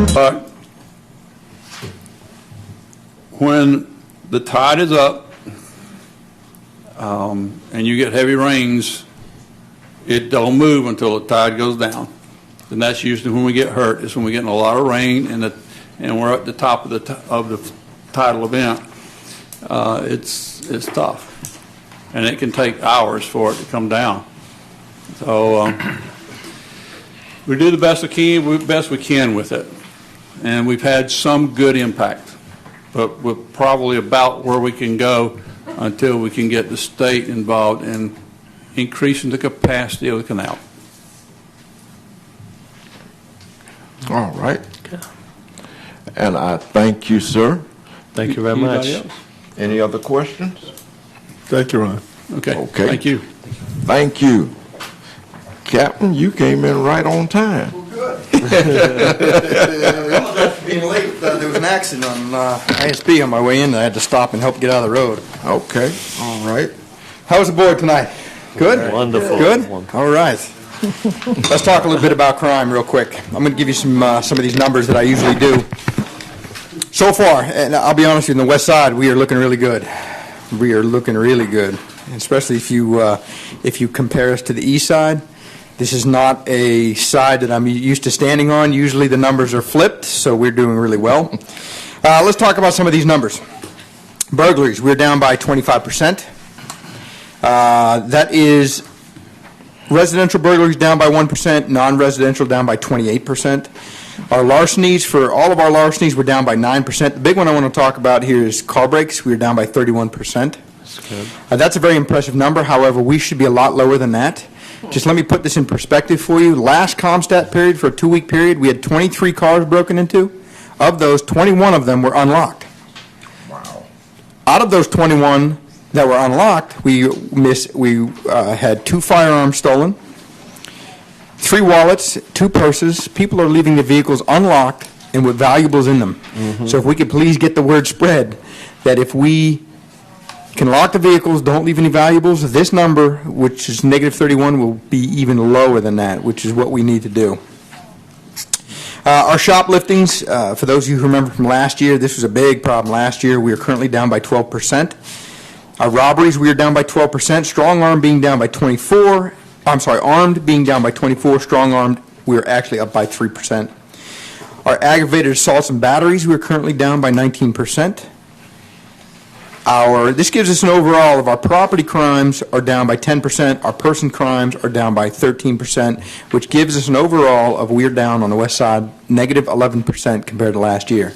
But when the tide is up and you get heavy rains, it don't move until the tide goes down. And that's usually when we get hurt, is when we get a lot of rain and we're at the top of the tidal event. It's tough. And it can take hours for it to come down. So we do the best we can with it. And we've had some good impact. But we're probably about where we can go until we can get the state involved in increasing the capacity of the canal. All right. Okay. And I thank you, sir. Thank you very much. Else? Any other questions? Thank you, Ron. Okay. Thank you. Thank you. Captain, you came in right on time. Well, good. I apologize for being late. There was an accident on ISB on my way in. I had to stop and help get out of the road. Okay. All right. How was the board tonight? Good? Wonderful. Good? Wonderful. All right. Let's talk a little bit about crime real quick. I'm going to give you some of these numbers that I usually do. So far, and I'll be honest with you, on the west side, we are looking really good. We are looking really good, especially if you compare us to the east side. This is not a side that I'm used to standing on. Usually the numbers are flipped, so we're doing really well. Let's talk about some of these numbers. Burglaries, we're down by 25%. That is residential burglaries down by 1%, non-residential down by 28%. Our larcenies, for all of our larcenies, we're down by 9%. The big one I want to talk about here is car breaks. We're down by 31%. That's good. That's a very impressive number. However, we should be a lot lower than that. Just let me put this in perspective for you. Last ComStat period, for a 2-week period, we had 23 cars broken into. Of those, 21 of them were unlocked. Wow. Out of those 21 that were unlocked, we had 2 firearms stolen, 3 wallets, 2 purses. People are leaving the vehicles unlocked and with valuables in them. Mm-hmm. So if we could please get the word spread that if we can lock the vehicles, don't leave any valuables, this number, which is negative 31, will be even lower than that, which is what we need to do. Our shopliftings, for those of you who remember from last year, this was a big problem last year. We are currently down by 12%. Our robberies, we are down by 12%. Strong arm being down by 24. Armed being down by 24. Strong armed, we are actually up by 3%. Our aggravated assaults and batteries, we are currently down by 19%. This gives us an overall of our property crimes are down by 10%. Our person crimes are down by 13%, which gives us an overall of we're down on the west side negative 11% compared to last year.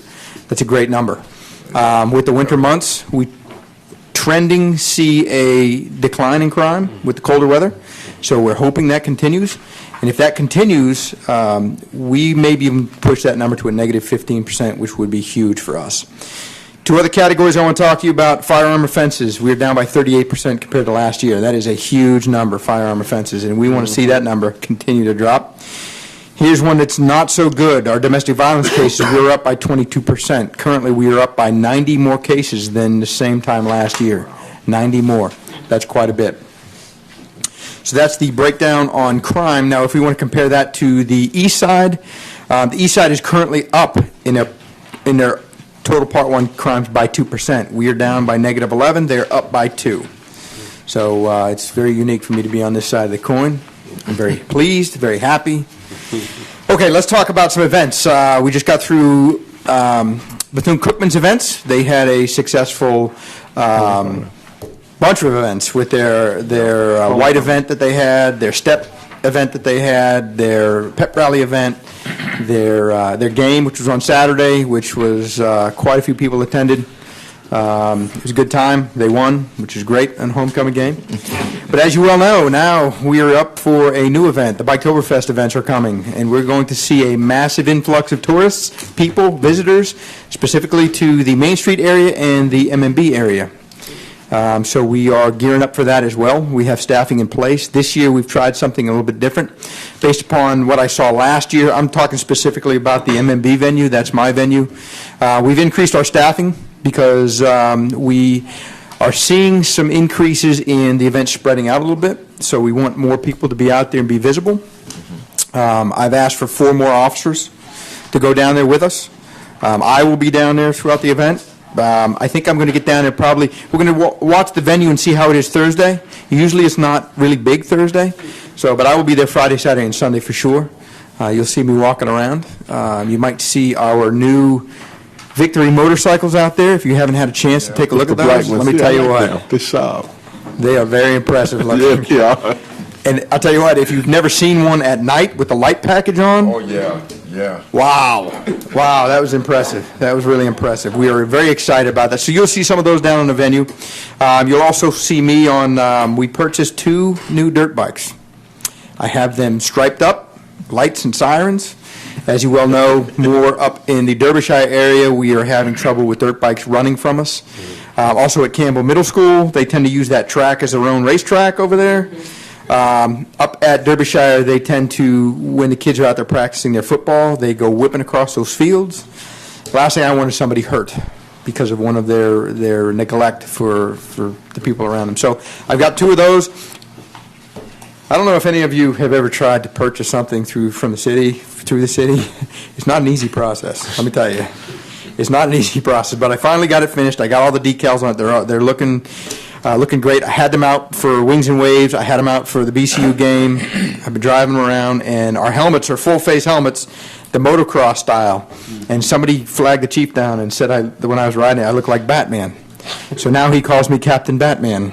That's a great number. With the winter months, we see a decline in crime with the colder weather. So we're hoping that continues. And if that continues, we may even push that number to a negative 15%, which would be huge for us. 2 other categories I want to talk to you about. Firearm offenses. We're down by 38% compared to last year. That is a huge number, firearm offenses, and we want to see that number continue to drop. Here's one that's not so good. Our domestic violence cases, we're up by 22%. Currently, we are up by 90 more cases than the same time last year. 90 more. That's quite a bit. So that's the breakdown on crime. Now, if we want to compare that to the east side, the east side is currently up in their total Part 1 crimes by 2%. We are down by negative 11. They're up by 2. So it's very unique for me to be on this side of the coin. I'm very pleased, very happy. Okay, let's talk about some events. We just got through Bethune-Cookman's events. They had a successful bunch of events with their white event that they had, their step event that they had, their pep rally event, their game, which was on Saturday, which was quite a few people attended. It was a good time. They won, which is great on homecoming game. But as you well know, now we are up for a new event. The Biketoberfest events are coming, and we're going to see a massive influx of tourists, people, visitors, specifically to the Main Street area and the MMB area. So we are gearing up for that as well. We have staffing in place. This year we've tried something a little bit different. Based upon what I saw last year, I'm talking specifically about the MMB venue. That's my venue. We've increased our staffing because we are seeing some increases in the event spreading out a little bit. So we want more people to be out there and be visible. I've asked for 4 more officers to go down there with us. I will be down there throughout the event. I think I'm going to get down there probably, we're going to watch the venue and see how it is Thursday. Usually it's not really big Thursday, but I will be there Friday, Saturday, and Sunday for sure. You'll see me walking around. You might see our new Victory motorcycles out there. If you haven't had a chance to take a look at those, let me tell you what. Good job. They are very impressive. Yeah. And I'll tell you what, if you've never seen one at night with the light package on, yeah. wow, that was impressive. That was really impressive. We are very excited about that. So you'll see some of those down on the venue. You'll also see me on, we purchased 2 new dirt bikes. I have them striped up, lights and sirens. As you well know, more up in the Derbyshire area, we are having trouble with dirt bikes running from us. Also at Campbell Middle School, they tend to use that track as their own racetrack over there. Up at Derbyshire, they tend to, when the kids are out there practicing their football, they go whipping across those fields. Last thing I want is somebody hurt because of one of their neglect for the people around them. So I've got 2 of those. I don't know if any of you have ever tried to purchase something through the city. It's not an easy process, let me tell you. It's not an easy process, but I finally got it finished. I got all the decals on it. They're looking great. I had them out for Wings and Waves. I had them out for the BCU game. I've been driving them around, and our helmets are full-face helmets, the motocross style. And somebody flagged the chief down and said when I was riding it, I look like Batman. So now he calls me Captain Batman.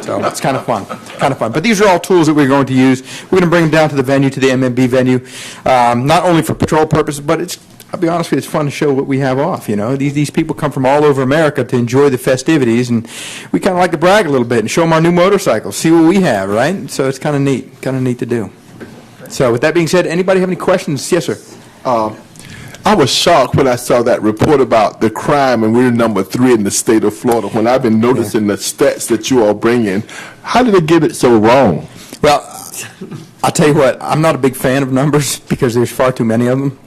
So it's kind of fun. But these are all tools that we're going to use. We're going to bring them down to the venue, to the MMB venue, not only for patrol purposes, but I'll be honest with you, it's fun to show what we have off. These people come from all over America to enjoy the festivities, and we kind of like to brag a little bit and show them our new motorcycles, see what we have, right? So it's kind of neat to do. So with that being said, anybody have any questions? Yes, sir. I was shocked when I saw that report about the crime, and we're number 3 in the state of Florida. When I've been noticing the stats that you all bring in, how did they get it so wrong? Well, I'll tell you what, I'm not a big fan of numbers because there's far too many of them.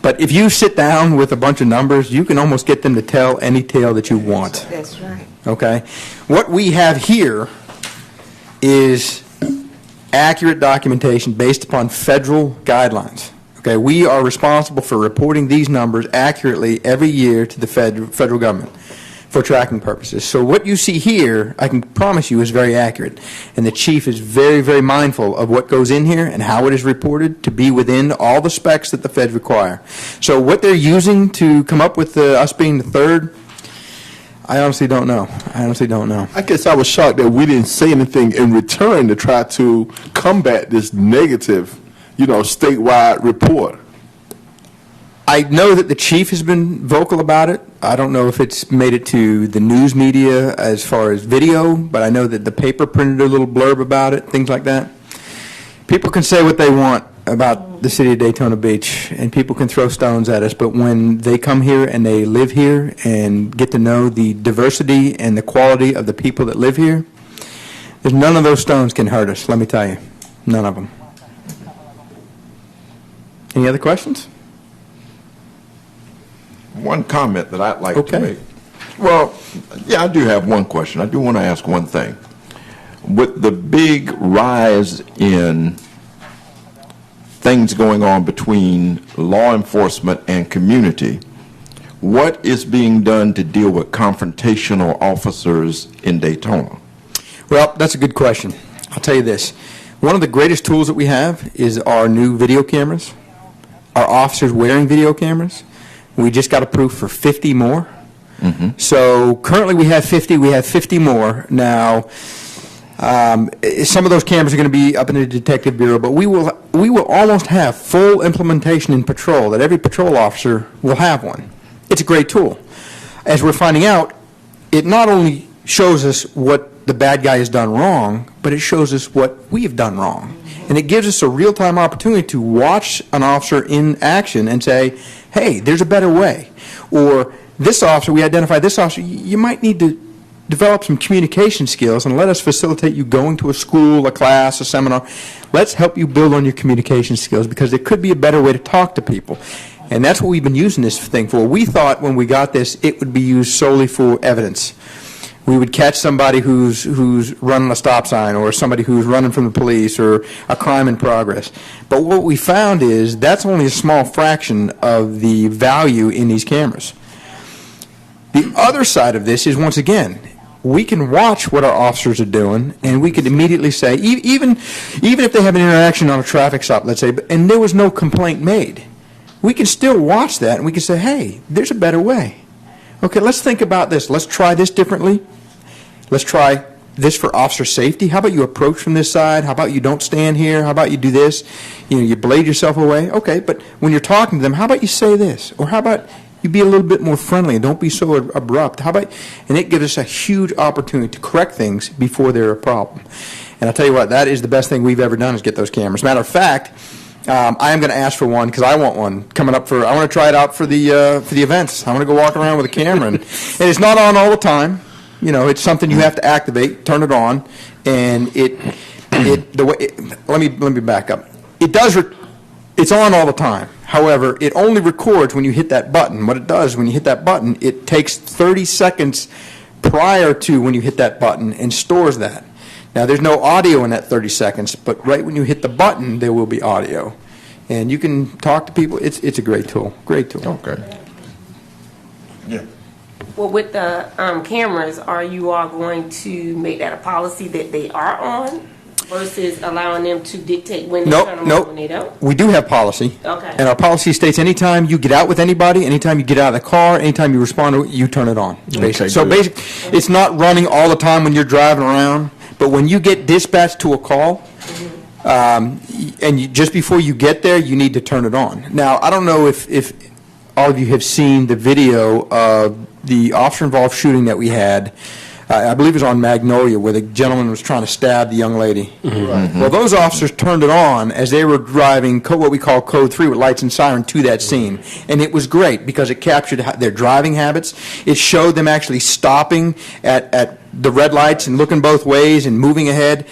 But if you sit down with a bunch of numbers, you can almost get them to tell any tale that you want. That's right. Okay? What we have here is accurate documentation based upon federal guidelines. Okay, we are responsible for reporting these numbers accurately every year to the federal government for tracking purposes. So what you see here, I can promise you, is very accurate. And the chief is very, very mindful of what goes in here and how it is reported to be within all the specs that the feds require. So what they're using to come up with us being the 3rd, I honestly don't know. I guess I was shocked that we didn't say anything in return to try to combat this negative, statewide report. I know that the chief has been vocal about it. I don't know if it's made it to the news media as far as video, but I know that the paper printed a little blurb about it, things like that. People can say what they want about the city of Daytona Beach, and people can throw stones at us, but when they come here and they live here and get to know the diversity and the quality of the people that live here, there's none of those stones can hurt us, let me tell you. None of them. Any other questions? One comment that I'd like to Okay. make. Well, yeah, I do have one question. I do want to ask one thing. With the big rise in things going on between law enforcement and community, what is being done to deal with confrontational officers in Daytona? Well, that's a good question. I'll tell you this. One of the greatest tools that we have is our new video cameras. Our officers wearing video cameras. We just got approved for 50 more. So currently we have 50. We have 50 more. Now, some of those cameras are going to be up in the Detective Bureau, but we will almost have full implementation in patrol, that every patrol officer will have one. It's a great tool. As we're finding out, it not only shows us what the bad guy has done wrong, but it shows us what we have done wrong. And it gives us a real-time opportunity to watch an officer in action and say, hey, there's a better way. Or this officer, we identify this officer, you might need to develop some communication skills and let us facilitate you going to a school, a class, a seminar. Let's help you build on your communication skills because there could be a better way to talk to people. And that's what we've been using this thing for. We thought when we got this, it would be used solely for evidence. We would catch somebody who's running a stop sign, or somebody who's running from the police, or a crime in progress. But what we found is that's only a small fraction of the value in these cameras. The other side of this is, once again, we can watch what our officers are doing, and we can immediately say, even if they have an interaction on a traffic stop, let's say, and there was no complaint made, we can still watch that, and we can say, hey, there's a better way. Okay, let's think about this. Let's try this differently. Let's try this for officer safety. How about you approach from this side? How about you don't stand here? How about you do this? You blade yourself away. Okay, but when you're talking to them, how about you say this? Or how about you be a little bit more friendly and don't be so abrupt? How about, and it gives us a huge opportunity to correct things before they're a problem. And I'll tell you what, that is the best thing we've ever done, is get those cameras. Matter of fact, I am going to ask for one, because I want one coming up I want to try it out for the events. I want to go walk around with a camera, and it's not on all the time. It's something you have to activate, turn it on, and let me back up. It's on all the time. However, it only records when you hit that button. What it does when you hit that button, it takes 30 seconds prior to when you hit that button and stores that. Now, there's no audio in that 30 seconds, but right when you hit the button, there will be audio. And you can talk to people. It's a great tool. Great tool. Okay. Yeah. Well, with the cameras, are you all going to make that a policy that they are on versus allowing them to dictate when they turn them on, when they don't? We do have policy. Okay. And our policy states anytime you get out with anybody, anytime you get out of the car, anytime you respond to it, you turn it on. Okay, so good. basically, it's not running all the time when you're driving around, but when you get dispatched to a call, and just before you get there, you need to turn it on. Now, I don't know if all of you have seen the video of the officer-involved shooting that we had. I believe it was on Magnolia, where the gentleman was trying to stab the young lady. Well, those officers turned it on as they were driving what we call Code 3 with lights and siren to that scene. And it was great because it captured their driving habits. It showed them actually stopping at the red lights and looking both ways and moving ahead.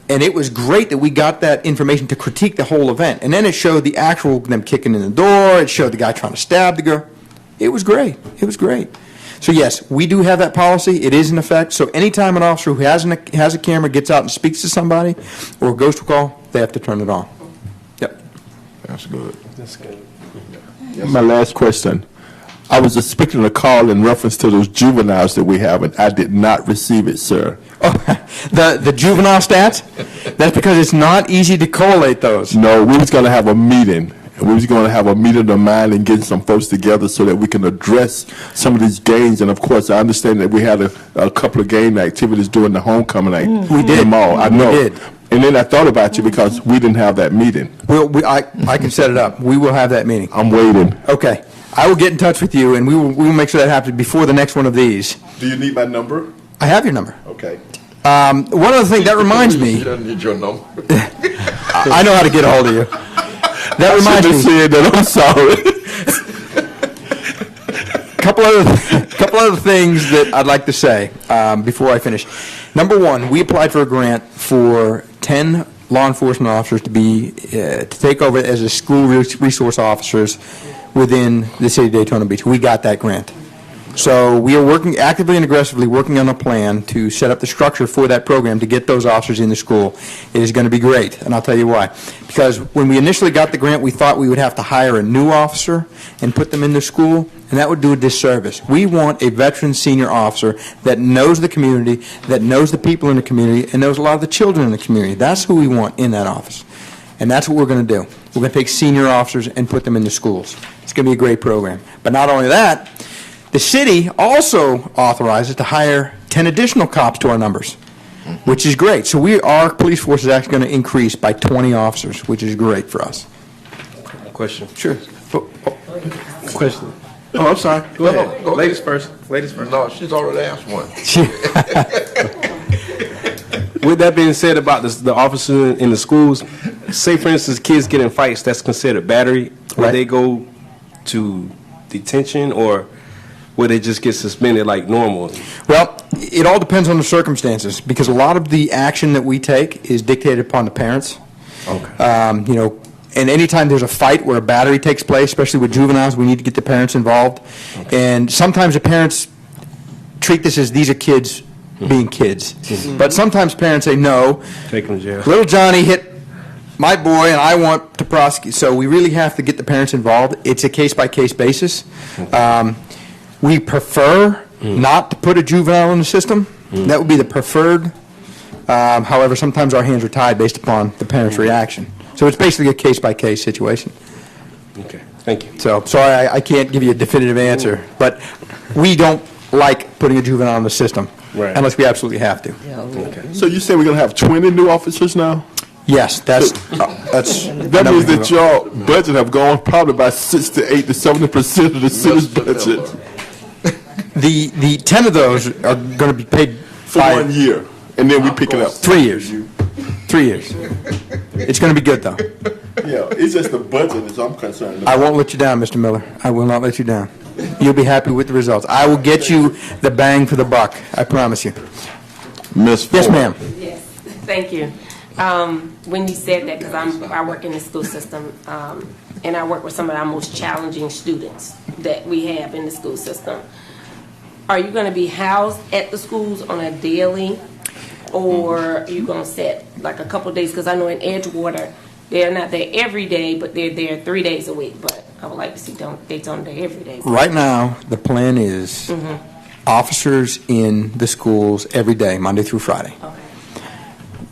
And it was great that we got that information to critique the whole event. And then it showed the actual, them kicking in the door. It showed the guy trying to stab the girl. It was great. It was great. So yes, we do have that policy. It is in effect. So anytime an officer who has a camera gets out and speaks to somebody or goes to a call, they have to turn it on. Yep. That's good. That's good. My last question. I was expecting a call in reference to those juveniles that we have, and I did not receive it, sir. Oh, the juvenile stats? That's because it's not easy to collate those. No, we was going to have a meeting. And we was going to have a meeting of mind and get some folks together so that we can address some of these games. And of course, I understand that we had a couple of game activities during the homecoming night. We did. Them all. I know. We did. And then I thought about you because we didn't have that meeting. I can set it up. We will have that meeting. I'm waiting. Okay. I will get in touch with you, and we will make sure that happens before the next one of these. Do you need my number? I have your number. Okay. One other thing, that reminds me. She doesn't need your number. I know how to get a hold of you. That reminds me. Saying that I'm sorry. Couple other things that I'd like to say before I finish. Number one, we applied for a grant for 10 law enforcement officers to take over as a school resource officers within the city of Daytona Beach. We got that grant. So we are working actively and aggressively working on a plan to set up the structure for that program to get those officers in the school. It is going to be great, and I'll tell you why. Because when we initially got the grant, we thought we would have to hire a new officer and put them in the school, and that would do a disservice. We want a veteran senior officer that knows the community, that knows the people in the community, and knows a lot of the children in the community. That's who we want in that office. And that's what we're going to do. We're going to take senior officers and put them in the schools. It's going to be a great program. But not only that, the city also authorizes to hire 10 additional cops to our numbers, which is great. So our police force is actually going to increase by 20 officers, which is great for us. Question. Sure. Question. Oh, I'm sorry. Go ahead. Go ahead. Ladies first. Ladies first. No, she's already asked one. With that being said about the officers in the schools, say for instance kids get in fights, that's considered battery. Would Right. they go to detention or would they just get suspended like normal? Well, it all depends on the circumstances, because a lot of the action that we take is dictated upon the parents. Okay. And anytime there's a fight where a battery takes place, especially with juveniles, we need to get the parents involved. Okay. And sometimes the parents treat this as these are kids being kids. But sometimes parents say, no, Take them to jail. little Johnny hit my boy and I want to prosecute. So we really have to get the parents involved. It's a case-by-case basis. We prefer not to put a juvenile in the system. That would be the preferred. However, sometimes our hands are tied based upon the parent's reaction. So it's basically a case-by-case situation. Okay, thank you. So, sorry, I can't give you a definitive answer, but we don't like putting a juvenile in the system Right. unless we absolutely have to. So you say we're going to have 20 new officers now? Yes, that's That means that your budget have gone probably by 68 to 70% of the city's budget the 10 of those are going to be paid for 1 year, and then we pick it up. 3 years. 3 years. It's going to be good, though. Yeah, it's just the budget that I'm concerned I about. won't let you down, Mr. Miller. I will not let you down. You'll be happy with the results. I will get you the bang for the buck. I promise you. Ms. Ford. Yes, ma'am. Yes, thank you. When you said that, because I work in the school system, and I work with some of our most challenging students that we have in the school system. Are you going to be housed at the schools on a daily, or are you going to set like a couple of days? Because I know in Edgewater, they're not there every day, but they're there 3 days a week. But I would like to see Daytona there every day. Right now, the plan is officers in the schools every day, Monday through Friday. Okay.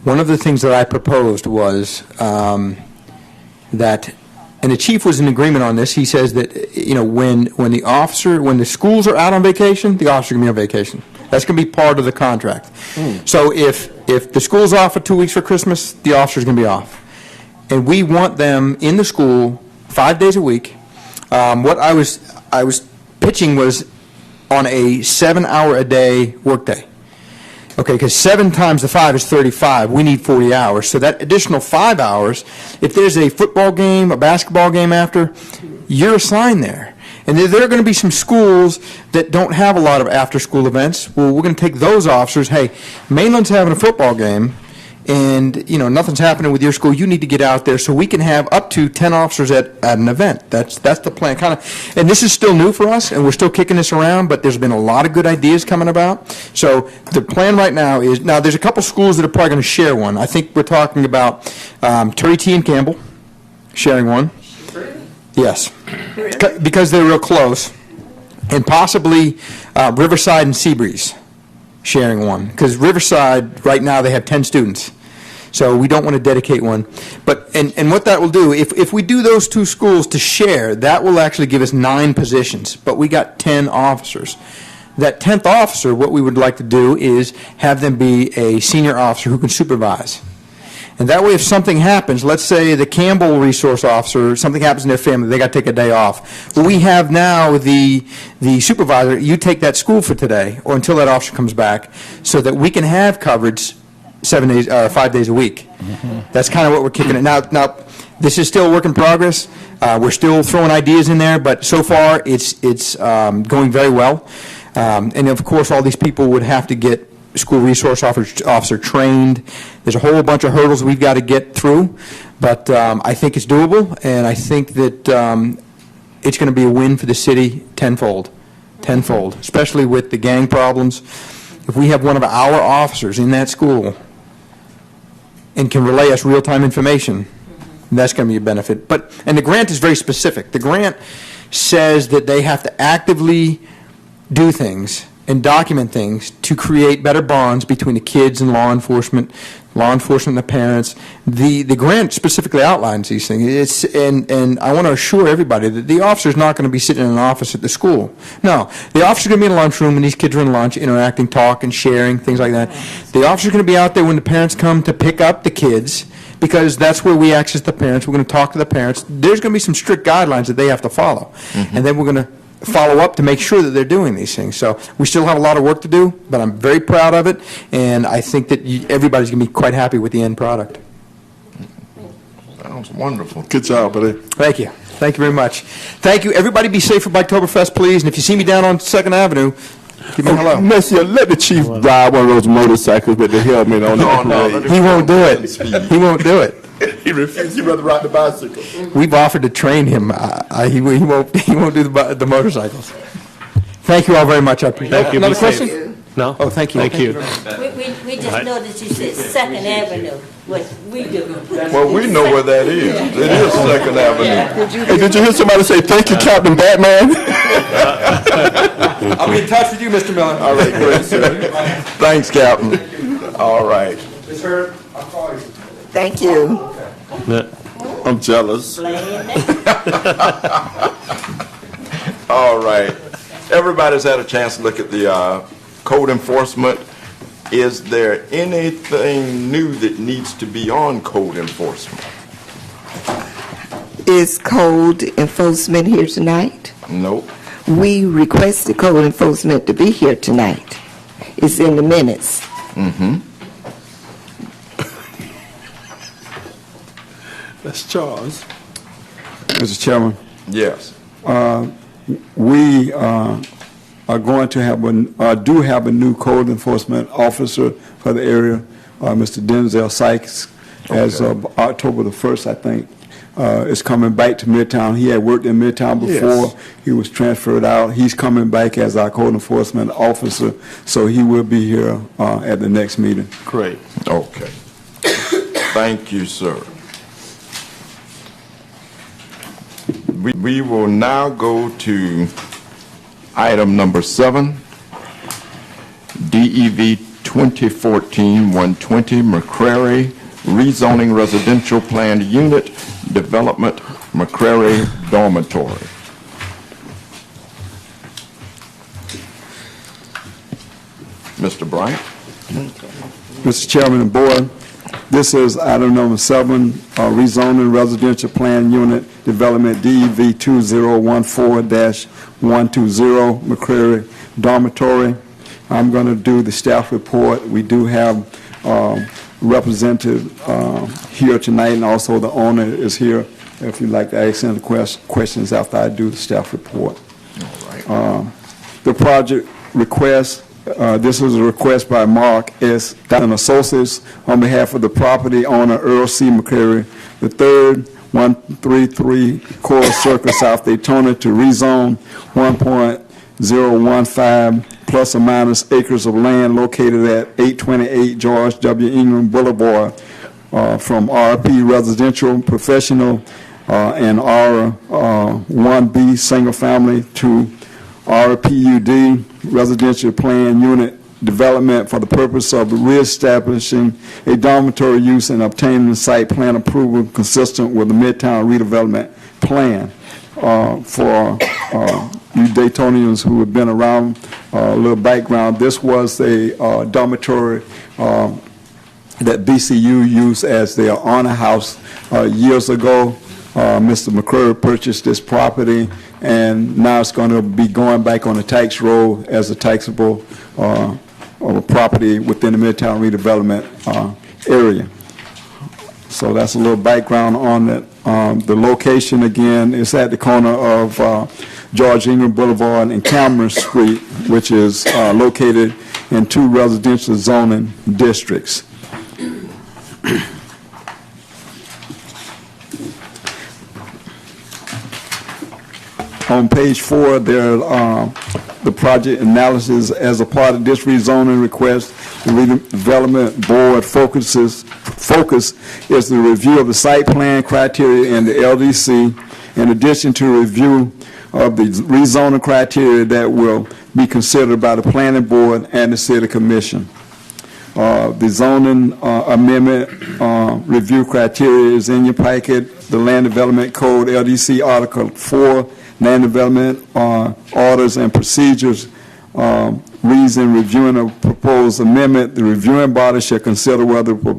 One of the things that I proposed was that, and the chief was in agreement on this, he says that, when the schools are out on vacation, the officer can be on vacation. That's going to be part of the contract. So if the school's off for 2 weeks for Christmas, the officer's going to be off. And we want them in the school 5 days a week. What I was pitching was on a 7-hour-a-day workday. Okay, because 7 times the 5 is 35. We need 40 hours. So that additional 5 hours, if there's a football game, a basketball game after, you're assigned there. And there are going to be some schools that don't have a lot of after-school events. Well, we're going to take those officers. Hey, Mainland's having a football game, and nothing's happening with your school. You need to get out there, so we can have up to 10 officers at an event. That's the plan, kind of. And this is still new for us, and we're still kicking this around. But there's been a lot of good ideas coming about. So the plan right now is there's a couple schools that are probably going to share one. I think we're talking about Turry T and Campbell sharing one. Yes, because they're real close, and possibly Riverside and Seabreeze sharing one, because Riverside, right now, they have 10 students. So we don't want to dedicate one. But and what that will do, if we do those two schools to share, that will actually give us 9 positions. But we got 10 officers. That 10th officer, what we would like to do is have them be a senior officer who can supervise. And that way, if something happens, let's say the Campbell resource officer, something happens in their family, they got to take a day off. Well, we have now the supervisor, you take that school for today, or until that officer comes back, so that we can have coverage 7 days, or 5 days a week. That's kind of what we're kicking it. Now, this is still a work in progress. We're still throwing ideas in there, but so far, it's going very well. And of course, all these people would have to get school resource officer trained. There's a whole bunch of hurdles we've got to get through, but I think it's doable, and I think that it's going to be a win for the city tenfold, especially with the gang problems. If we have one of our officers in that school and can relay us real-time information, that's going to be a benefit. And the grant is very specific. The grant says that they have to actively do things and document things to create better bonds between the kids and law enforcement and the parents. The grant specifically outlines these things. And I want to assure everybody that the officer is not going to be sitting in an office at the school. No, the officer is going to be in a lunchroom, and these kids are in lunch, interacting, talking, sharing, things like that. The officer is going to be out there when the parents come to pick up the kids, because that's where we access the parents. We're going to talk to the parents. There's going to be some strict guidelines that they have to follow. And then we're going to follow up to make sure that they're doing these things. So we still have a lot of work to do, but I'm very proud of it, and I think that everybody's going to be quite happy with the end product. Sounds wonderful. Good job, buddy. Thank you. Thank you very much. Thank you. Everybody be safe for Biketoberfest, please, and if you see me down on 2nd Avenue, give me a hello. Monsieur, let the chief ride one of those motorcycles with the helmet on. No, He won't do it. He won't do it. He refused. He'd rather ride the bicycle. We've offered to train him. He won't do the motorcycles. Thank you all very much. I appreciate it. Thank you. Another Be question? safe. No? Oh, thank you. Thank you. We just know that you said Second Avenue, what we do. Well, we know where that is. It is Second Avenue. Hey, did you hear somebody say, "Thank you, Captain Batman"? I'll be in touch with you, Mr. Miller. All right, great, sir. Thanks, Captain. All right. Ms. Hurd, I'll call you. Thank you. I'm jealous. All right. Everybody's had a chance to look at the code enforcement. Is there anything new that needs to be on code enforcement? Is code enforcement here tonight? Nope. We requested code enforcement to be here tonight. It's in the minutes. That's Charles. Mr. Chairman, Yes. we are going to have do have a new code enforcement officer for the area, Mr. Denzel Sykes, as of October the 1st, I think, is coming back to Midtown. He had worked in Midtown before. Yes. He was transferred out. He's coming back as our code enforcement officer, so he will be here at the next meeting. Great. Okay. Thank you, sir. We will now go to item number 7, DEV 2014-120 McCrary rezoning residential planned unit development McCrary dormitory. Mr. Bryant? Mr. Chairman and Board, this is item number 7, rezoning residential plan unit development DEV 2014-120 McCrary dormitory. I'm going to do the staff report. We do have representative here tonight, and also the owner is here if you'd like to ask any questions after I do the staff report. All right. The project request, this is a request by Mark S. and Associates on behalf of the property owner Earl C. McCrary III, 133 Coral Circle, South Daytona, to rezone 1.015 plus or minus acres of land located at 828 George W. Ingram Boulevard from RP Residential Professional and R1B Single Family to RPUD Residential Plan Unit Development for the purpose of reestablishing a dormitory use and obtaining site plan approval consistent with the Midtown Redevelopment Plan. For you Daytonians who have been around, a little background, this was a dormitory that BCU used as their honor house years ago. Mr. McCrary purchased this property, and now it's going to be going back on the tax roll as a taxable property within the Midtown redevelopment area. So that's a little background on it. The location, again, is at the corner of George Ingram Boulevard and Cameron Street, which is located in 2 residential zoning districts. On page 4, there the project analysis as a part of this rezoning request. The redevelopment board focus is the review of the site plan criteria and the LDC, in addition to review of the rezoning criteria that will be considered by the planning board and the city commission. The zoning amendment review criteria is in your packet. The Land Development Code, LDC Article 4, Land Development Orders and Procedures, reason reviewing a proposed amendment. The reviewing body shall consider whether the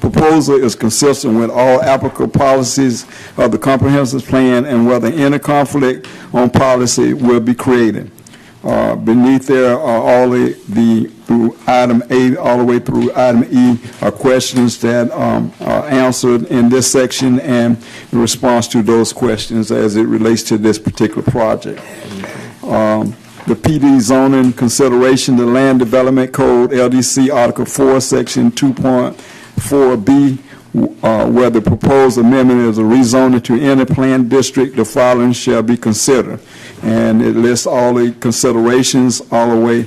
proposal is consistent with all applicable policies of the comprehensive plan and whether any conflict on policy will be created. Beneath there are all through item A all the way through item E are questions that are answered in this section and in response to those questions as it relates to this particular project. The PD zoning consideration, the Land Development Code, LDC Article 4, Section 2.4B, where the proposed amendment is a rezoning to any planned district, the following shall be considered. and it lists all the considerations all the way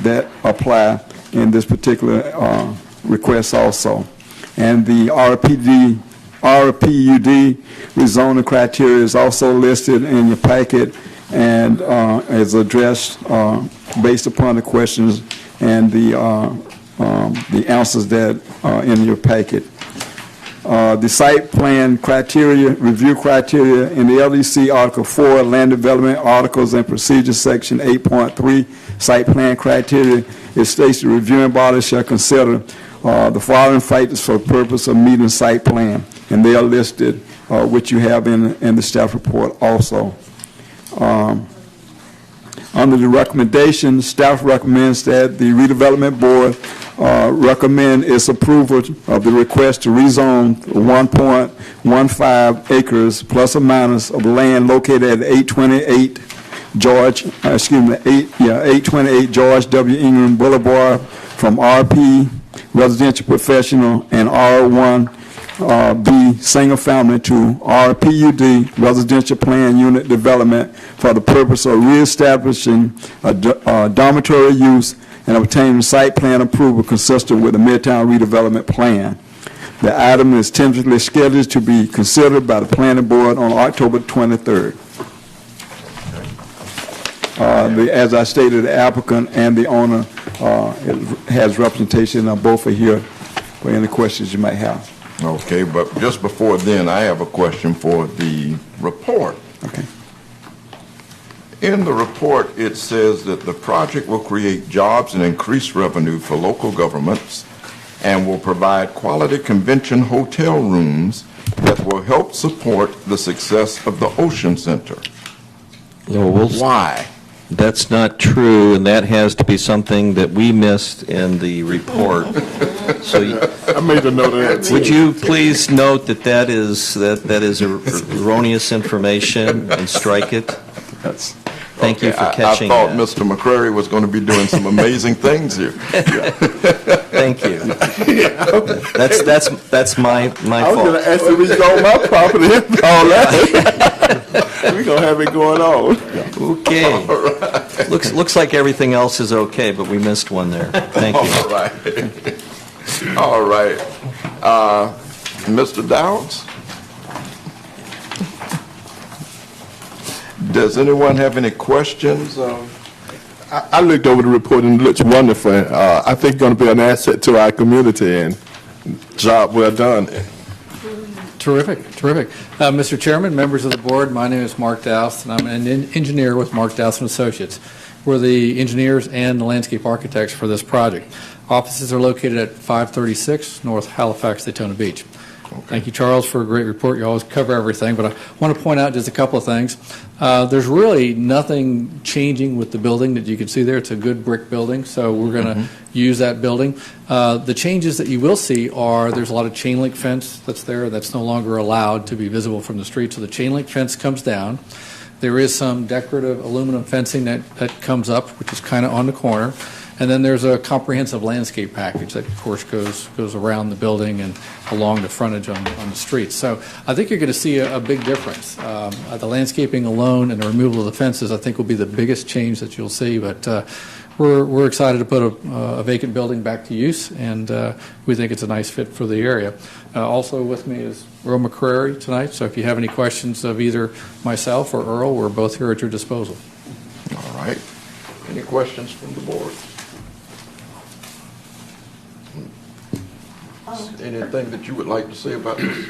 that apply in this particular request also. And the RPUD rezoning criteria is also listed in your packet and is addressed based upon the questions and the answers that are in your packet. The site plan criteria, review criteria in the LDC Article 4, Land Development Articles and Procedures, Section 8.3, Site Plan Criteria, it states the reviewing body shall consider the following factors for the purpose of meeting site plan, and they are listed, which you have in the staff report also. Under the recommendation, staff recommends that the redevelopment board recommend its approval of the request to rezone 1.15 acres plus or minus of land located at 828 828 George W. Ingram Boulevard from RP Residential Professional and R1 B single family to RPUD Residential Plan Unit Development for the purpose of reestablishing a dormitory use and obtaining site plan approval consistent with the Midtown Redevelopment Plan. The item is tentatively scheduled to be considered by the Planning Board on October 23rd. As I stated, the applicant and the owner has representation, both are here for any questions you might have. Okay, but just before then, I have a question for the report. Okay. In the report, it says that the project will create jobs and increase revenue for local governments and will provide quality convention hotel rooms that will help support the success of the Ocean Center. Why? That's not true, and that has to be something that we missed in the report. So I made a note of that too. would you please note that is erroneous information and strike it? Thank you for catching I thought that. Mr. McCrary was going to be doing some amazing things here. Thank you. That's my fault. I was going to ask if we go on my property and all that. We're going to have it going on. Okay. Right. Looks like everything else is okay, but we missed one there. Thank you. All right. Mr. Dowds? Does anyone have any questions? I looked over the report and it looks wonderful. I think it's going to be an asset to our community, and job well done. Terrific, terrific. Mr. Chairman, members of the board, my name is Mark Doust, and I'm an engineer with Mark Doust & Associates. We're the engineers and the landscape architects for this project. Offices are located at 536 North Halifax, Daytona Beach. Okay. Thank you, Charles, for a great report. You always cover everything, but I want to point out just a couple of things. There's really nothing changing with the building that you can see there. It's a good brick building, so we're going to use that building. The changes that you will see are there's a lot of chain link fence that's there that's no longer allowed to be visible from the street, so the chain link fence comes down. There is some decorative aluminum fencing that comes up, which is kind of on the corner. And then there's a comprehensive landscape package that, of course, goes around the building and along the frontage on the streets. So I think you're going to see a big difference. The landscaping alone and the removal of the fences, I think, will be the biggest change that you'll see. But we're excited to put a vacant building back to use, and we think it's a nice fit for the area. Also with me is Earl McCrary tonight, so if you have any questions of either myself or Earl, we're both here at your disposal. All right. Any questions from the board? Anything that you would like to say about this?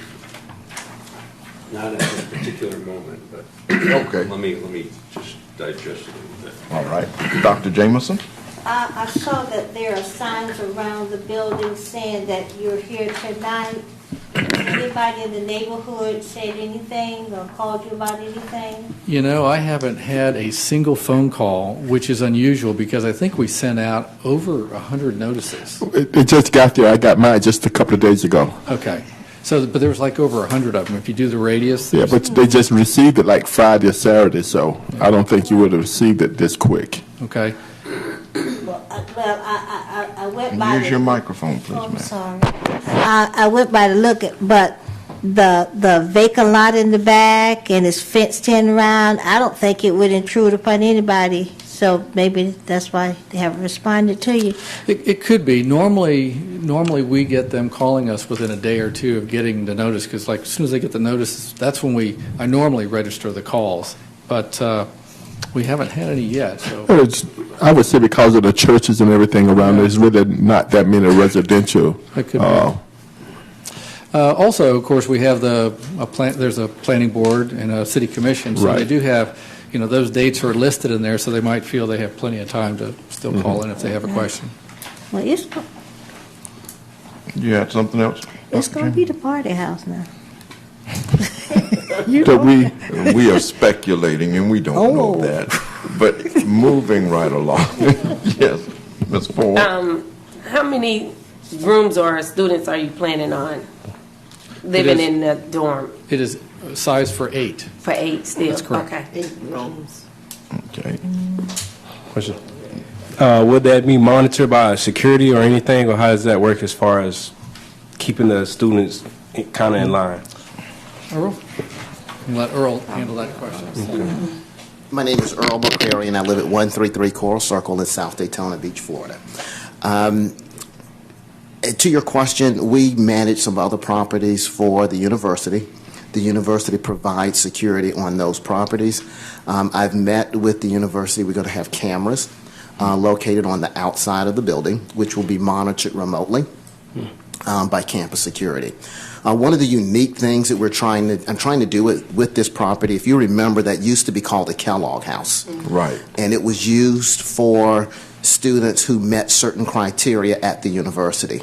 Not at this particular moment, but okay. Let me just digest it a little bit. All right. Dr. Jameson? I saw that there are signs around the building saying that you're here tonight. Anybody in the neighborhood said anything or called you about anything? You know, I haven't had a single phone call, which is unusual because I think we sent out over 100 notices. It just got there. I got mine just a couple of days ago. Okay. So, but there was like over 100 of them. If you do the radius. Yeah, but they just received it like Friday or Saturday, so I don't think you would have received it this quick. Okay. Well, I went by. Use your microphone, please, ma'am. ma'am. Sorry. I went by to look at, but the vacant lot in the back and it's fenced in around, I don't think it would intrude upon anybody. So maybe that's why they haven't responded to you. It could be. Normally we get them calling us within a day or two of getting the notice, because like as soon as they get the notice, that's when I normally register the calls. But we haven't had any yet. So I would say because of the churches and everything around, there's really not that many residential. It could be. Also, of course, we have there's a planning board and a city commission, so Right. they do have, those dates are listed in there, so they might feel they have plenty of time to still call in if they have a question. Well, You had something else? it's going to be the party house now. We are speculating, and we don't know that. But moving right along. Yes, Ms. Ford. How many rooms or students are you planning on living in the dorm? It is size for 8. For 8 still? That's correct. Okay. 8 rooms. Okay. Question. Would that be monitored by security or anything, or how does that work as far as keeping the students kind of in line? Earl? Let Earl handle that question. My name is Earl McCrary, and I live at 133 Coral Circle in South Daytona Beach, Florida. To your question, we manage some other properties for the university. The university provides security on those properties. I've met with the university. We're going to have cameras located on the outside of the building, which will be monitored remotely by campus security. One of the unique things that I'm trying to do with this property, if you remember, that used to be called the Kellogg House. Right. And it was used for students who met certain criteria at the university.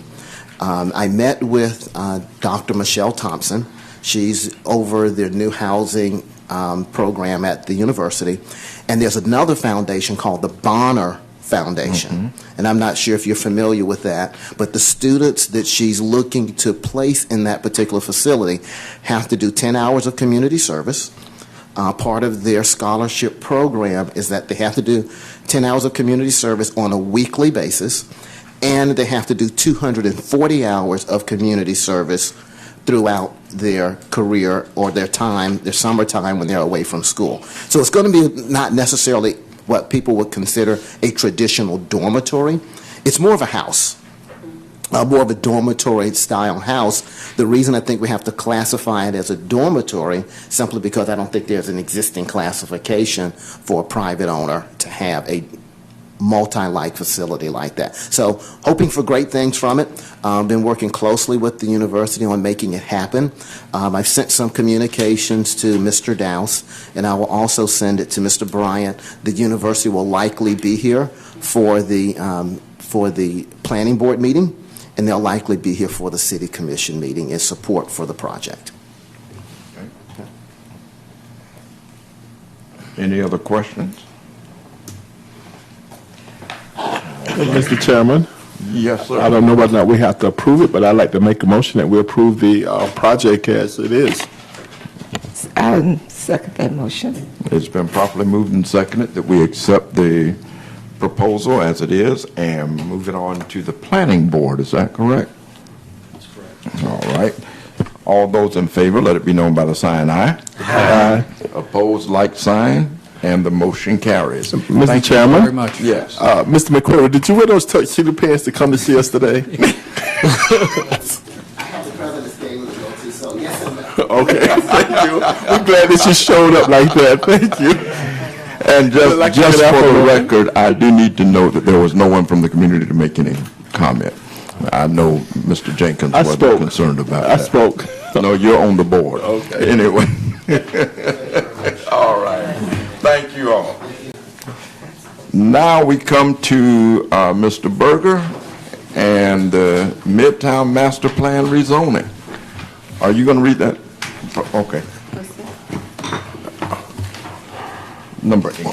I met with Dr. Michelle Thompson. She's over the new housing program at the university. And there's another foundation called the Bonner Foundation. And I'm not sure if you're familiar with that, but the students that she's looking to place in that particular facility have to do 10 hours of community service. Part of their scholarship program is that they have to do 10 hours of community service on a weekly basis, and they have to do 240 hours of community service throughout their career or their summertime when they're away from school. So it's going to be not necessarily what people would consider a traditional dormitory. It's more of a house, more of a dormitory-style house. The reason I think we have to classify it as a dormitory simply because I don't think there's an existing classification for a private owner to have a multi-like facility like that. So hoping for great things from it. Been working closely with the university on making it happen. I've sent some communications to Mr. Dowse, and I will also send it to Mr. Bryant. The university will likely be here for the planning board meeting, and they'll likely be here for the city commission meeting in support for the project. Okay. Any other questions? Mr. Chairman? Yes, sir. I don't know whether or not we have to approve it, but I'd like to make a motion that we approve the project as it is. I second that motion. It's been properly moved and seconded that we accept the proposal as it is and move it on to the planning board. Is that correct? That's correct. All right. All those in favor, let it be known by the sign aye. Aye. Opposed, like sign, and the motion carries. Mr. Chairman? Very much. Yes. Mr. McQuarrie, did you wear those tuxedo pants to come to see us today? Okay, thank you. We're glad that you showed up like that. Thank you. And just for the record, I do need to note that there was no one from the community to make any comment. I know Mr. Jenkins wasn't concerned about that. I spoke. No, you're on the board. Okay. Anyway. All right. Thank you all. Now we come to Mr. Berger and the Midtown Master Plan rezoning. Are you going to read that? Okay. Number 8.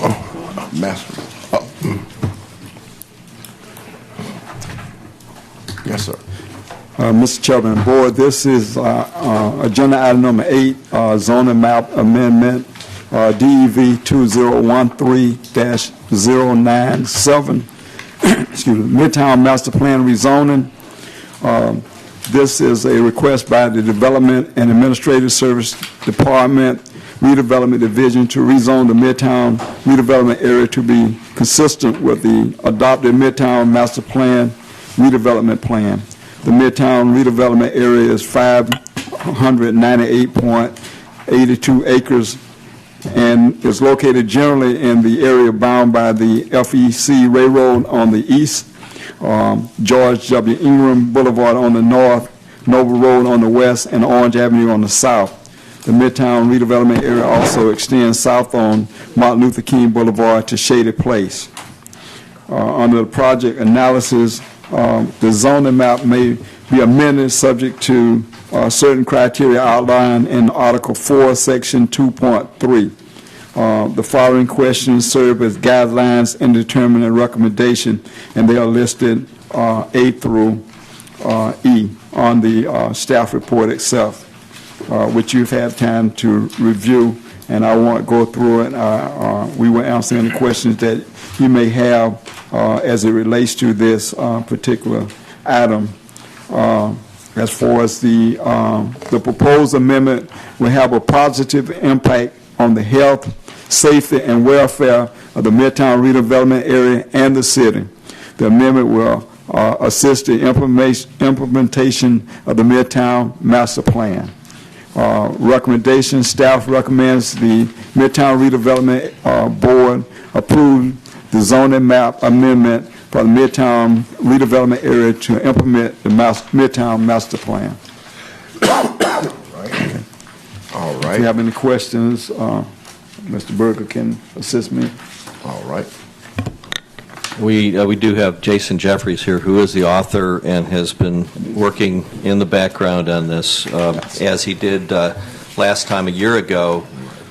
Master. Yes, sir. Mr. Chairman and Board, this is agenda item number 8, zoning map amendment, DEV 2013-097, excuse me, Midtown Master Plan rezoning. This is a request by the Development and Administrative Service Department, Redevelopment Division, to rezone the Midtown redevelopment area to be consistent with the adopted Midtown Master Plan redevelopment plan. The Midtown redevelopment area is 598.82 acres and is located generally in the area bound by the FEC Railroad on the east, George W. Ingram Boulevard on the north, Noble Road on the west, and Orange Avenue on the south. The Midtown redevelopment area also extends south on Martin Luther King Boulevard to Shady Place. Under the project analysis, the zoning map may be amended subject to certain criteria outlined in Article 4, Section 2.3. The following questions serve as guidelines in determining a recommendation, and they are listed A through E on the staff report itself, which you've had time to review, and I won't go through it. We will answer any questions that you may have as it relates to this particular item. As far as the proposed amendment will have a positive impact on the health, safety, and welfare of the Midtown redevelopment area and the city. The amendment will assist the implementation of the Midtown Master Plan. Recommendation, staff recommends the Midtown Redevelopment Board approve the zoning map amendment for the Midtown redevelopment area to implement the Midtown Master Plan. All If right. you have any questions, Mr. Berger can assist me. All right. We do have Jason Jeffries here, who is the author and has been working in the background on this, as he did last time a year ago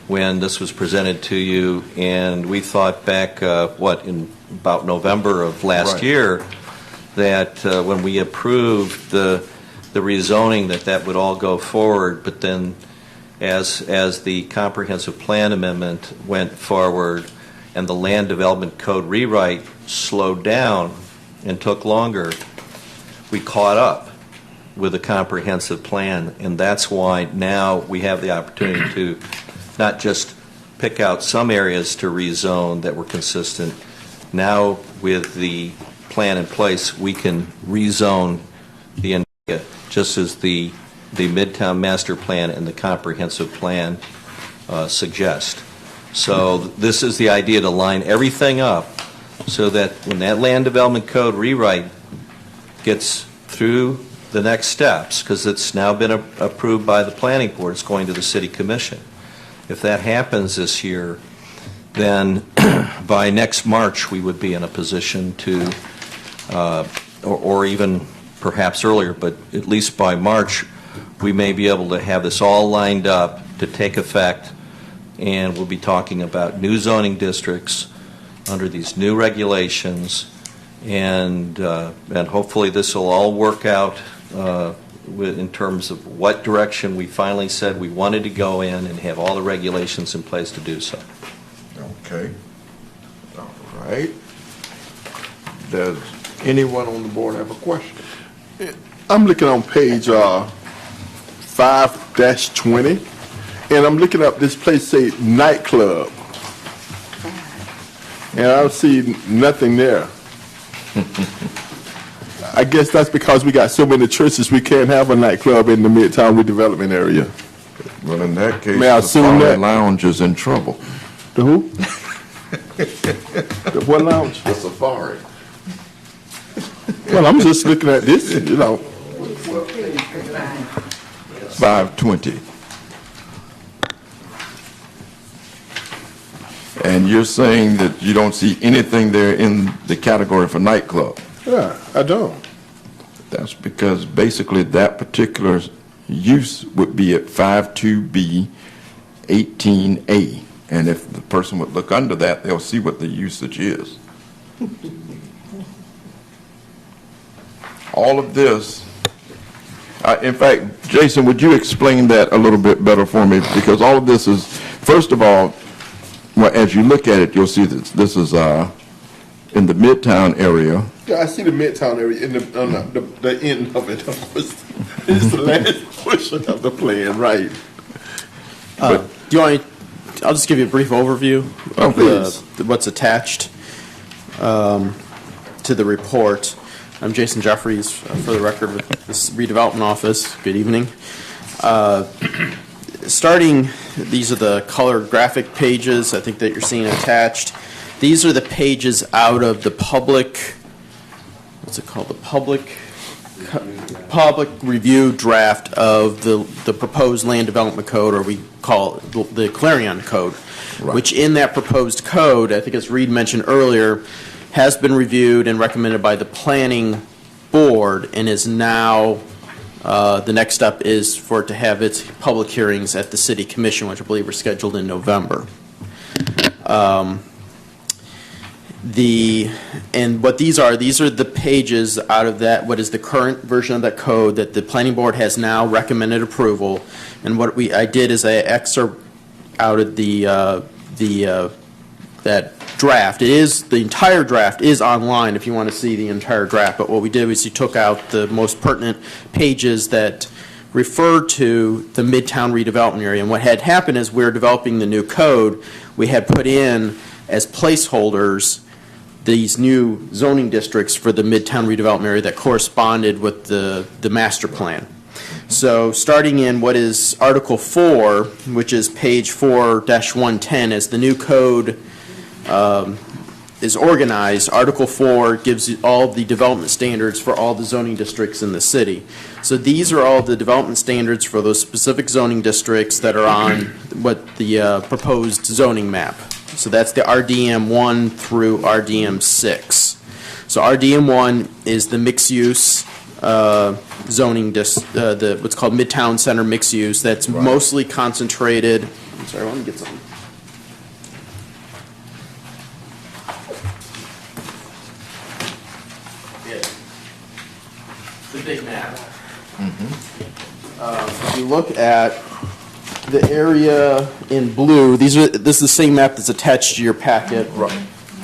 when this was presented to you. And we thought back, in about November of last Right. year, that when we approved the rezoning, that would all go forward. But then as the comprehensive plan amendment went forward and the land development code rewrite slowed down and took longer, we caught up with the comprehensive plan, and that's why now we have the opportunity to not just pick out some areas to rezone that were consistent. Now, with the plan in place, we can rezone the area just as the Midtown Master Plan and the comprehensive plan suggest. So this is the idea, to line everything up so that when that land development code rewrite gets through the next steps, because it's now been approved by the planning board, it's going to the city commission. If that happens this year, then by next March we would be in a position to, or even perhaps earlier, but at least by March we may be able to have this all lined up to take effect, and we'll be talking about new zoning districts under these new regulations, and hopefully this will all work out in terms of what direction we finally said we wanted to go in, and have all the regulations in place to do so. Okay. All right. Does anyone on the board have a question? I'm looking on page 5-20, and I'm looking up this place, say nightclub, and I don't see nothing there. I guess that's because we got so many churches, we can't have a nightclub in the Midtown redevelopment area. Well, in that case, May I the assume Safari that? Lounge is in trouble. The who? The what lounge? The Safari. Well, I'm just looking at this, 520. And you're saying that you don't see anything there in the category for nightclub? Yeah, I don't. That's because basically that particular use would be at 52B 18A. And if the person would look under that, they'll see what the usage is. All of this, in fact, Jason, would you explain that a little bit better for me? Because all of this is, first of all, well, as you look at it, you'll see that this is in the Midtown area, Yeah, I see the Midtown area in the end of it. It's the last portion of the plan, right? Do you want me, I'll just give you a brief overview of what's attached to the report. I'm Jason Jeffries, for the record, with this redevelopment office. Good evening. Starting, these are the color graphic pages, I think, that you're seeing attached. These are the pages out of the public, what's it called, the public review draft of the proposed land development code, or we call it the Clarion Code, which in that proposed code, I think as Reed mentioned earlier, has been reviewed and recommended by the planning board and is now, the next step is for it to have its public hearings at the city commission, which I believe are scheduled in November. And what these are the pages out of that, what is the current version of that code that the planning board has now recommended approval. And what I did is I excerpt out of that draft. The entire draft is online if you want to see the entire draft, but what we did was we took out the most pertinent pages that refer to the Midtown redevelopment area. And what had happened is we were developing the new code, we had put in as placeholders these new zoning districts for the Midtown redevelopment area that corresponded with the master plan. So starting in what is Article 4, which is page 4-110, as the new code is organized, Article 4 gives you all the development standards for all the zoning districts in the city. So these are all the development standards for those specific zoning districts that are on what the proposed zoning map. So that's the RDM 1 through RDM 6. So RDM 1 is the mixed-use zoning, what's called Midtown Center mixed use. That's mostly concentrated. I'm sorry, let me get something. The big map. If you look at the area in blue, this is the same map that's attached to your packet. Right.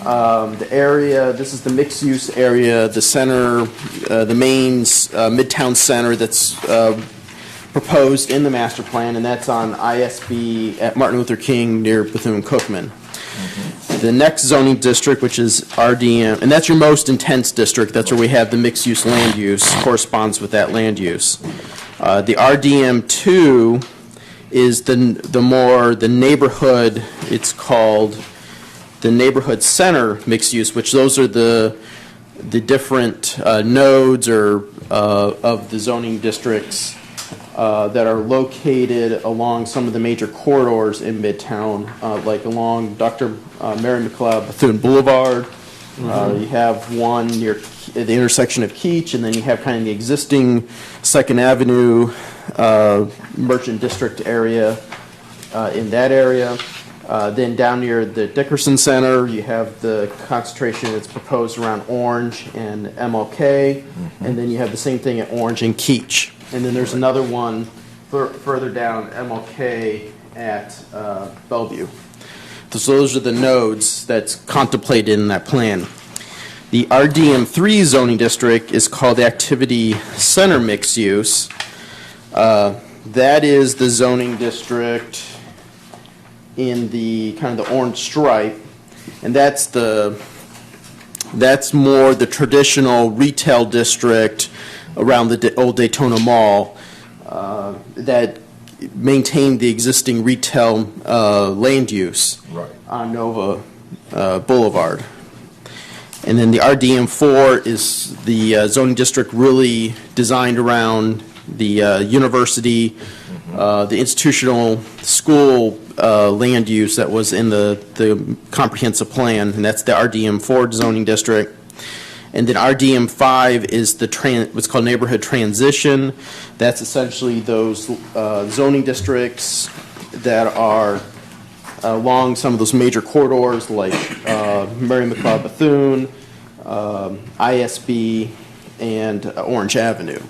The area, this is the mixed-use area, the center, the main Midtown Center that's proposed in the master plan, and that's on ISB at Martin Luther King near Bethune-Cookman. The next zoning district, which is RDM, and that's your most intense district, that's where we have the mixed-use land use, corresponds with that land use. The RDM2 is the neighborhood, it's called the neighborhood center mixed use, which those are the different nodes or of the zoning districts that are located along some of the major corridors in Midtown, like along Dr. Mary McLeod Bethune Boulevard. You have one near the intersection of Keach, and then you have kind of the existing 2nd Avenue Merchant District area in that area. Then down near the Dickerson Center, you have the concentration that's proposed around Orange and MLK, and then you have the same thing at Orange and Keach. And then there's another one further down MLK at Bellevue. So those are the nodes that's contemplated in that plan. The RDM3 zoning district is called the Activity Center Mixed Use. That is the zoning district in the kind of the orange stripe, and that's more the traditional retail district around the old Daytona Mall that maintained the existing retail land use on Nova Boulevard. And then the RDM4 is the zoning district really designed around the university, the institutional school land use that was in the comprehensive plan, and that's the RDM4 zoning district. And then RDM5 is the what's called neighborhood transition. That's essentially those zoning districts that are along some of those major corridors like Mary McLeod Bethune, ISB, and Orange Avenue.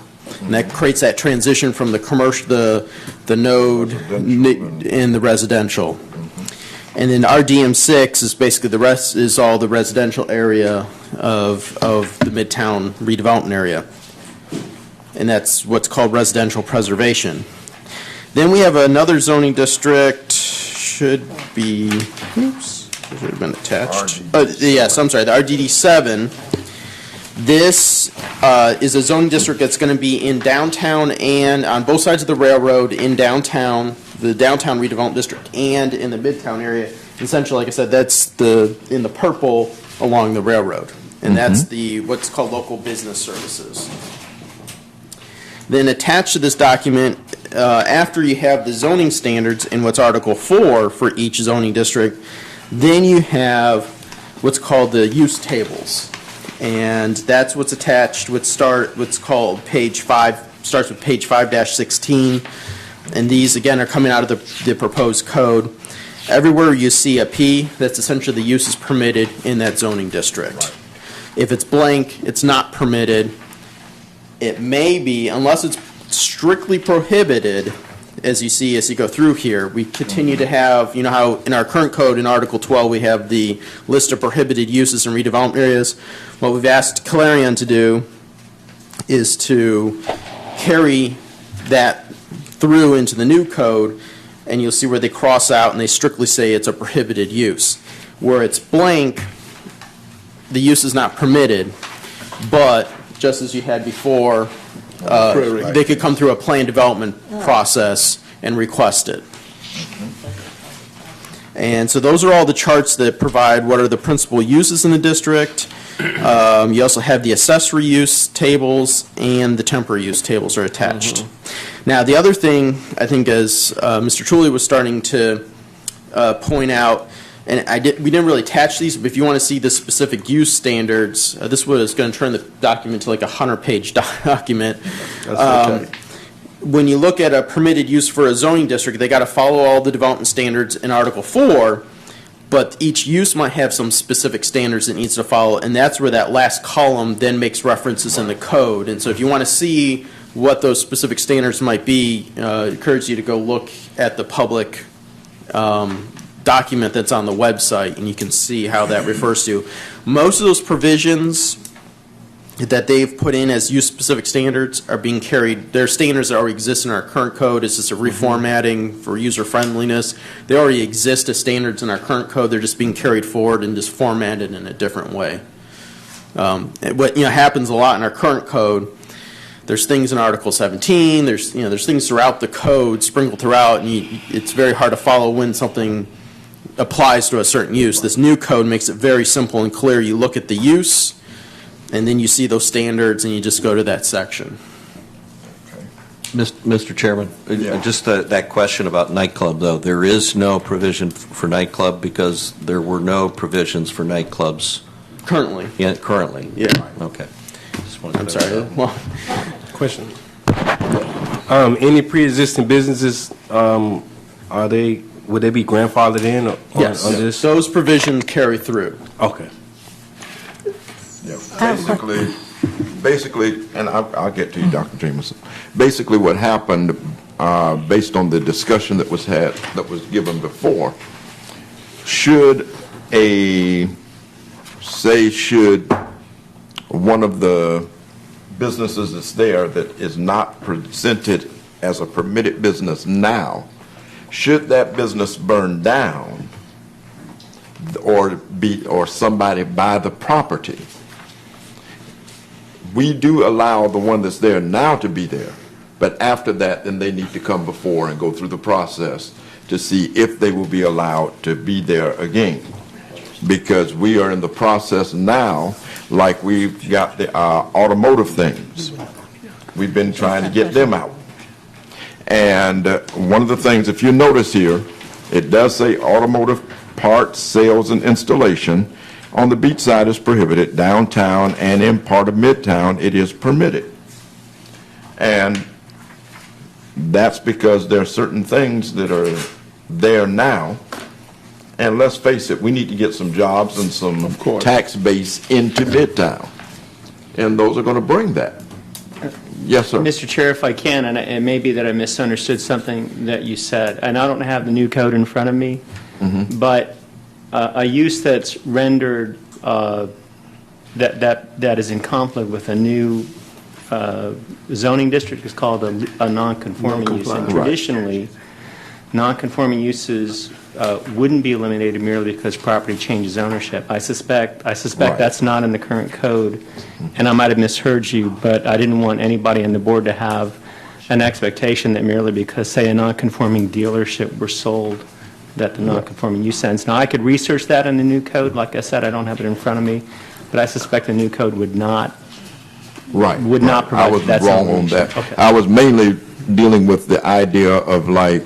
And that creates that transition from the commercial, the node in the residential. And then RDM6 is basically the rest is all the residential area of the Midtown redevelopment area. And that's what's called residential preservation. Then we have another zoning district, should be, oops, it should have been attached. Yes, I'm sorry, the RDD7. This is a zoning district that's going to be in downtown and on both sides of the railroad in downtown, the downtown redevelopment district, and in the Midtown area. Essentially, like I said, that's in the purple along the railroad, and that's the what's called local business services. Then attached to this document, after you have the zoning standards in what's Article 4 for each zoning district, then you have what's called the use tables. And that's what's attached, what's called page 5, starts with page 5-16. And these, again, are coming out of the proposed code. Everywhere you see a P, that's essentially the uses permitted in that zoning district. Right. If it's blank, it's not permitted. It may be, unless it's strictly prohibited, as you go through here, we continue to have, you know how in our current code in Article 12 we have the list of prohibited uses in redevelopment areas. What we've asked Clarion to do is to carry that through into the new code, and you'll see where they cross out and they strictly say it's a prohibited use. Where it's blank, the use is not permitted, but just as you had before, they could come through a plan development process and request it. And so those are all the charts that provide what are the principal uses in the district. You also have the accessory use tables and the temporary use tables are attached. Now, the other thing, I think, as Mr. Trulli was starting to point out, and we didn't really attach these, but if you want to see the specific use standards, this was going to turn the document to like a 100-page document. That's okay. When you look at a permitted use for a zoning district, they got to follow all the development standards in Article 4, but each use might have some specific standards it needs to follow, and that's where that last column then makes references in the code. And so if you want to see what those specific standards might be, I encourage you to go look at the public document that's on the website, and you can see how that refers to. Most of those provisions that they've put in as use-specific standards are being carried. They're standards that already exist in our current code. It's just a reformatting for user-friendliness. They already exist as standards in our current code. They're just being carried forward and just formatted in a different way. What happens a lot in our current code, there's things in Article 17, there's things throughout the code, sprinkled throughout, and it's very hard to follow when something applies to a certain use. This new code makes it very simple and clear. You look at the use, and then you see those standards, and you just go to that section. Mr. Chairman, just that question about nightclub, though. There is no provision for nightclub because there were no provisions for nightclubs. Currently. Yeah, currently. Yeah. Okay. I'm sorry. Well, question. Any pre-existing businesses, would they be grandfathered in on this? Those provisions carry through. Okay. Yeah. Basically, and I'll get to you, Dr. Jameson. Basically, what happened, based on the discussion that was given before, should one of the businesses that's there that is not presented as a permitted business now, should that business burn down or somebody buy the property, we do allow the one that's there now to be there. But after that, then they need to come before and go through the process to see if they will be allowed to be there again. Because we are in the process now, like we've got the automotive things. We've been trying to get them out. And one of the things, if you notice here, it does say automotive parts, sales, and installation. On the beach side is prohibited. Downtown and in part of Midtown, it is permitted. And that's because there are certain things that are there now. And let's face it, we need to get some jobs and some tax base into Midtown. And those are going to bring that. Yes, sir. Mr. Chair, if I can, and it may be that I misunderstood something that you said, and I don't have the new code in front of me, But a use that's rendered that is in conflict with a new zoning district is called a non-conforming use. And traditionally, non-conforming uses wouldn't be eliminated merely because property changes ownership. I suspect that's not in the current code, and I might have misheard you, but I didn't want anybody on the board to have an expectation that merely because, say, a non-conforming dealership were sold, that the non-conforming use ends. Now, I could research that in the new code. Like I said, I don't have it in front of me, but I suspect the new code would not provide I was that wrong on solution. that. Okay. I was mainly dealing with the idea of, like,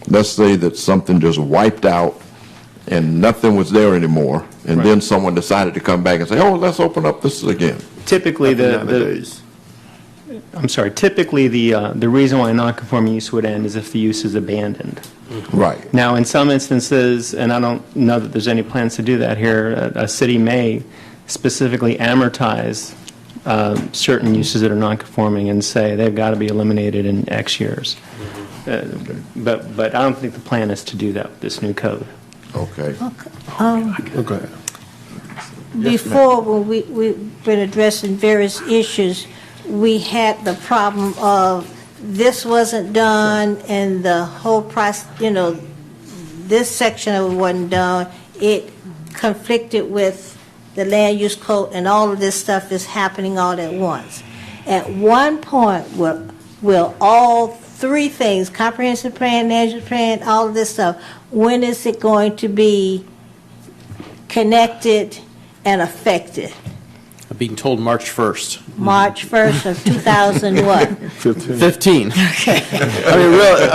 let's say that something just wiped out and nothing was there anymore, and then someone decided to come back and say, oh, let's open up this again. Typically, typically the reason why a non-conforming use would end is if the use is abandoned. Right. Now, in some instances, and I don't know that there's any plans to do that here, a city may specifically amortize certain uses that are non-conforming and say they've got to be eliminated in X years. But I don't think the plan is to do that with this new code. Okay. Okay. Before, when we've been addressing various issues, we had the problem of this wasn't done and the whole process, this section of it wasn't done. It conflicted with the land use code, and all of this stuff is happening all at once. At one point, will all three things, comprehensive plan, land use plan, all of this stuff, when is it going to be connected and effective? I'm being told March 1st. March 1st of 2000 what? 15. Okay. I mean, really,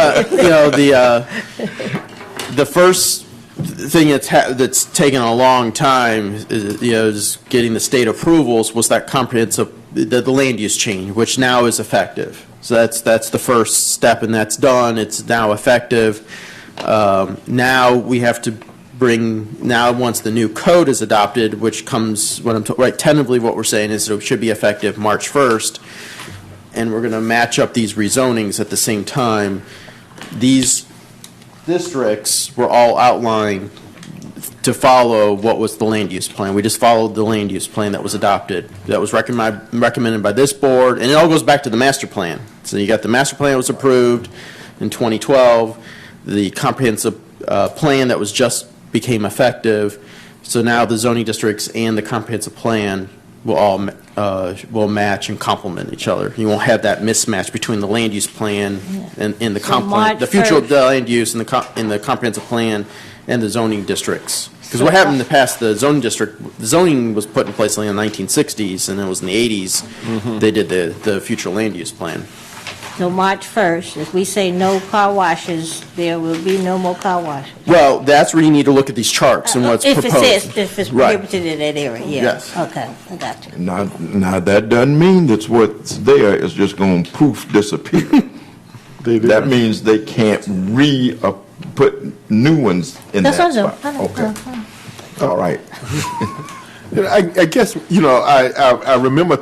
the first thing that's taken a long time is getting the state approvals was that comprehensive, the land use change, which now is effective. So that's the first step, and that's done. It's now effective. Now we have to once the new code is adopted, which comes, tentatively what we're saying is it should be effective March 1st, and we're going to match up these rezonings at the same time. These districts were all outlined to follow what was the land use plan. We just followed the land use plan that was adopted, that was recommended by this board, and it all goes back to the master plan. So you got the master plan that was approved in 2012, the comprehensive plan that was just became effective. So now the zoning districts and the comprehensive plan will all will match and complement each other. You won't have that mismatch between the land use plan and the comp plan, the future of the land use and the comprehensive plan and the zoning districts. Because what happened in the past, the zoning was put in place in the 1960s, and it was in the 80s they did the future land use plan. So March 1st, if we say no car washes, there will be no more car washes. Well, that's where you need to look at these charts and what's proposed. If it's prohibited in that area, yeah. Yes. Okay, I got you. Now that doesn't mean that what's there is just going to poof disappear. That means they can't put new ones in that spot. Okay. All right. I guess, I remember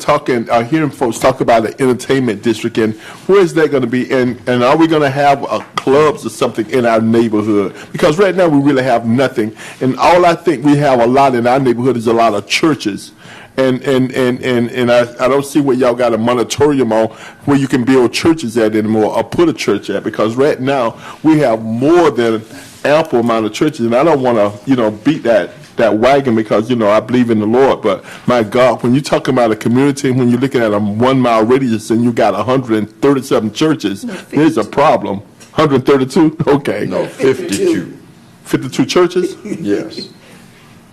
hearing folks talk about the entertainment district, and where is that going to be? And are we going to have clubs or something in our neighborhood? Because right now we really have nothing. And all I think we have a lot in our neighborhood is a lot of churches. And I don't see where y'all got a moratorium on where you can build churches at anymore or put a church at, because right now we have more than ample amount of churches, and I don't want to, beat that wagon because, I believe in the Lord. But my God, when you're talking about a community, when you're looking at a 1 mile radius and you got 137 churches, there's a problem. 132? Okay. No, 52. 52 churches? Yes.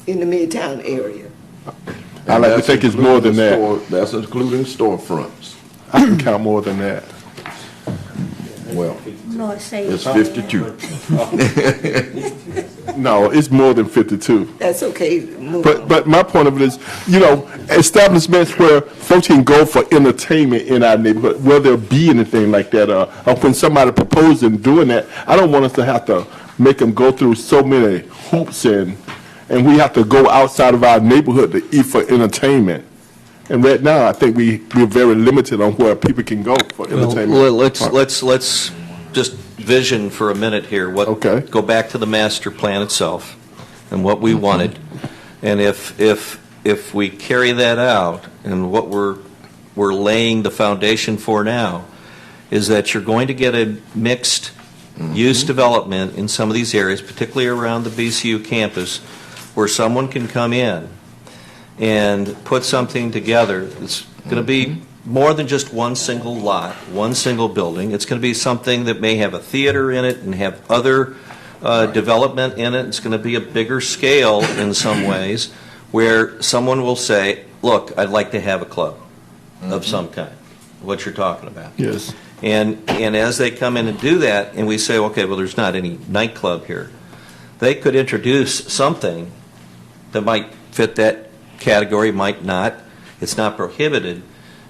In the Midtown area. I like to think it's more than that. That's including storefronts. I can count more than that. Well, No, it's 52. No, it's more than 52. That's okay. But my point of it is, establishments where folks can go for entertainment in our neighborhood, will there be anything like that? Or when somebody proposing doing that, I don't want us to have to make them go through so many hoops and we have to go outside of our neighborhood to eat for entertainment. And right now, I think we're very limited on where people can go for entertainment. Let's just vision for a minute here. Okay. Go back to the master plan itself and what we wanted. And if we carry that out, and what we're laying the foundation for now is that you're going to get a mixed use development in some of these areas, particularly around the BCU campus, where someone can come in and put something together that's going to be more than just one single lot, one single building. It's going to be something that may have a theater in it and have other development in it. It's going to be a bigger scale in some ways, where someone will say, look, I'd like to have a club of some kind, what you're talking about. Yes. And as they come in and do that, and we say, okay, well, there's not any nightclub here, they could introduce something that might fit that category, might not. It's not prohibited.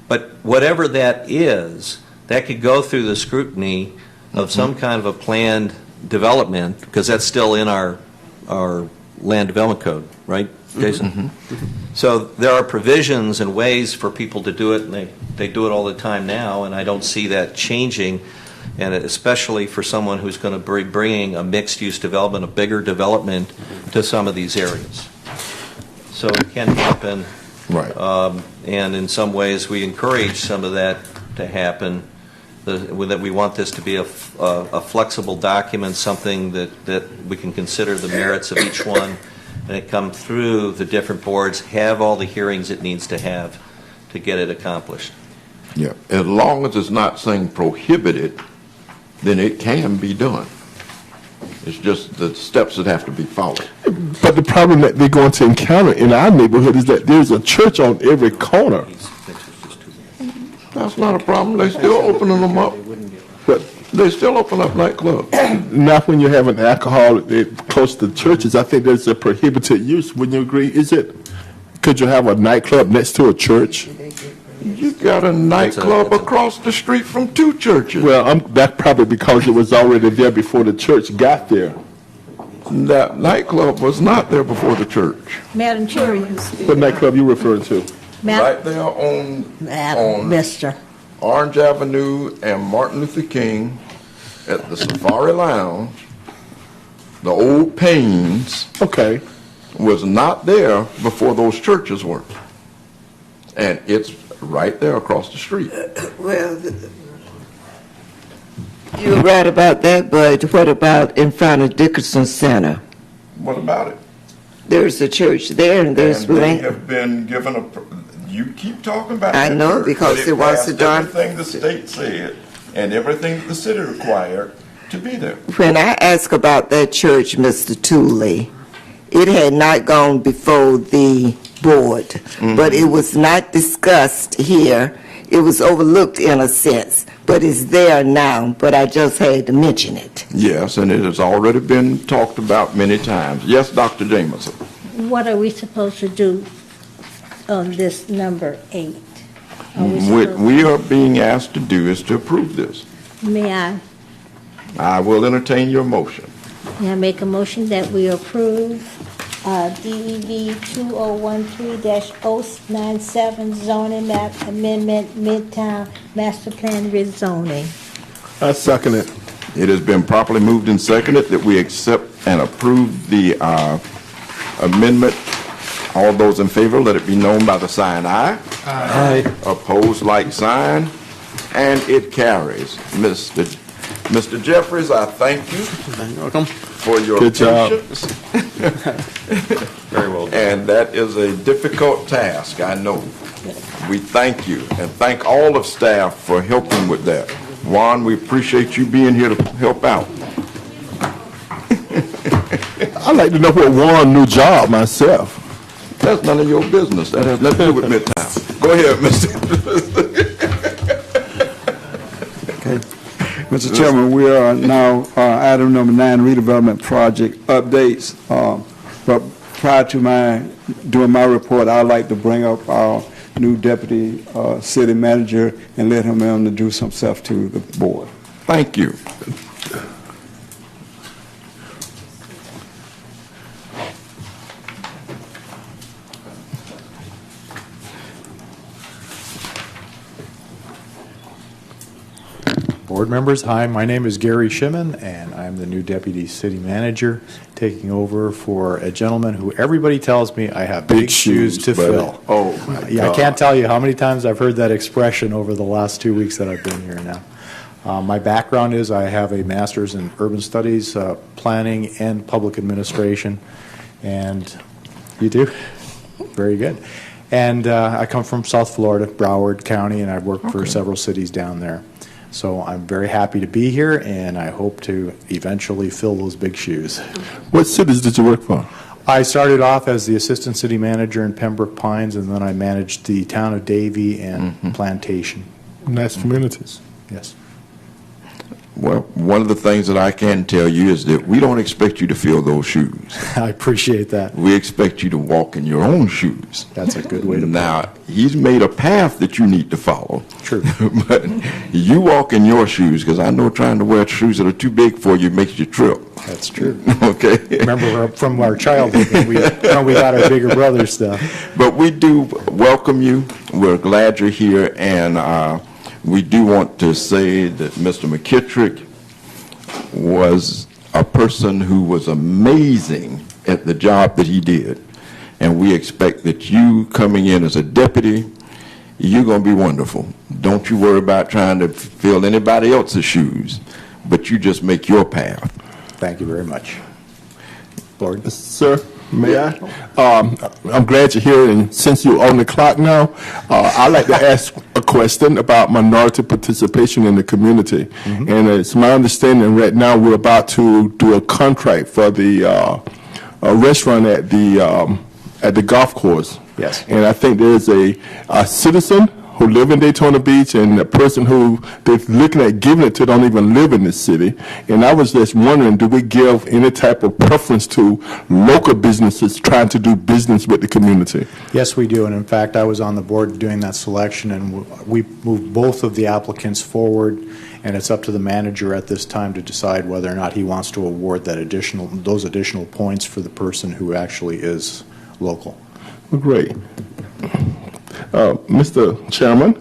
But whatever that is, that could go through the scrutiny of some kind of a planned development, because that's still in our land development code, right, Jason? So there are provisions and ways for people to do it, and they do it all the time now, and I don't see that changing, and especially for someone who's going to be bringing a mixed-use development, a bigger development to some of these areas. So it can happen. Right. And in some ways, we encourage some of that to happen, that we want this to be a flexible document, something that we can consider the merits of each one, and it come through the different boards, have all the hearings it needs to have to get it accomplished. Yeah, as long as it's not saying prohibited, then it can be done. It's just the steps that have to be followed. But the problem that they're going to encounter in our neighborhood is that there's a church on every corner. That's not a problem. They still opening them up. But they still open up nightclubs. Not when you're having alcohol close to churches. I think there's a prohibited use. Wouldn't you agree? Is it? Could you have a nightclub next to a church? You got a nightclub across the street from two churches. Well, that's probably because it was already there before the church got there. That nightclub was not there before the church. Madam Chair. What nightclub you referring to? Right there on Mr. Orange Avenue and Martin Luther King at the Safari Lounge, the old Paynes. Okay. Was not there before those churches were. And it's right there across the street. Well, you're right about that, but what about in front of Dickerson Center? What about it? There's a church there, and there's... And they have been given a... You keep talking about I that know, church, because but it wants to darn... everything the state said and everything the city required to be there. When I asked about that church, Mr. Tooley, it had not gone before the board, but it was not discussed here. It was overlooked in a sense, but it's there now, but I just had to mention it. Yes, and it has already been talked about many times. Yes, Dr. Jameson. What are we supposed to do on this number 8? What we are being asked to do is to approve this. May I will entertain your motion. May I make a motion that we approve DEV 2013-097 zoning map amendment, Midtown Master Plan rezoning? I second it. It has been properly moved and seconded that we accept and approve the amendment. All those in favor, let it be known by the sign aye. Aye. Opposed, like sign, and it carries. Mr. Jeffries, I thank you. You're welcome. For your Good job. patience. Very well done. And that is a difficult task, I know. We thank you and thank all of staff for helping with that. Juan, we appreciate you being here to help out. I'd like to know what Warren's new job myself. That's none of your business. That has nothing to do with Midtown. Go ahead, Mr. Mr. Chairman, we are now item number 9, redevelopment project updates. But prior to doing my report, I'd like to bring up our new deputy city manager and let him introduce himself to the board. Thank you. Board members, hi, my name is Gary Shimon, and I'm the new Deputy City Manager, taking over for a gentleman who everybody tells me I have big shoes to buddy. fill. Oh, my Yeah, I God. can't tell you how many times I've heard that expression over the last 2 weeks that I've been here now. My background is I have a master's in urban studies, planning, and public administration, and you do? Very good. And I come from South Florida, Broward County, and I've worked for several cities down there. So I'm very happy to be here, and I hope to eventually fill those big shoes. What cities did you work for? I started off as the assistant city manager in Pembroke Pines, and then I managed the town of Davie and Plantation. Nice communities. Yes. Well, one of the things that I can tell you is that we don't expect you to fill those shoes. I appreciate that. We expect you to walk in your own shoes. That's a good way to put it. Now, he's made a path that you need to follow. True. But you walk in your shoes, because I know trying to wear shoes that are too big for you makes you trip. That's true. Okay? Remember from our childhood when we got our bigger brother stuff. But we do welcome you. We're glad you're here, and we do want to say that Mr. McKittrick was a person who was amazing at the job that he did. And we expect that you coming in as a deputy, you're going to be wonderful. Don't you worry about trying to fill anybody else's shoes, but you just make your path. Thank you very much. Lord. Sir, may I? I'm glad you're here, and since you're on the clock now, I'd like to ask a question about minority participation in the community. And it's my understanding right now we're about to do a contract for the a restaurant at the golf course. Yes. And I think there's a citizen who live in Daytona Beach and a person who they're looking at giving it to don't even live in this city. And I was just wondering, do we give any type of preference to local businesses trying to do business with the community? Yes, we do, and in fact, I was on the board doing that selection, and we moved both of the applicants forward, and it's up to the manager at this time to decide whether or not he wants to award those additional points for the person who actually is local. Well, great. Mr. Chairman,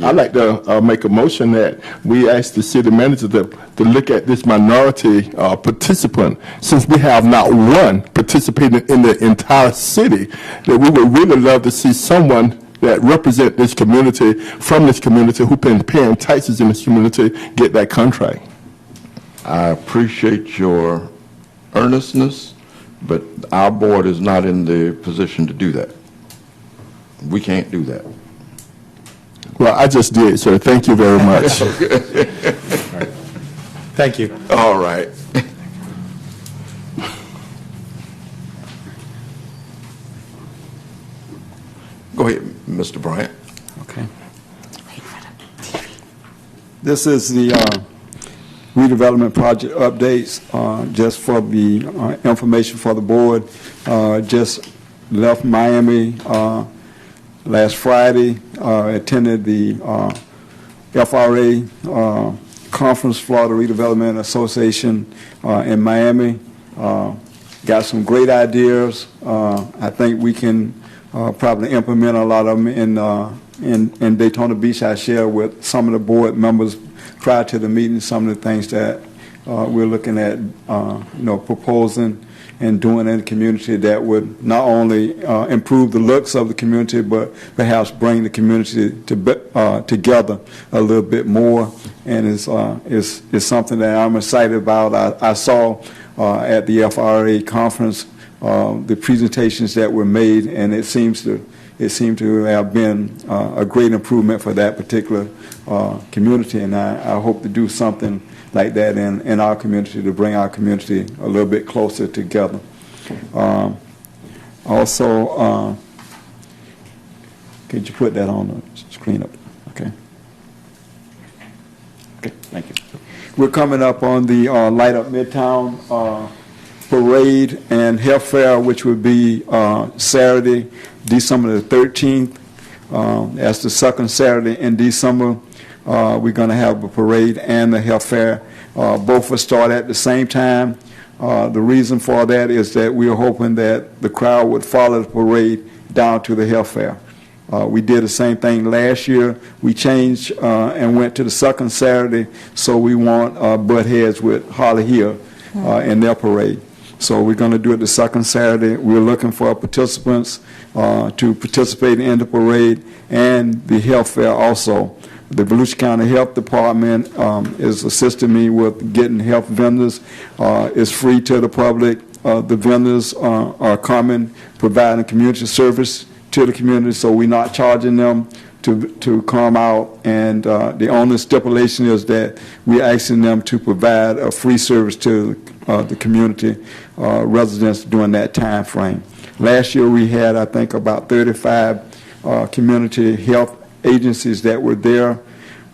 I'd like to make a motion that we ask the city manager to look at this minority participant, since we have not one participating in the entire city, that we would really love to see someone that represent this community, from this community, who's been paying taxes in this community, get that contract. I appreciate your earnestness, but our board is not in the position to do that. We can't do that. Well, I just did, sir. Thank you very much. Thank you. All right. Go ahead, Mr. Bryant. Okay. This is the redevelopment project updates, just for the information for the board. Just left Miami last Friday, attended the FRA conference, Florida Redevelopment Association in Miami. Got some great ideas. I think we can probably implement a lot of them in Daytona Beach. I share with some of the board members prior to the meeting some of the things that we're looking at, proposing and doing in the community that would not only improve the looks of the community, but perhaps bring the community together a little bit more. And it's something that I'm excited about. I saw at the FRA conference the presentations that were made, and it seemed to have been a great improvement for that particular community. And I hope to do something like that in our community, to bring our community a little bit closer together. Also, could you put that on the screen up? Okay. Okay, thank you. We're coming up on the Light Up Midtown parade and health fair, which would be Saturday, December the 13th. That's the second Saturday in December. We're going to have a parade and the health fair. Both will start at the same time. The reason for that is that we're hoping that the crowd would follow the parade down to the health fair. We did the same thing last year. We changed and went to the second Saturday, so we want butt heads with Holly Hill in their parade. So we're going to do it the second Saturday. We're looking for participants to participate in the parade and the health fair also. The Volusia County Health Department is assisting me with getting health vendors. It's free to the public. The vendors are coming, providing community service to the community, so we're not charging them to come out. And the only stipulation is that we're asking them to provide a free service to the community residents during that time frame. Last year we had, I think, about 35 community health agencies that were there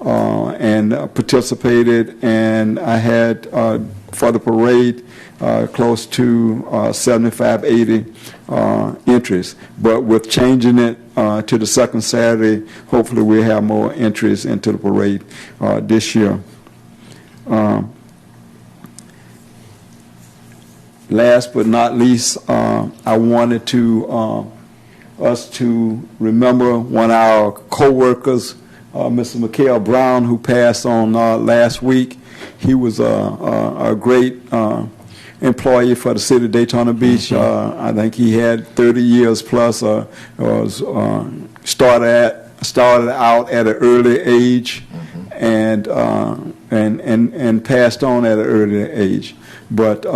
and participated, and I had for the parade close to 75, 80 entries. But with changing it to the second Saturday, hopefully we'll have more entries into the parade this year. Last but not least, I wanted to us to remember one of our co-workers, Mr. Mikhail Brown, who passed on last week. He was a great employee for the city of Daytona Beach. I think he had 30 years plus. Was started out at an early age and passed on at an early age. But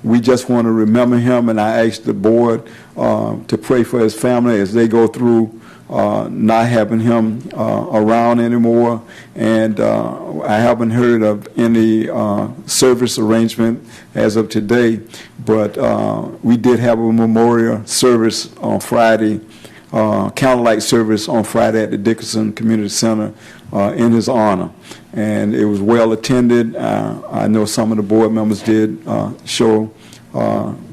we just want to remember him, and I asked the board to pray for his family as they go through not having him around anymore. And I haven't heard of any service arrangement as of today, but we did have a memorial service on Friday, candlelight service on Friday at the Dickinson Community Center in his honor. And it was well attended. I know some of the board members did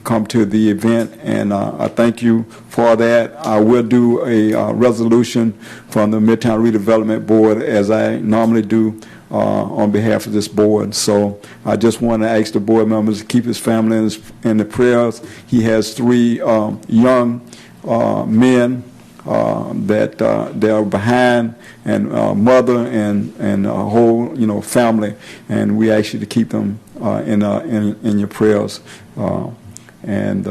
come to the event, and I thank you for that. I will do a resolution from the Midtown Redevelopment Board, as I normally do on behalf of this board. So I just want to ask the board members to keep his family in the prayers. He has 3 young men that they are behind, and mother and a whole family, and we ask you to keep them in your prayers. And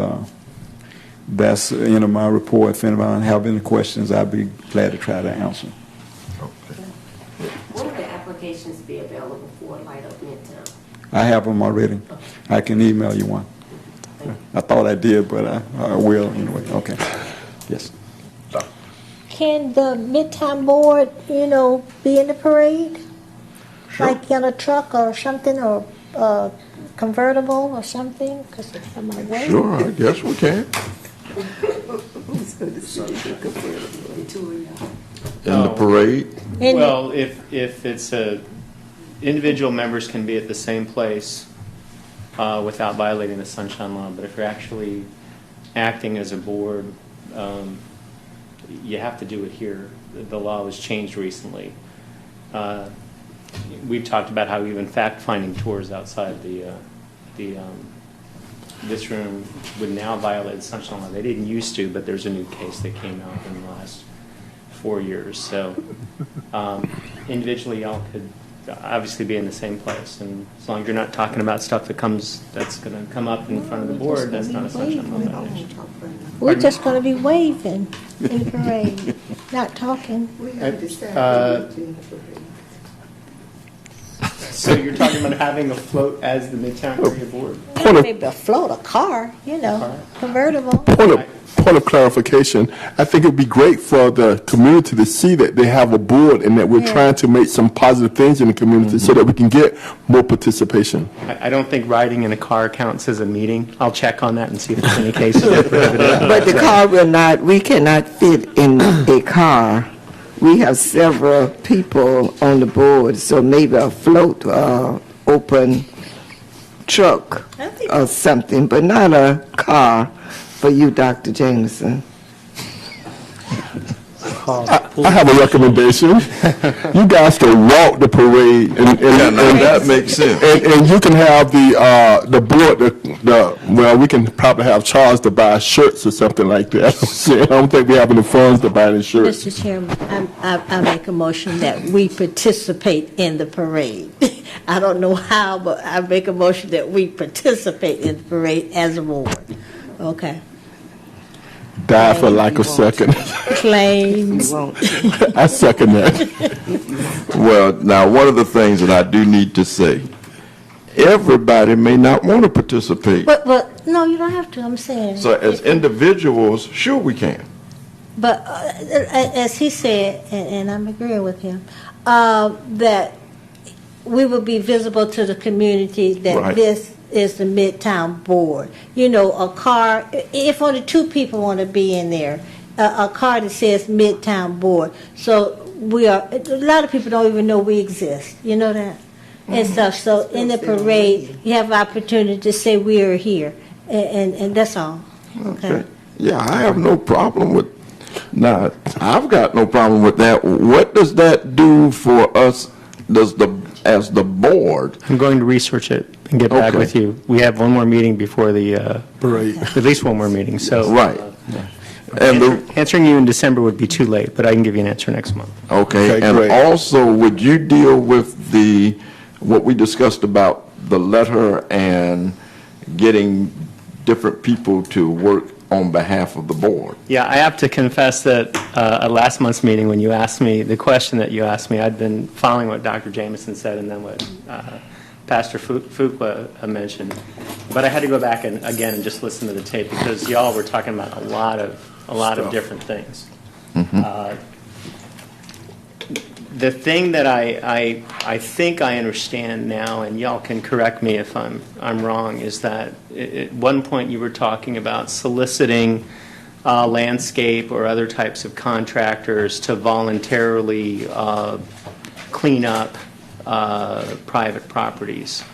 that's the end of my report. If anybody have any questions, I'd be glad to try to answer. What would the applications be available for Light Up Midtown? I have them already. I can email you one. I thought I did, but I will anyway. Okay. Yes. Can the Midtown Board, be in the parade? Sure. Like in a truck or something, or convertible or something? Because it's on my way. Sure, I guess we can. In the parade? Well, if it's individual members can be at the same place without violating the Sunshine Law, but if you're actually acting as a board, you have to do it here. The law was changed recently. We've talked about how even fact-finding tours outside this room would now violate the Sunshine Law. They didn't used to, but there's a new case that came out in the last 4 years. So individually, y'all could obviously be in the same place, and as long as you're not talking about stuff that's going to come up in front of the board, that's not a Sunshine Law violation. We're just going to be waving in the parade, not talking. So you're talking about having a float as the Midtown Area Board? Maybe a float, a car, convertible. Point of clarification, I think it would be great for the community to see that they have a board and that we're trying to make some positive things in the community so that we can get more participation. I don't think riding in a car counts as a meeting. I'll check on that and see if there's any cases that prohibit it. But the car we cannot fit in a car. We have several people on the board, so maybe a float, open truck or something, but not a car for you, Dr. Jameson. I have a recommendation. You guys can walk the parade, and that makes sense. And you can have the board. Well, we can probably have Charles to buy shirts or something like that. I don't think we have any funds to buy any shirts. Mr. Chairman, I make a motion that we participate in the parade. I don't know how, but I make a motion that we participate in the parade as a board. Okay. Die for lack of second. Claims. I second that. Well, now, one of the things that I do need to say, everybody may not want to participate. But no, you don't have to, I'm saying. So as individuals, sure we can. But as he said, and I'm agreeing with him, that we will be visible to the community that Right. this is the Midtown Board. You know, a car, if only 2 people want to be in there, a car that says Midtown Board. So we are, a lot of people don't even know we exist. You know that? And stuff. So in the parade, you have opportunity to say we are here. And that's all. Okay. Yeah, I have no problem with, now, I've got no problem with that. What does that do for us, as the board? I'm going to research it and get back Okay. with you. We have one more meeting before the parade. At least one more meeting, so. Right. And answering you in December would be too late, but I can give you an answer next month. Okay, and great. also, would you deal with what we discussed about the letter and getting different people to work on behalf of the board? Yeah, I have to confess that at last month's meeting, when you asked me, the question that you asked me, I'd been following what Dr. Jameson said and then what Pastor Fuqua mentioned. But I had to go back again and just listen to the tape because y'all were talking about a lot of different things. The thing that I think I understand now, and y'all can correct me if I'm wrong, is that at one point you were talking about soliciting landscape or other types of contractors to voluntarily clean up private properties.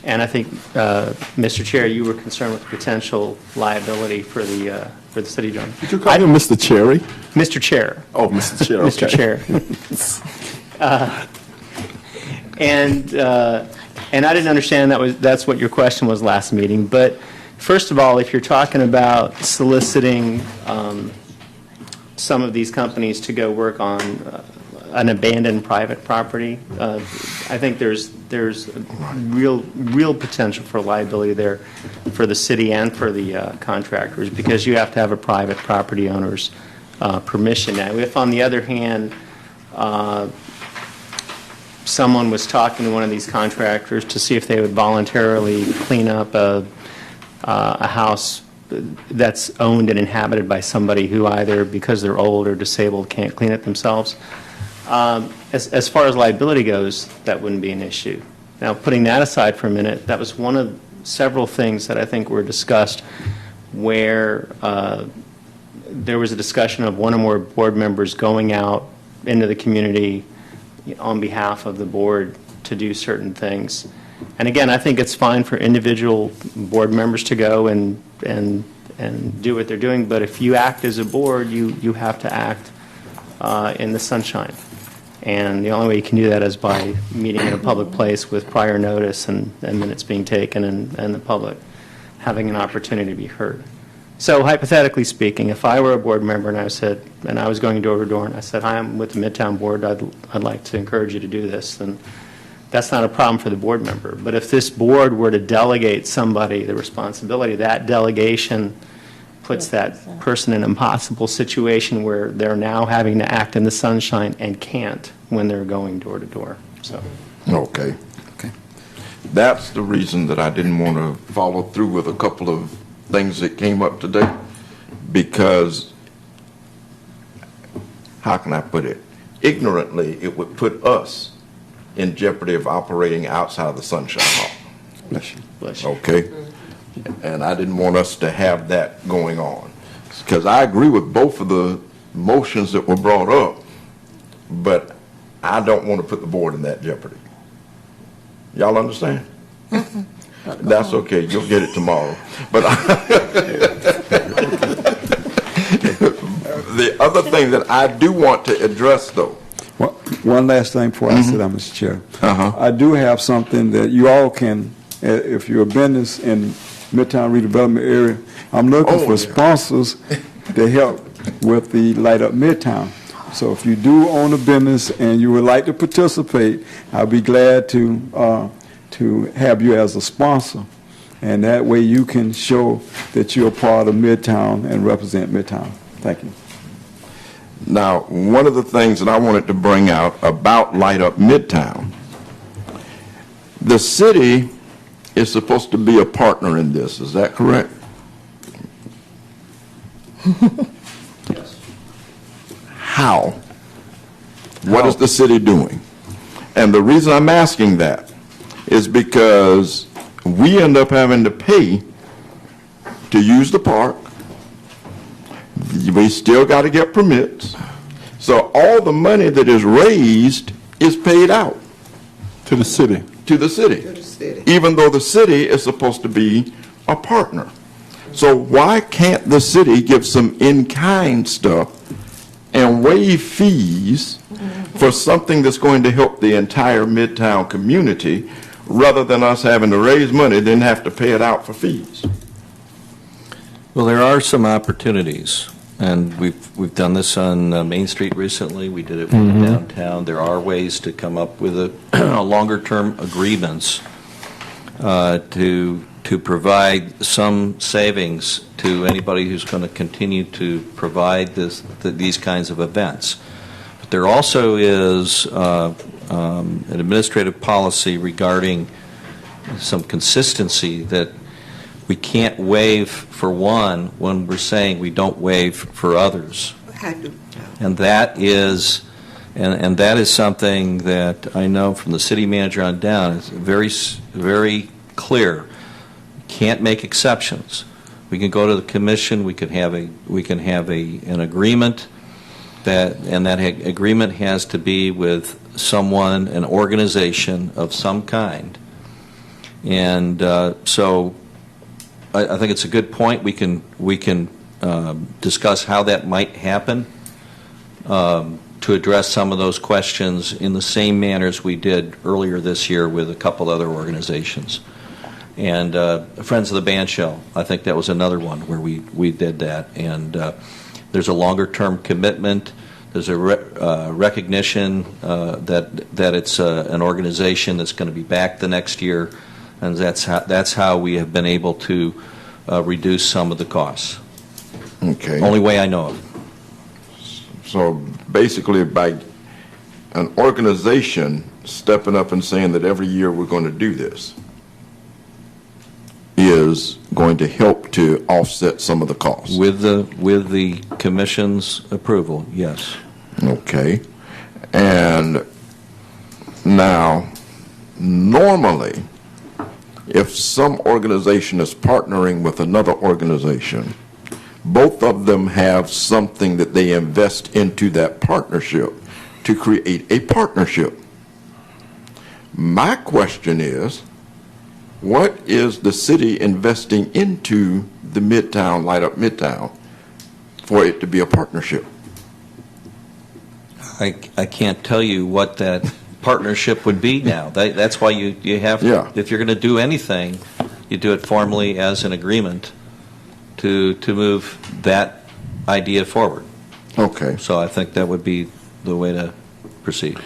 And I think, Mr. Chair, you were concerned with potential liability for the city of Jordan. Did you call him Mr. Cherry? Mr. Chair. Oh, Mr. Chair, okay. Mr. Chair. And I didn't understand that's what your question was last meeting. But first of all, if you're talking about soliciting some of these companies to go work on an abandoned private property, I think there's real potential for liability there for the city and for the contractors because you have to have a private property owner's permission. Now, if on the other hand, someone was talking to one of these contractors to see if they would voluntarily clean up a house that's owned and inhabited by somebody who either because they're old or disabled can't clean it themselves. As far as liability goes, that wouldn't be an issue. Now, putting that aside for a minute, that was one of several things that I think were discussed where there was a discussion of one or more board members going out into the community on behalf of the board to do certain things. And again, I think it's fine for individual board members to go and do what they're doing, but if you act as a board, you have to act in the sunshine. And the only way you can do that is by meeting in a public place with prior notice and minutes being taken and the public having an opportunity to be heard. So hypothetically speaking, if I were a board member and I was going door to door and I said, hi, I'm with the Midtown Board, I'd like to encourage you to do this, then that's not a problem for the board member. But if this board were to delegate somebody the responsibility, that delegation puts that person in an impossible situation where they're now having to act in the sunshine and can't when they're going door to door. So. Okay. That's the reason that I didn't want to follow through with a couple of things that came up today, because, how can I put it? Ignorantly, it would put us in jeopardy of operating outside of the Sunshine Law. Bless you. Okay? And I didn't want us to have that going on. Because I agree with both of the motions that were brought up, but I don't want to put the board in that jeopardy. Y'all understand? That's okay. You'll get it tomorrow. But The other thing that I do want to address, though. One last thing before I sit down, Mr. Chair. I do have something that you all can, if you're a business in Midtown redevelopment area, I'm looking for sponsors to help with the Light Up Midtown. So if you do own a business and you would like to participate, I'll be glad to have you as a sponsor. And that way you can show that you're part of Midtown and represent Midtown. Thank you. Now, one of the things that I wanted to bring out about Light Up Midtown, the city is supposed to be a partner in this. Is that correct? Yes. How? What is the city doing? And the reason I'm asking that is because we end up having to pay to use the park. We still got to get permits. So all the money that is raised is paid out. To the city. To the city. Even though the city is supposed to be a partner. So why can't the city give some in-kind stuff and waive fees for something that's going to help the entire Midtown community rather than us having to raise money, then have to pay it out for fees? Well, there are some opportunities, and we've done this on Main Street recently. We did it with downtown. There are ways to come up with a longer-term agreements to provide some savings to anybody who's going to continue to provide these kinds of events. But there also is an administrative policy regarding some consistency that we can't waive for one when we're saying we don't waive for others. And that is something that I know from the city manager on down is very clear. Can't make exceptions. We can go to the commission. We can have an agreement and that agreement has to be with someone, an organization of some kind. And so I think it's a good point. We can discuss how that might happen to address some of those questions in the same manner as we did earlier this year with a couple other organizations. And Friends of the Band Shell, I think that was another one where we did that. And there's a longer-term commitment. There's a recognition that it's an organization that's going to be back the next year, and that's how we have been able to reduce some of the costs. Okay. Only way I know of. So basically, by an organization stepping up and saying that every year we're going to do this is going to help to offset some of the costs. With the commission's approval, yes. Okay. And now, normally, if some organization is partnering with another organization, both of them have something that they invest into that partnership to create a partnership. My question is, what is the city investing into the Midtown, Light Up Midtown, for it to be a partnership? I can't tell you what that partnership would be now. That's why you have, if you're going to do anything, you do it formally as an agreement to move that idea forward. Okay. So I think that would be the way to proceed.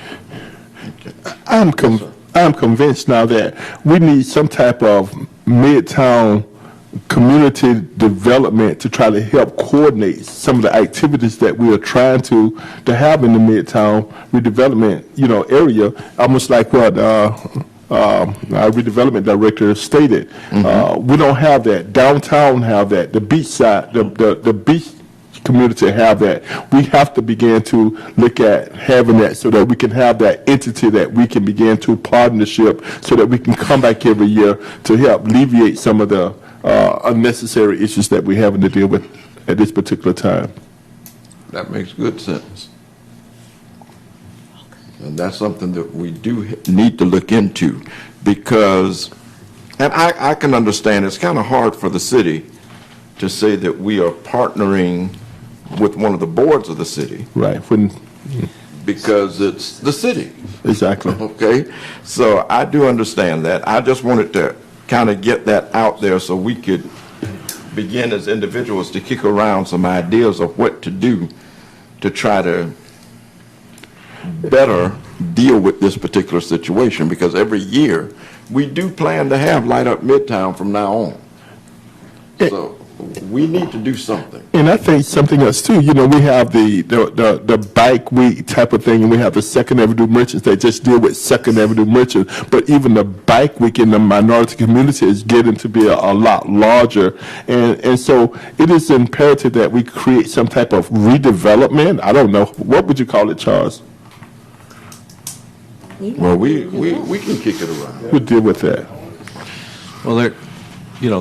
Okay. I'm convinced now that we need some type of Midtown community development to try to help coordinate some of the activities that we are trying to have in the Midtown redevelopment, area. Almost like what our redevelopment director stated. We don't have that. Downtown have that. The beach side, the beach community have that. We have to begin to look at having that so that we can have that entity that we can begin to partnership so that we can come back every year to help alleviate some of the unnecessary issues that we're having to deal with at this particular time. That makes good sense. And that's something that we do need to look into because, and I can understand it's kind of hard for the city to say that we are partnering with one of the boards of the city. Right. Because it's the city. Exactly. Okay? So I do understand that. I just wanted to kind of get that out there so we could begin as individuals to kick around some ideas of what to do to try to better deal with this particular situation, because every year we do plan to have Light Up Midtown from now on. So we need to do something. And I think something else too. You know, we have the bike week type of thing, and we have the Second Avenue merchants that just deal with Second Avenue merchants. But even the bike week in the minority community is getting to be a lot larger, and so it is imperative that we create some type of redevelopment. I don't know, what would you call it, Charles? Well, we can kick it around. We'll deal with that. Well,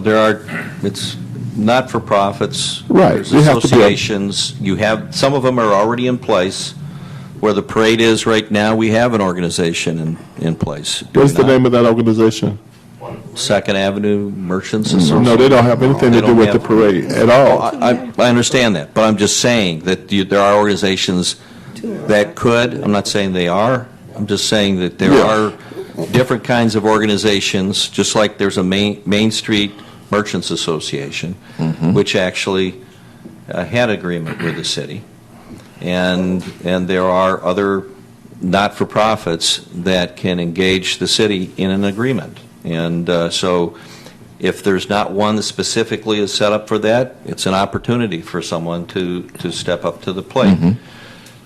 there are, it's not-for-profits. Right. There's They have to be associations. You have, some of them are already in place. Where the parade is right now, we have an organization in place. Do What's we the not? name of that organization? Second Avenue Merchants Association. No, they don't have anything They to do don't with the have- parade at all. I understand that, but I'm just saying that there are organizations that could, I'm not saying they are, I'm just saying that there are different kinds of organizations, just like there's a Main Street Merchants Association, which actually had agreement with the city, and there are other not-for-profits that can engage the city in an agreement. And so if there's not one that specifically is set up for that, it's an opportunity for someone to step up to the plate.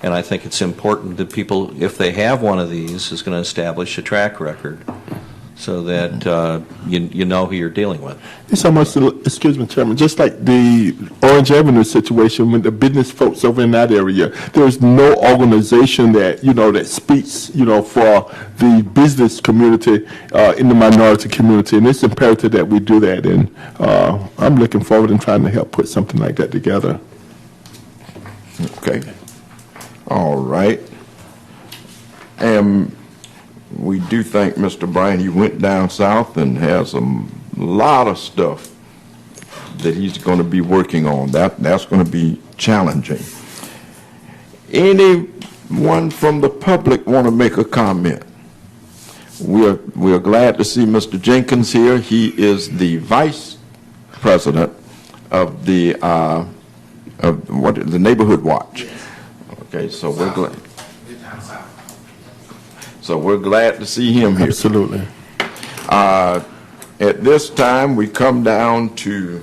And I think it's important that people, if they have one of these, is going to establish a track record so that you know who you're dealing with. It's almost, excuse me, Chairman, just like the Orange Avenue situation with the business folks over in that area. There's no organization that, that speaks, for the business community in the minority community. And it's imperative that we do that. And I'm looking forward and trying to help put something like that together. Okay. All right. And we do thank Mr. Bryan. He went down south and has a lot of stuff that he's going to be working on. That's going to be challenging. Anyone from the public want to make a comment? We're glad to see Mr. Jenkins here. He is the vice president of the Neighborhood Watch. Okay, so we're glad. So we're glad to see him here. Absolutely. At this time, we come down to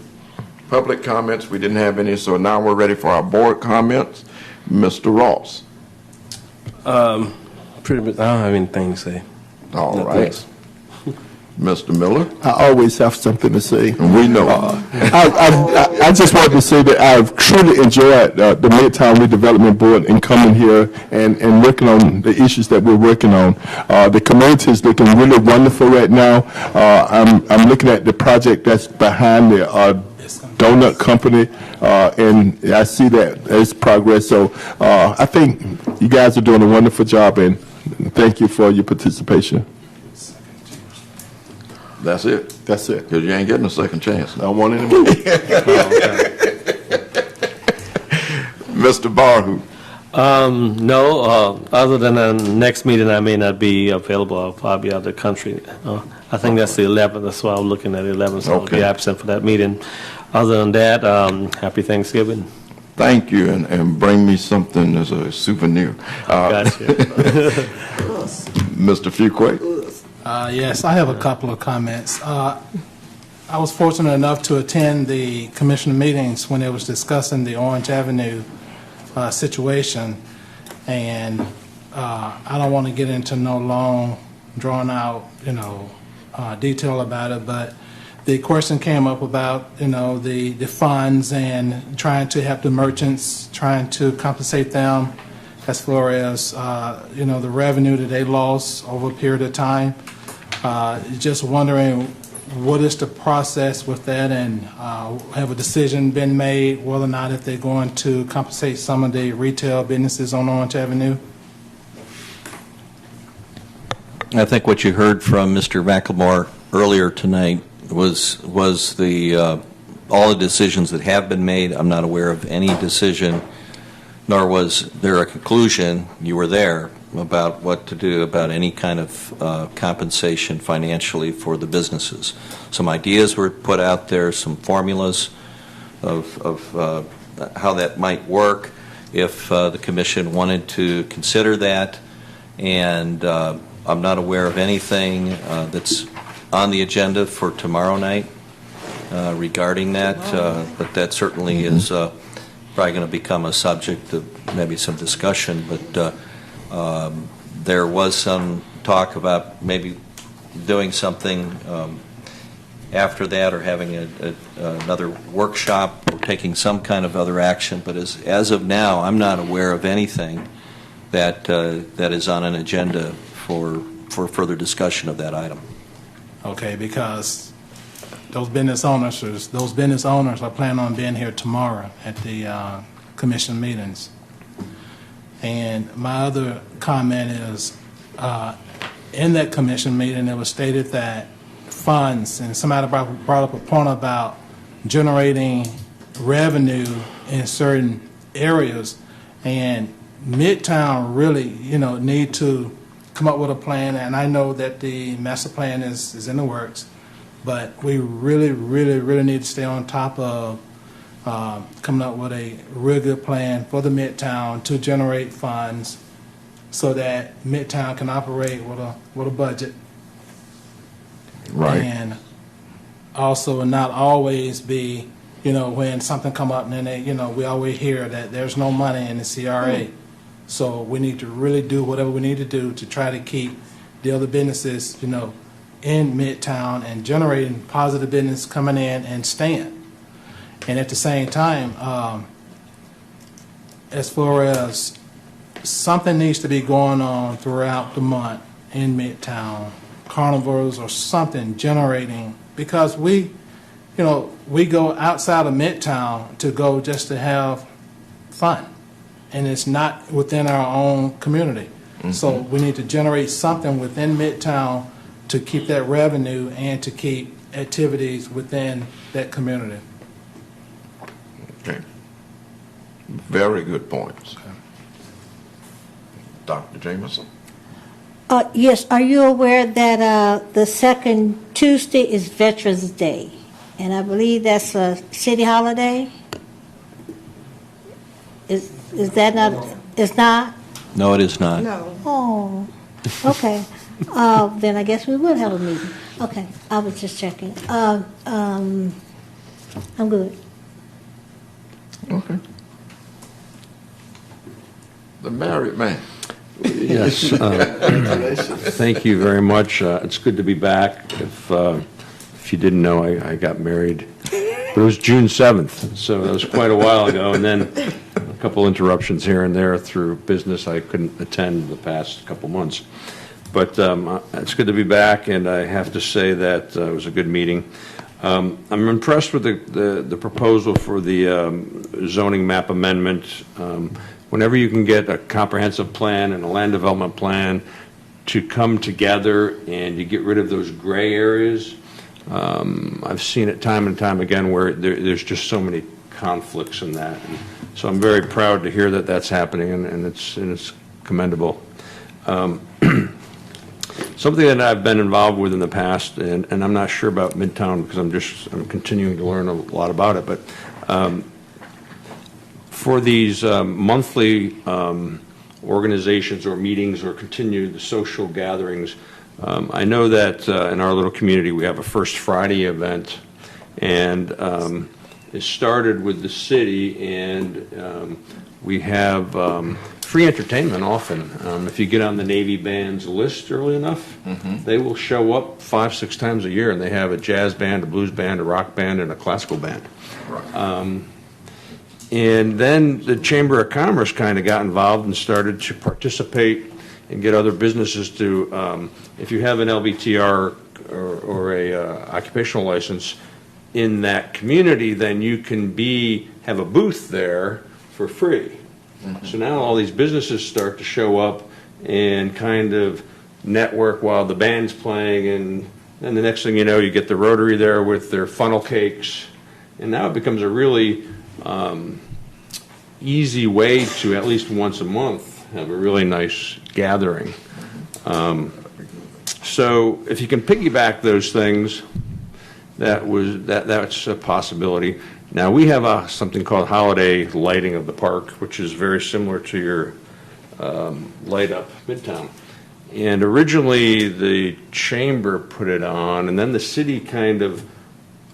public comments. We didn't have any, so now we're ready for our board comments. Mr. Ross. Pretty much, I don't have anything to say. All right. Mr. Miller? I always have something to say. We know. I just wanted to say that I've truly enjoyed the Midtown Redevelopment Board and coming here and working on the issues that we're working on. The community is looking really wonderful right now. I'm looking at the project that's behind the donut company, and I see that as progress. So I think you guys are doing a wonderful job, and thank you for your participation. That's it? That's it. Because you ain't getting a second chance. I don't want any more. Mr. Barhu. No, other than the next meeting, I may not be available. I'll probably be out of the country. I think that's the 11th. That's why I'm looking at the 11th, so I'll be absent for that meeting. Other than that, happy Thanksgiving. Thank you, and bring me something as a souvenir. Gotcha. Mr. Fuqua. Yes, I have a couple of comments. I was fortunate enough to attend the commission meetings when it was discussing the Orange Avenue situation, and I don't want to get into no long, drawn-out, detail about it, but the question came up about, the funds and trying to help the merchants, trying to compensate them as far as, the revenue that they lost over a period of time. Just wondering, what is the process with that, and have a decision been made whether or not if they're going to compensate some of the retail businesses on Orange Avenue? I think what you heard from Mr. McLemore earlier tonight was the all the decisions that have been made. I'm not aware of any decision, nor was there a conclusion, you were there, about what to do about any kind of compensation financially for the businesses. Some ideas were put out there, some formulas of how that might work if the commission wanted to consider that, and I'm not aware of anything that's on the agenda for tomorrow night regarding that, but that certainly is probably going to become a subject of maybe some discussion, but there was some talk about maybe doing something after that, or having another workshop, or taking some kind of other action. But as of now, I'm not aware of anything that that is on an agenda for further discussion of that item. Okay, because those business owners are planning on being here tomorrow at the commission meetings. And my other comment is, in that commission meeting, it was stated that funds, and somebody brought up a point about generating revenue in certain areas, and Midtown really, need to come up with a plan, and I know that the master plan is in the works, but we really, really, really need to stay on top of coming up with a real good plan for the Midtown to generate funds so that Midtown can operate with a budget. Right. And also not always be, when something come up and then we always hear that there's no money in the CRA. So we need to really do whatever we need to do to try to keep the other businesses, in Midtown and generating positive business coming in and staying. And at the same time, as far as something needs to be going on throughout the month in Midtown, carnivals or something generating, because we go outside of Midtown to go just to have fun, and it's not within our own community. Mm-hmm. So we need to generate something within Midtown to keep that revenue and to keep activities within that community. Okay. Very good points. Dr. Jameson? Yes, are you aware that the second Tuesday is Veterans Day? And I believe that's a city holiday? Is that not? It's not? No, it is not. No. Oh, okay. Then I guess we will have a meeting. Okay, I was just checking. I'm good. Okay. The married man. Yes. Thank you very much. It's good to be back. If you didn't know, I got married, but it was June 7th, so that was quite a while ago. And then a couple interruptions here and there through business I couldn't attend the past couple months. But it's good to be back, and I have to say that it was a good meeting. I'm impressed with the proposal for the zoning map amendment. Whenever you can get a comprehensive plan and a land development plan to come together and you get rid of those gray areas, I've seen it time and time again where there's just so many conflicts in that. And so I'm very proud to hear that that's happening, and it's commendable. Something that I've been involved with in the past, and I'm not sure about Midtown because I'm continuing to learn a lot about it, but for these monthly organizations or meetings or continued social gatherings, I know that in our little community we have a First Friday event, and it started with the city, and we have free entertainment often. If you get on the Navy band's list early enough, they will show up 5-6 times a year, and they have a jazz band, a blues band, a rock band, and a classical band. Right. And then the Chamber of Commerce kind of got involved and started to participate and get other businesses to, if you have an LVTR or a occupational license in that community, then you can have a booth there for free. So now all these businesses start to show up and kind of network while the band's playing, and then the next thing you know, you get the Rotary there with their funnel cakes And now it becomes a really easy way to, at least once a month, have a really nice gathering. So if you can piggyback those things, that's a possibility. Now, we have something called holiday lighting of the park, which is very similar to your light up Midtown. And originally, the chamber put it on, and then the city kind of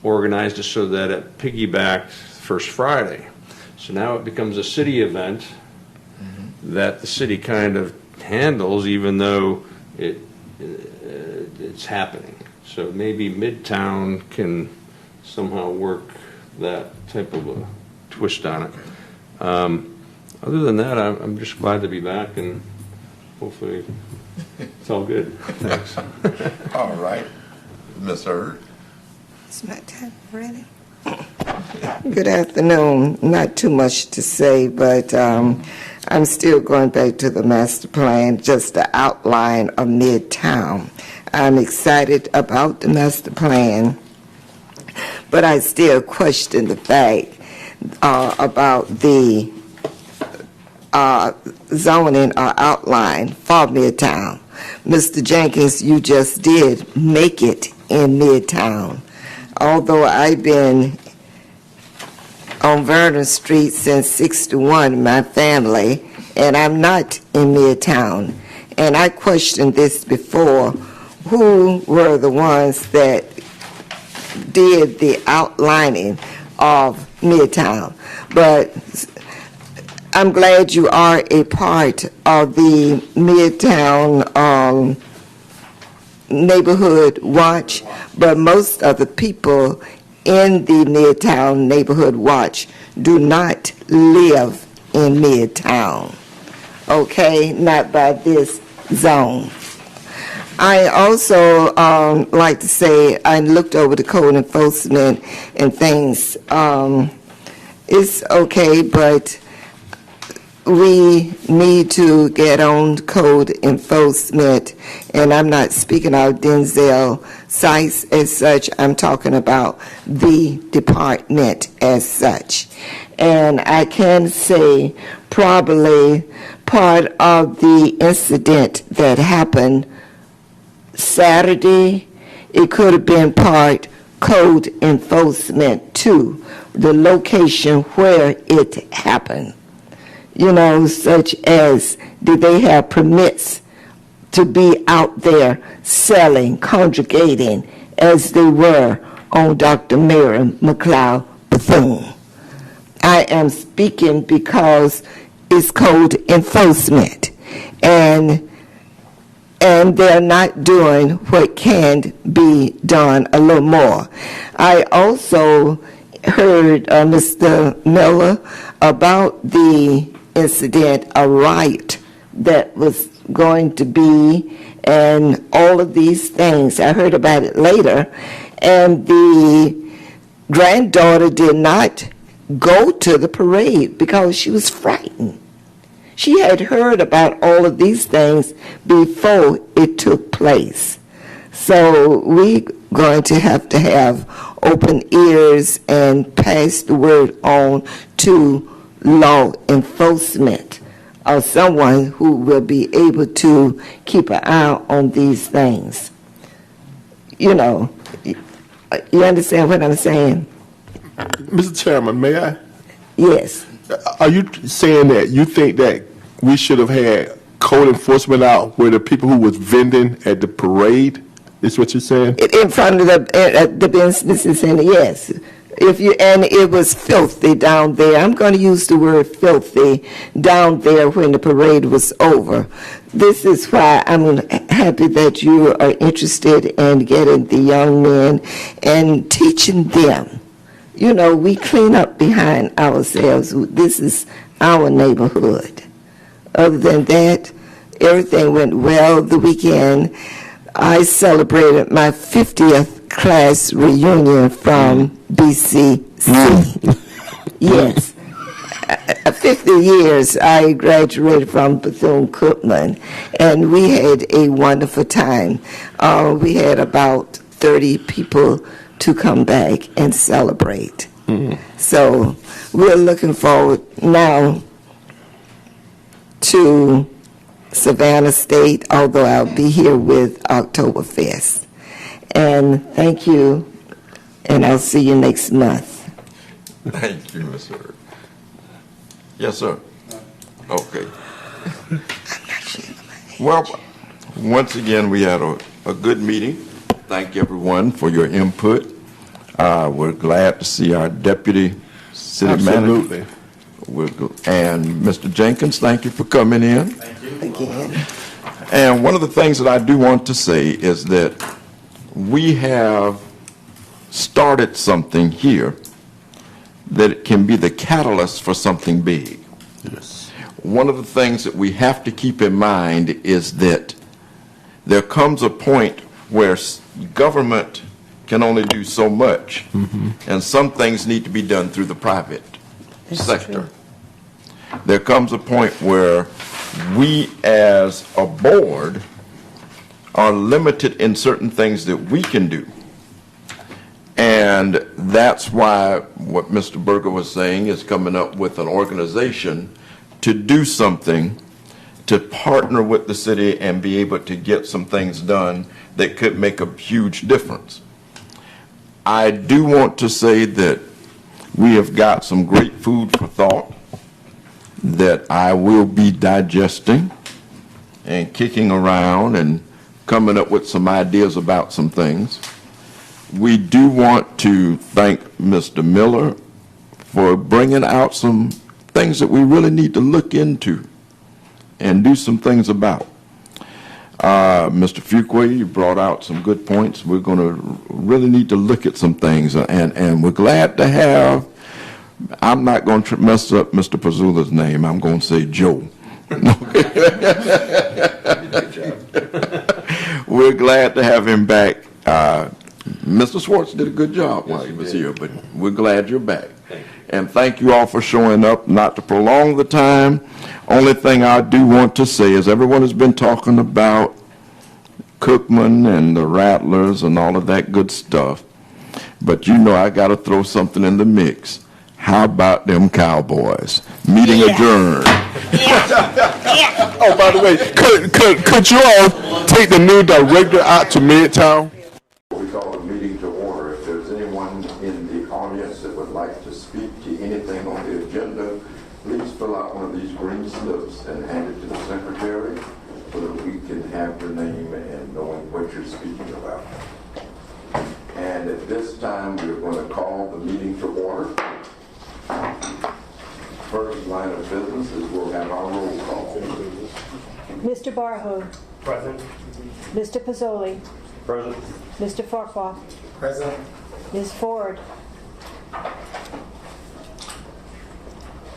organized it so that it piggybacked First Friday. So now it becomes a city event that the city kind of handles, even though it's happening. So maybe Midtown can somehow work that type of a twist on it. Other than that, I'm just glad to be back, and hopefully it's all good. Thanks. All right. Ms. Hurd. Is my time ready? Good afternoon. Not too much to say, but I'm still going back to the master plan, just the outline of Midtown. I'm excited about the master plan, but I still question the fact about the zoning or outline for Midtown. Mr. Jenkins, you just did make it in Midtown. Although I've been on Vernon Street since 61, my family, and I'm not in Midtown. And I questioned this before, who were the ones that did the outlining of Midtown? But I'm glad you are a part of the Midtown Neighborhood Watch, but most of the people in the Midtown Neighborhood Watch do not live in Midtown, okay? Not by this zone. I also like to say I looked over the code enforcement and things. It's okay, but we need to get on code enforcement, and I'm not speaking of Denzel Sites as such. I'm talking about the department as such. And I can say probably part of the incident that happened Saturday, it could have been part code enforcement too, the location where it happened. You know, such as, did they have permits to be out there selling, congregating, as they were on Dr. Mary McLeod Bethune? I am speaking because it's code enforcement, and they're not doing what can be done a little more. I also heard Mr. Miller about the incident, a riot that was going to be, and all of these things. I heard about it later, and the granddaughter did not go to the parade because she was frightened. She had heard about all of these things before it took place. So we're going to have open ears and pass the word on to law enforcement, or someone who will be able to keep an eye on these things. You know, you understand what I'm saying? Mr. Chairman, may I? Yes. Are you saying that you think that we should have had code enforcement out where the people who was vending at the parade, is what you're saying? In front of the business center, yes. And it was filthy down there. I'm going to use the word filthy down there when the parade was over. This is why I'm happy that you are interested in getting the young men and teaching them. You know, we clean up behind ourselves. This is our neighborhood. Other than that, everything went well the weekend. I celebrated my 50th class reunion from BCC. Yes. 50 years I graduated from Bethune-Cookman, and we had a wonderful time. We had about 30 people to come back and celebrate. So we're looking forward now to Savannah State, although I'll be here with Oktoberfest. And thank you, and I'll see you next month. Thank you, Ms. Hurd. Yes, sir. Okay. Well, once again, we had a good meeting. Thank everyone for your input. We're glad to see our deputy city manager. And Mr. Jenkins, thank you for coming in. Thank you. Again. And one of the things that I do want to say is that we have started something here that it can be the catalyst for something big. Yes. One of the things that we have to keep in mind is that there comes a point where government can only do so much, and some things need to be done through the private sector. There comes a point where we as a board are limited in certain things that we can do. And that's why what Mr. Berger was saying is coming up with an organization to do something, to partner with the city and be able to get some things done that could make a huge difference. I do want to say that we have got some great food for thought that I will be digesting and kicking around and coming up with some ideas about some things. We do want to thank Mr. Miller for bringing out some things that we really need to look into and do some things about. Mr. Fuqua, you brought out some good points. We're going to really need to look at some things, and we're glad to have, I'm not going to mess up Mr. Pazula's name. I'm going to say Joe. We're glad to have him back. Mr. Swartz did a good job while he was here, but we're glad you're back. And thank you all for showing up. Not to prolong the time, only thing I do want to say is everyone has been talking about Cookman and the Rattlers and all of that good stuff, but you know I got to throw something in the mix. How about them Cowboys? Meeting adjourned. Oh, by the way, could you all take the new director out to Midtown? We call the meeting to order. If there's anyone in the audience that would like to speak to anything on the agenda, please fill out one of these green slips and hand it to the secretary so that we can have your name and knowing what you're speaking about. And at this time, we're going to call the meeting to order. First line of business is we'll have our roll call. Mr. Barho. Present. Mr. Pozzoli. Present. Mr. Farquhar. Present. Ms. Ford.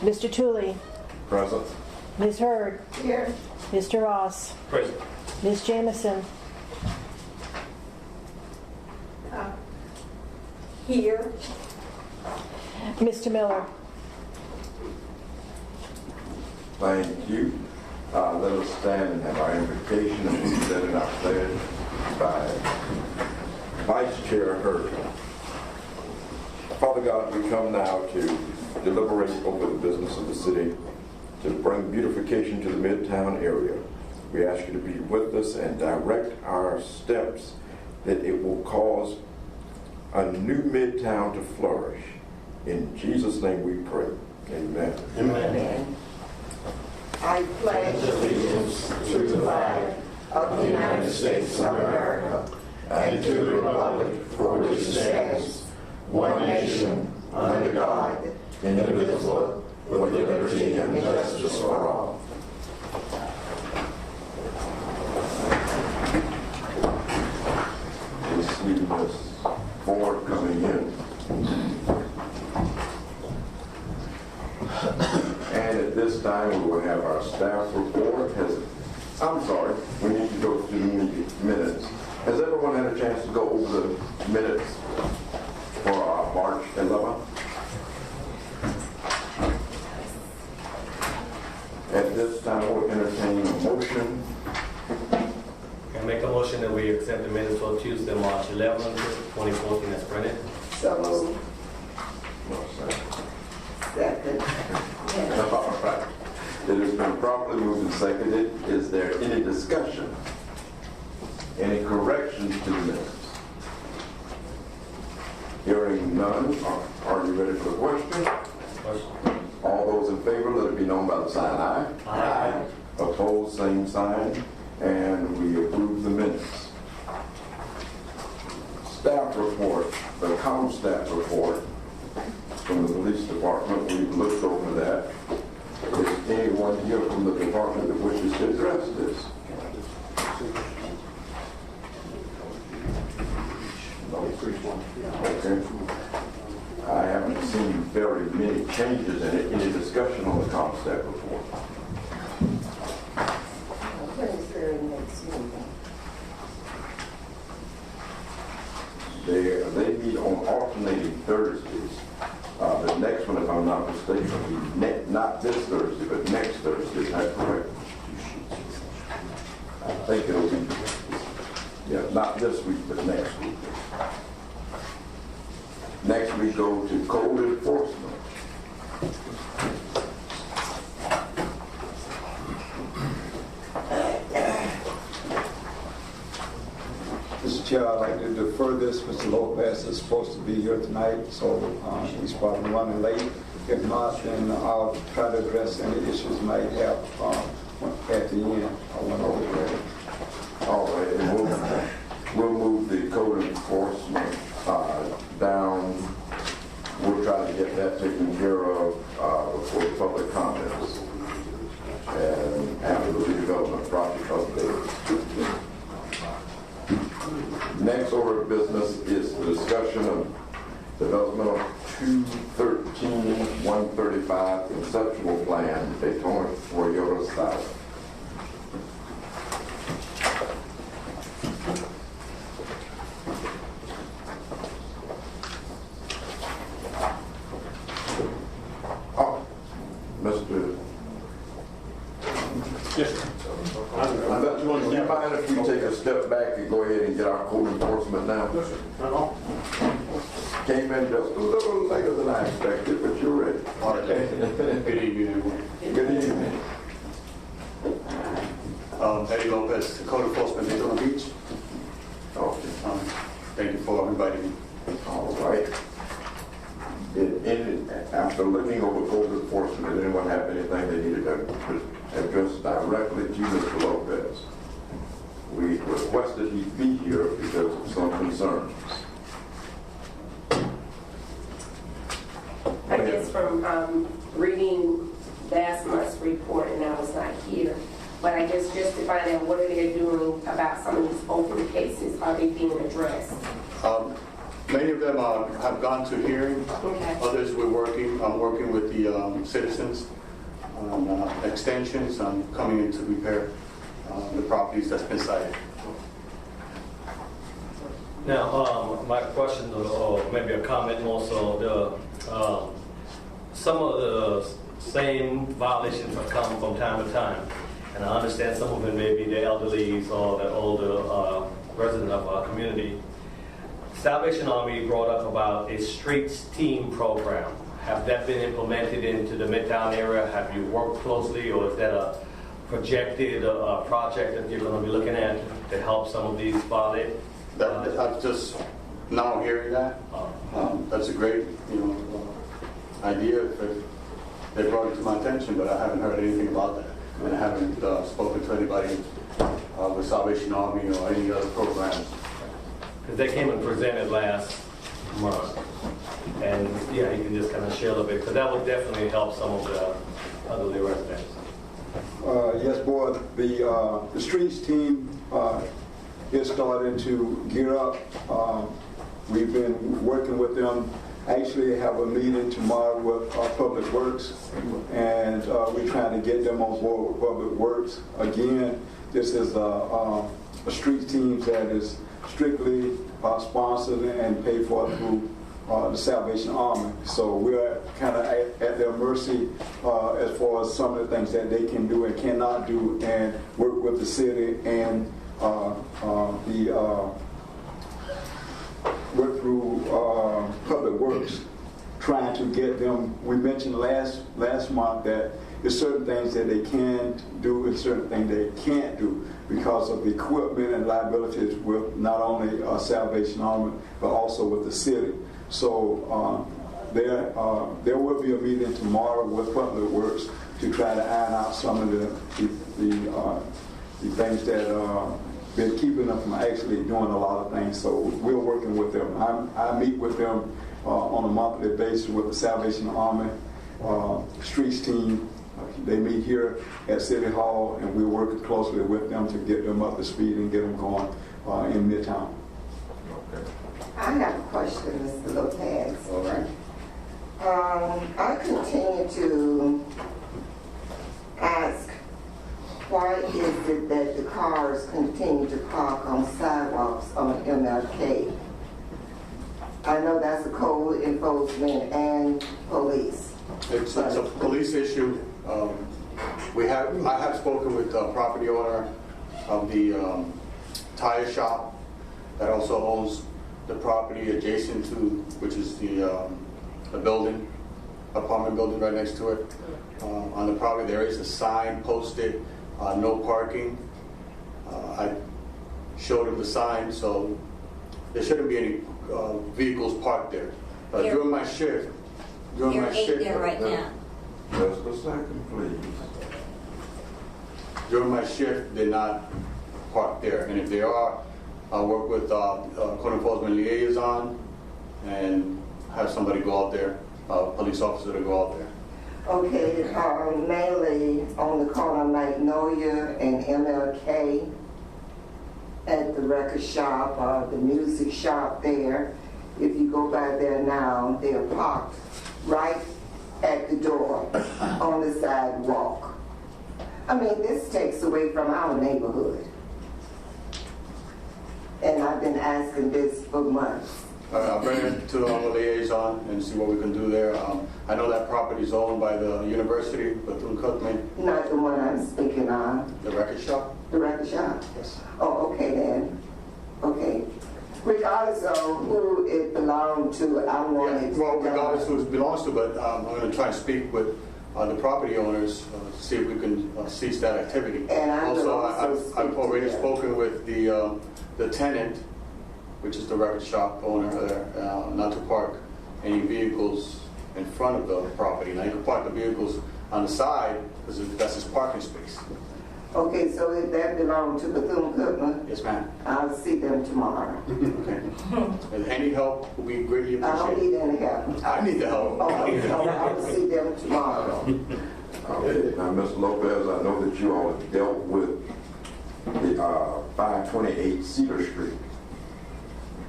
Mr. Tooley. Present. Ms. Hurd. Here. Mr. Ross. Present. Ms. Jamison. Here. Mr. Miller. Thank you. Let us stand and have our invocation and we set it out pledge by Vice Chair Hurd. Father God, we come now to deliberate over the business of the city, to bring beautification to the Midtown area. We ask you to be with us and direct our steps that it will cause a new Midtown to flourish. In Jesus' name we pray. Amen. Amen. I pledge allegiance to the flag of the United States of America and to the republic for which it stands, one nation, under God, indivisible, with liberty and justice for all. We see Ms. Ford coming in. And at this time, we will have our staff report. I'm sorry, we need to go through the minutes. Has everyone had a chance to go over the minutes for March 11th? At this time, we'll entertain a motion. I make a motion that we accept the minutes for Tuesday, March 11th, 2014 as printed. So moved. seconded. Is there any discussion? Any corrections to the minutes? Hearing none, are you ready for the question? All those in favor, let it be known by the sign aye. Aye. Opposed, same sign, and we approve the minutes. Staff report, the staff report from the police department. We've looked over that. Is anyone here from the department that wishes to address this? Okay. I haven't seen very many changes in it. Any discussion on the comp staff report? They meet on alternating Thursdays. The next one, if I'm not mistaken, will be not this Thursday, but next Thursday. Is that correct? I think it'll be, yeah, not this week, but next week. Next we go to code enforcement. Mr. Chair, I'd like to defer this. Mr. Lopez is supposed to be here tonight, so he's probably running late. If not, then I'll try to address any issues you might have at the end. All right, and we'll move the code enforcement down. We'll try to get that taken care of before public comments and after the redevelopment project update. Next order of business is the discussion of development of 213-135 conceptual plan, Daytona Toyota style. Do you mind if we take a step back and go ahead and get our code enforcement now? Came in just a little later than I expected, but you're ready. Good evening, everyone. Good evening. Eddie Lopez, Code Enforcement, Daytona Beach. Okay. Thank you for inviting me. All right. After looking over code enforcement, did anyone have anything they needed to address directly to Mr. Lopez? We requested he be here because of some concerns. I guess from reading last month's report, and I was not here, but I guess just to find out what are they doing about some of these open cases, are they being addressed? Many of them have gone to hearing. Okay. Others I'm working with the citizens on extensions, coming in to repair the properties that's been cited. Now, my question, or maybe a comment also, some of the same violations have come from time to time, and I understand some of them may be the elderly or the older resident of our community. Salvation Army brought up about a streets team program. Have that been implemented into the Midtown area? Have you worked closely, or is that a projected project that you're going to be looking at to help some of these violate? I'm just now hearing that. That's a great, idea. They brought it to my attention, but I haven't heard anything about that, and I haven't spoken to anybody with Salvation Army or any other programs. Because they came and presented last month, and yeah, you can just kind of share a little bit, because that would definitely help some of the elderly residents. Yes, board. The streets team is starting to gear up. We've been working with them. Actually, have a meeting tomorrow with Public Works, and we're trying to get them on board with Public Works. Again, this is a streets team that is strictly sponsored and paid for through the Salvation Army. So we're kind of at their mercy as far as some of the things that they can do and cannot do, and work with the city and work through Public Works, trying to get them. We mentioned last month that there's certain things that they can do and certain things they can't do because of the equipment and liabilities with not only Salvation Army, but also with the city. So there will be a meeting tomorrow with Public Works to try to iron out some of the things that been keeping them from actually doing a lot of things. So we're working with them. I meet with them on a monthly basis with the Salvation Army streets team. They meet here at City Hall, and we're working closely with them to get them up to speed and get them going in Midtown. I have a question, Mr. Lopez. All right. I continue to ask, why is it that the cars continue to park on sidewalks on MLK? I know that's a code enforcement and police. It's a police issue. I have spoken with the property owner of the tire shop that also owns the property adjacent to, which is the building, apartment building right next to it. On the property there is a sign posted, no parking. I showed him the sign, so there shouldn't be any vehicles parked there. During my shift, there right now. Just a second, please. During my shift, they're not parked there, and if they are, I'll work with code enforcement liaison and have somebody go out there, a police officer to go out there. Okay, mainly on the corner of Magnolia and MLK at the record shop or the music shop there. If you go by there now, they're parked right at the door on the sidewalk. I mean, this takes away from our neighborhood. And I've been asking this for months. I'll bring it to the liaison and see what we can do there. I know that property is owned by the university, Bethune-Cookman. Not the one I'm speaking of. The record shop? The record shop? Yes. Oh, okay then. Okay. Regardless of who it belonged to, I want it to well, regardless who it belongs to, but I'm going to try and speak with the property owners to see if we can cease that activity. And I've already spoken with the tenant, which is the record shop owner there, not to park any vehicles in front of the property. Now you can park the vehicles on the side because that's his parking space. Okay, so if that belongs to Bethune-Cookman? Yes, ma'am. I'll see them tomorrow. Okay. If any help, we greatly appreciate it. I don't need any help. I need the help. I'll see them tomorrow. Okay, now, Mr. Lopez, I know that you all have dealt with the 528 Cedar Street,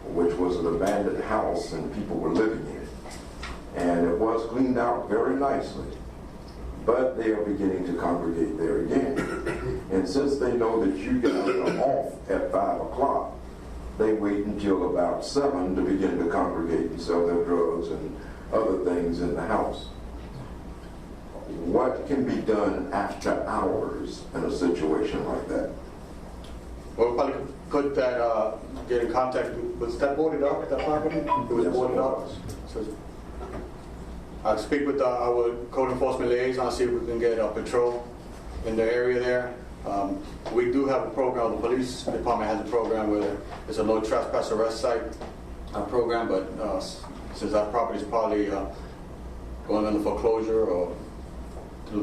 which was an abandoned house and people were living in it. And it was cleaned out very nicely. But they are beginning to congregate there again. And since they know that you guys are off at 5 o'clock, they wait until about 7 to begin to congregate and sell their drugs and other things in the house. What can be done after hours in a situation like that? Well, probably put that, get in contact, was that boarded up, that property? It was boarded up. So I'll speak with our code enforcement liaison, see if we can get a patrol in the area there. We do have a program, the police department has a program where it's a no trespass arrest site program, but since that property is probably going under foreclosure or through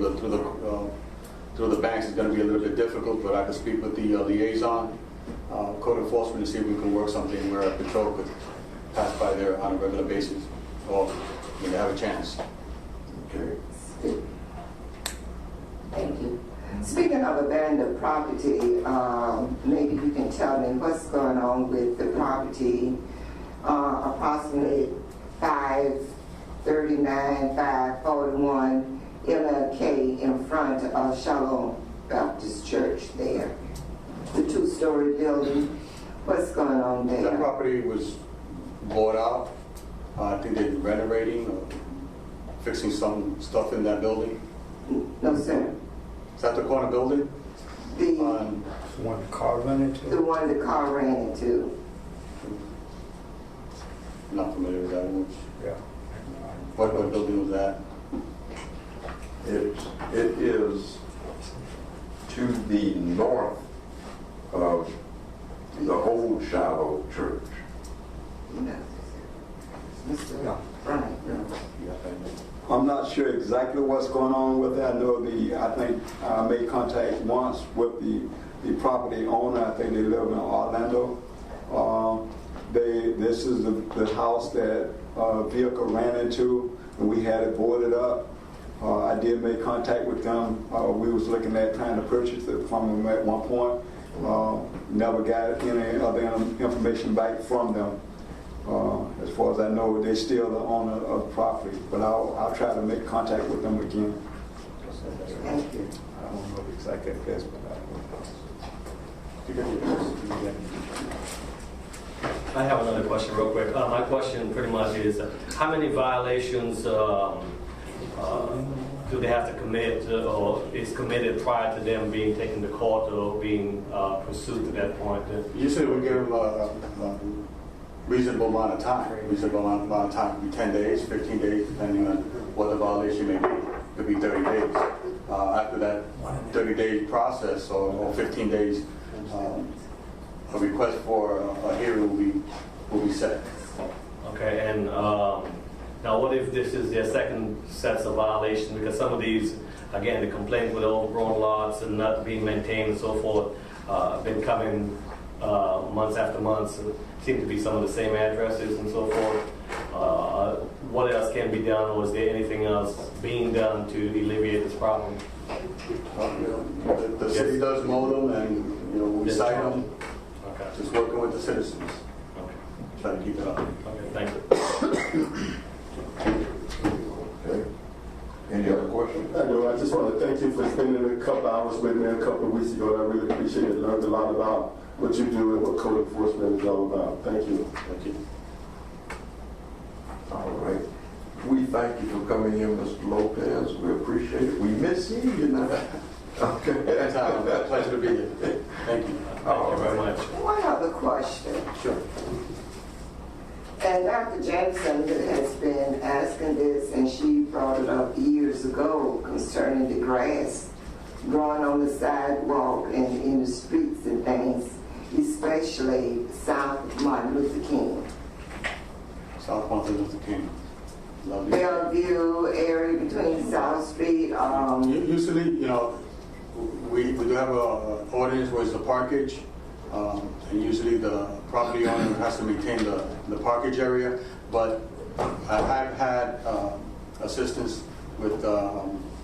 the banks, it's going to be a little bit difficult, but I can speak with the liaison, code enforcement, to see if we can work something where a patrol could pass by there on a regular basis, or when they have a chance. Okay. Thank you. Speaking of abandoned property, maybe you can tell me what's going on with the property approximately 539, 541 MLK in front of Shalom Baptist Church there. The two-story building. What's going on there? That property was bought out. I think they're renovating or fixing some stuff in that building. No, sir. Is that the corner building? The one the car ran into? The one the car ran into. Not familiar with that much. Yeah. What building was that? It is to the north of the old Shiloh Church. I'm not sure exactly what's going on with that. I think I made contact once with the property owner. I think they live in Orlando. This is the house that vehicle ran into, and we had it boarded up. I did make contact with them. We was looking at trying to purchase it from them at one point. Never got any other information back from them. As far as I know, they're still the owner of the property, but I'll try to make contact with them again. Thank you. I don't know the exact address, but I have another question real quick. My question pretty much is, how many violations do they have to commit or is committed prior to them being taken to court or being pursued to that point? Usually we give them a reasonable amount of time. Reasonable amount of time could be 10 days, 15 days, depending on what the violation may be. It could be 30 days. After that 30-day process or 15 days, a request for a hearing will be set. Okay, and now what if this is their second sets of violations? Because some of these, again, the complaints with overgrown lots and not being maintained and so forth, been coming months after months. Seem to be some of the same addresses and so forth. What else can be done, or is there anything else being done to alleviate this problem? The city does mow them, and we cite them. Okay. Just working with the citizens. Okay. Try to keep it up. Okay, thank you. Okay. Any other questions? I just want to thank you for spending a couple hours with me a couple of weeks ago. I really appreciate it. Learned a lot about what you do and what code enforcement is all about. Thank you. Thank you. All right. We thank you for coming in, Mr. Lopez. We appreciate it. We miss you, Okay. Anytime. Pleasure to be here. Thank you. Thank you very much. One other question. Sure. And Dr. Jameson has been asking this, and she brought it up years ago concerning the grass growing on the sidewalk and in the streets and things, especially south of Martin Luther King. South Martin Luther King. Lovely. Bellevue area between South Street. Usually, we do have an ordinance where it's the parkage, and usually the property owner has to maintain the parkage area. But I have had assistance with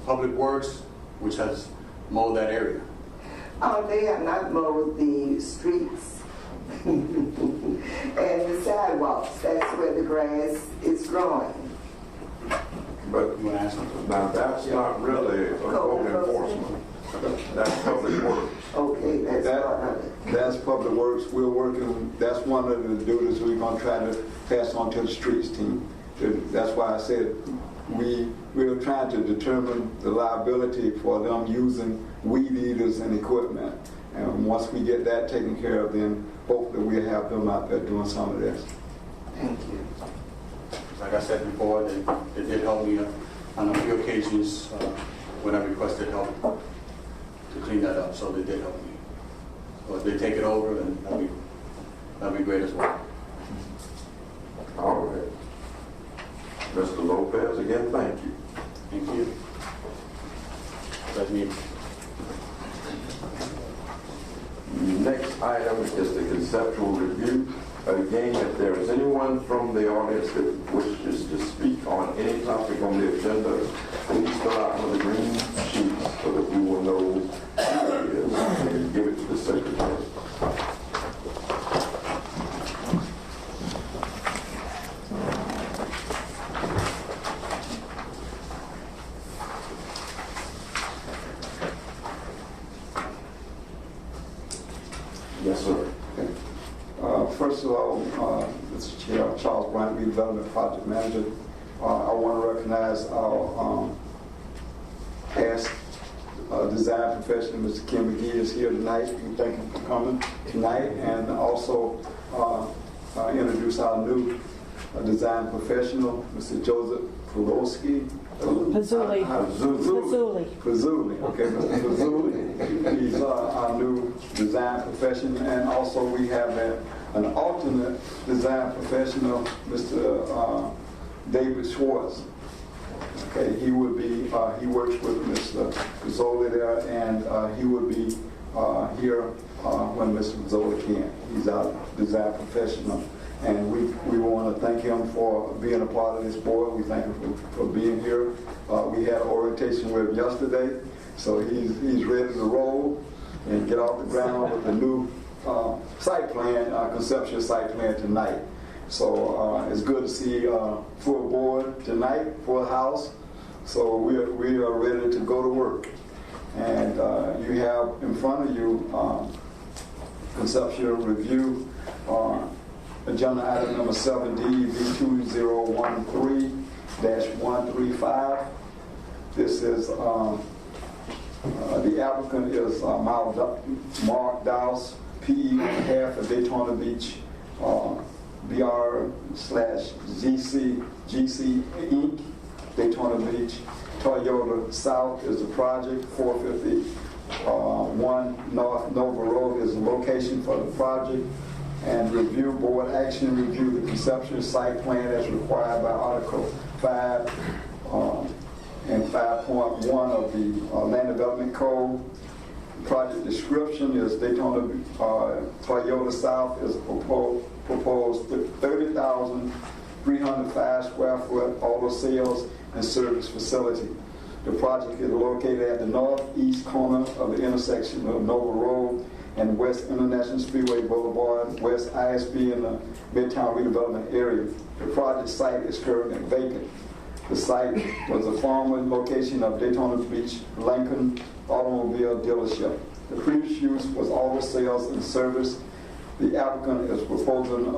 Public Works, which has mowed that area. Oh, they have not mowed the streets and the sidewalks. That's where the grass is growing. But now that's not really a code enforcement. That's Public Works. Okay, that's part of it. That's Public Works. We're working, that's one of the duties we're going to try to pass on to the streets team. That's why I said we're trying to determine the liability for them using weed eaters and equipment. And once we get that taken care of, then hopefully we'll have them out there doing some of this. Thank you. Like I said before, they did help me on a few occasions when I requested help to clean that up, so they did help me. So if they take it over, then that'd be great as well. All right. Mr. Lopez, again, thank you. Thank you. Let me. Next item is the conceptual review. Again, if there is anyone from the audience that wishes to speak on any topic on the agenda, please fill out one of the green sheets so that we will know who it is and give it to the secretary. Yes, sir. First of all, Mr. Chair, Charles Bryant, Redevelopment Project Manager. I want to recognize our past design professional, Mr. Kim McGee, is here tonight. We thank him for coming tonight, and also introduce our new design professional, Mr. Joseph Pulowski. Pazzulli. Pazzulli, okay, Mr. Pazzulli. He's our new design professional, and also we have an alternate design professional, Mr. David Schwartz. Okay, he would be, he works with Mr. Pazzulli there, and he would be here when Mr. Pazzulli can. He's our design professional. And we want to thank him for being a part of this board. We thank him for being here. We had orientation with him yesterday, so he's ready to roll and get off the ground with the new site plan, conceptual site plan tonight. So it's good to see full board tonight, full house. So we are ready to go to work. And you have in front of you conceptual review. Agenda item number 7D, V2013-135. This is, the applicant is Mark Dowse, PE on behalf of Daytona Beach, BR/GC Inc., Daytona Beach. Toyota South is the project, 451 North Nova Road is the location for the project. And review board action, review the conceptual site plan as required by Article 5 and 5.1 of the Land Development Code. The project description is Daytona Toyota South is proposed 30,305 square foot auto sales and service facility. The project is located at the northeast corner of the intersection of Nova Road and West International Speedway Boulevard, West ISB in the Midtown Redevelopment area. The project site is currently vacant. The site was a former location of Daytona Beach Lincoln automobile dealership. The previous use was auto sales and service. The applicant is proposing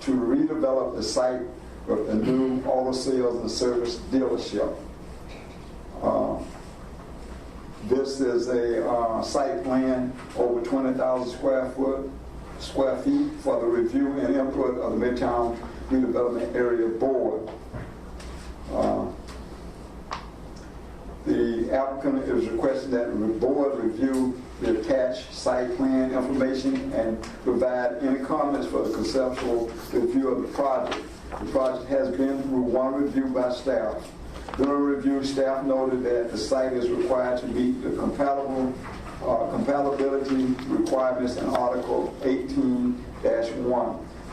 to redevelop the site with a new auto sales and service dealership. This is a site plan over 20,000 square feet for the review and input of the Midtown Redevelopment Area Board. The applicant is requesting that the board review the attached site plan information and provide any comments for the conceptual review of the project. The project has been through one review by staff. During review, staff noted that the site is required to meet the compatibility requirements in Article 18-1.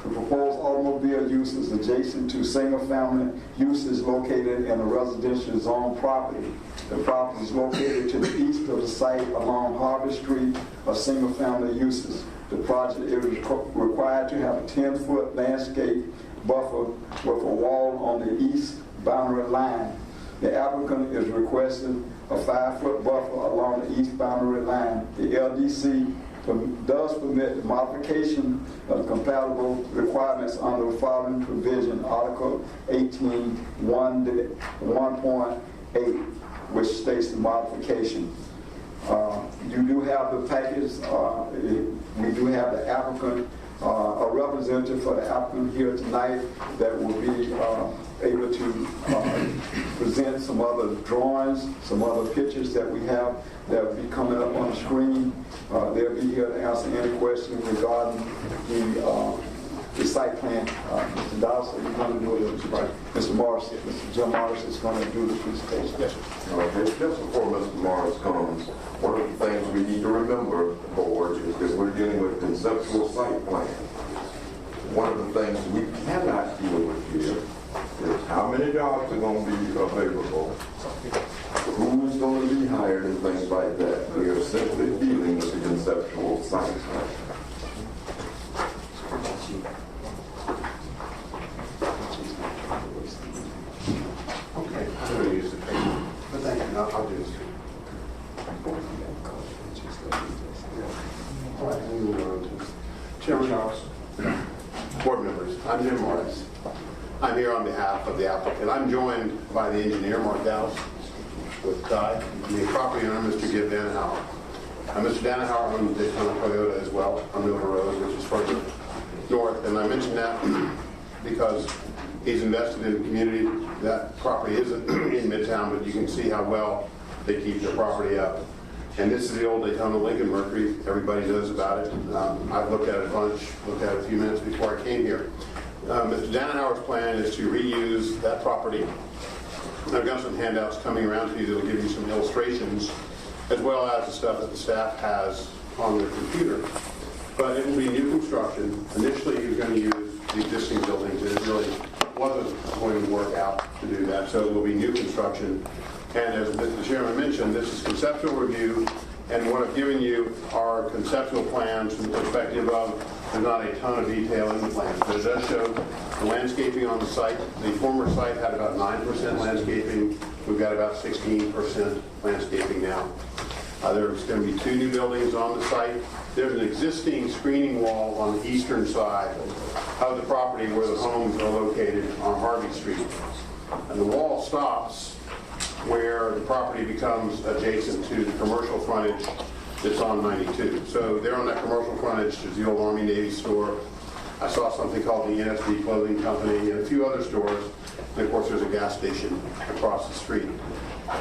The proposed automobile use is adjacent to single-family uses located in a residential zone property. The property is located to the east of the site along Harvey Street of single-family uses. The project is required to have a 10-foot landscape buffer with a wall on the east boundary line. The applicant is requesting a 5-foot buffer along the east boundary line. The LDC does permit the modification of compatible requirements under the following provision, Article 18-1.8, which states the modification. You do have the package. We do have the applicant, a representative for the applicant here tonight that will be able to present some other drawings, some other pictures that we have that will be coming up on the screen. They'll be here to answer any questions regarding the site plan. Mr. Dawes, are you going to do it? Mr. Morris, Mr. Jim Morris is going to do the presentation. Yes, sir. Okay, just before Mr. Morris comes, one of the things we need to remember, board, is that we're dealing with conceptual site plan. One of the things we cannot deal with here is how many jobs are going to be available, who's going to be hired, and things like that. We are simply dealing with the conceptual site plan. Okay, I'm going to use the paper. But thank you, I'll do this. All right, we move on to Chairman Charles. Board members, I'm Jim Morris. I'm here on behalf of the applicant. I'm joined by the engineer, Mark Dowse, with Ty, and the property owner, Mr. Gib Danahower. Mr. Danahower owns Daytona Toyota as well on Nova Road, which is further north. And I mention that because He's invested in the community. That property isn't in Midtown, but you can see how well they keep their property up. And this is the old Daytona Lincoln Mercury. Everybody knows about it. I've looked at it a bunch, looked at it a few minutes before I came here. Mr. Dannenhauer's plan is to reuse that property. I've got some handouts coming around to you that will give you some illustrations, as well as the stuff that the staff has on their computer. But it will be new construction. Initially, he was going to use the existing buildings, and it really wasn't going to work out to do that. So it will be new construction. And as the chairman mentioned, this is conceptual review, and what I've given you are conceptual plans from the perspective of there's not a ton of detail in the plans, but it does show the landscaping on the site. The former site had about 9% landscaping. We've got about 16% landscaping now. There's going to be 2 new buildings on the site. There's an existing screening wall on the eastern side of the property where the homes are located on Harvey Street. And the wall stops where the property becomes adjacent to the commercial frontage that's on 92. So there on that commercial frontage is the old Army Navy store. I saw something called the NSD Clothing Company and a few other stores. And of course there's a gas station across the street.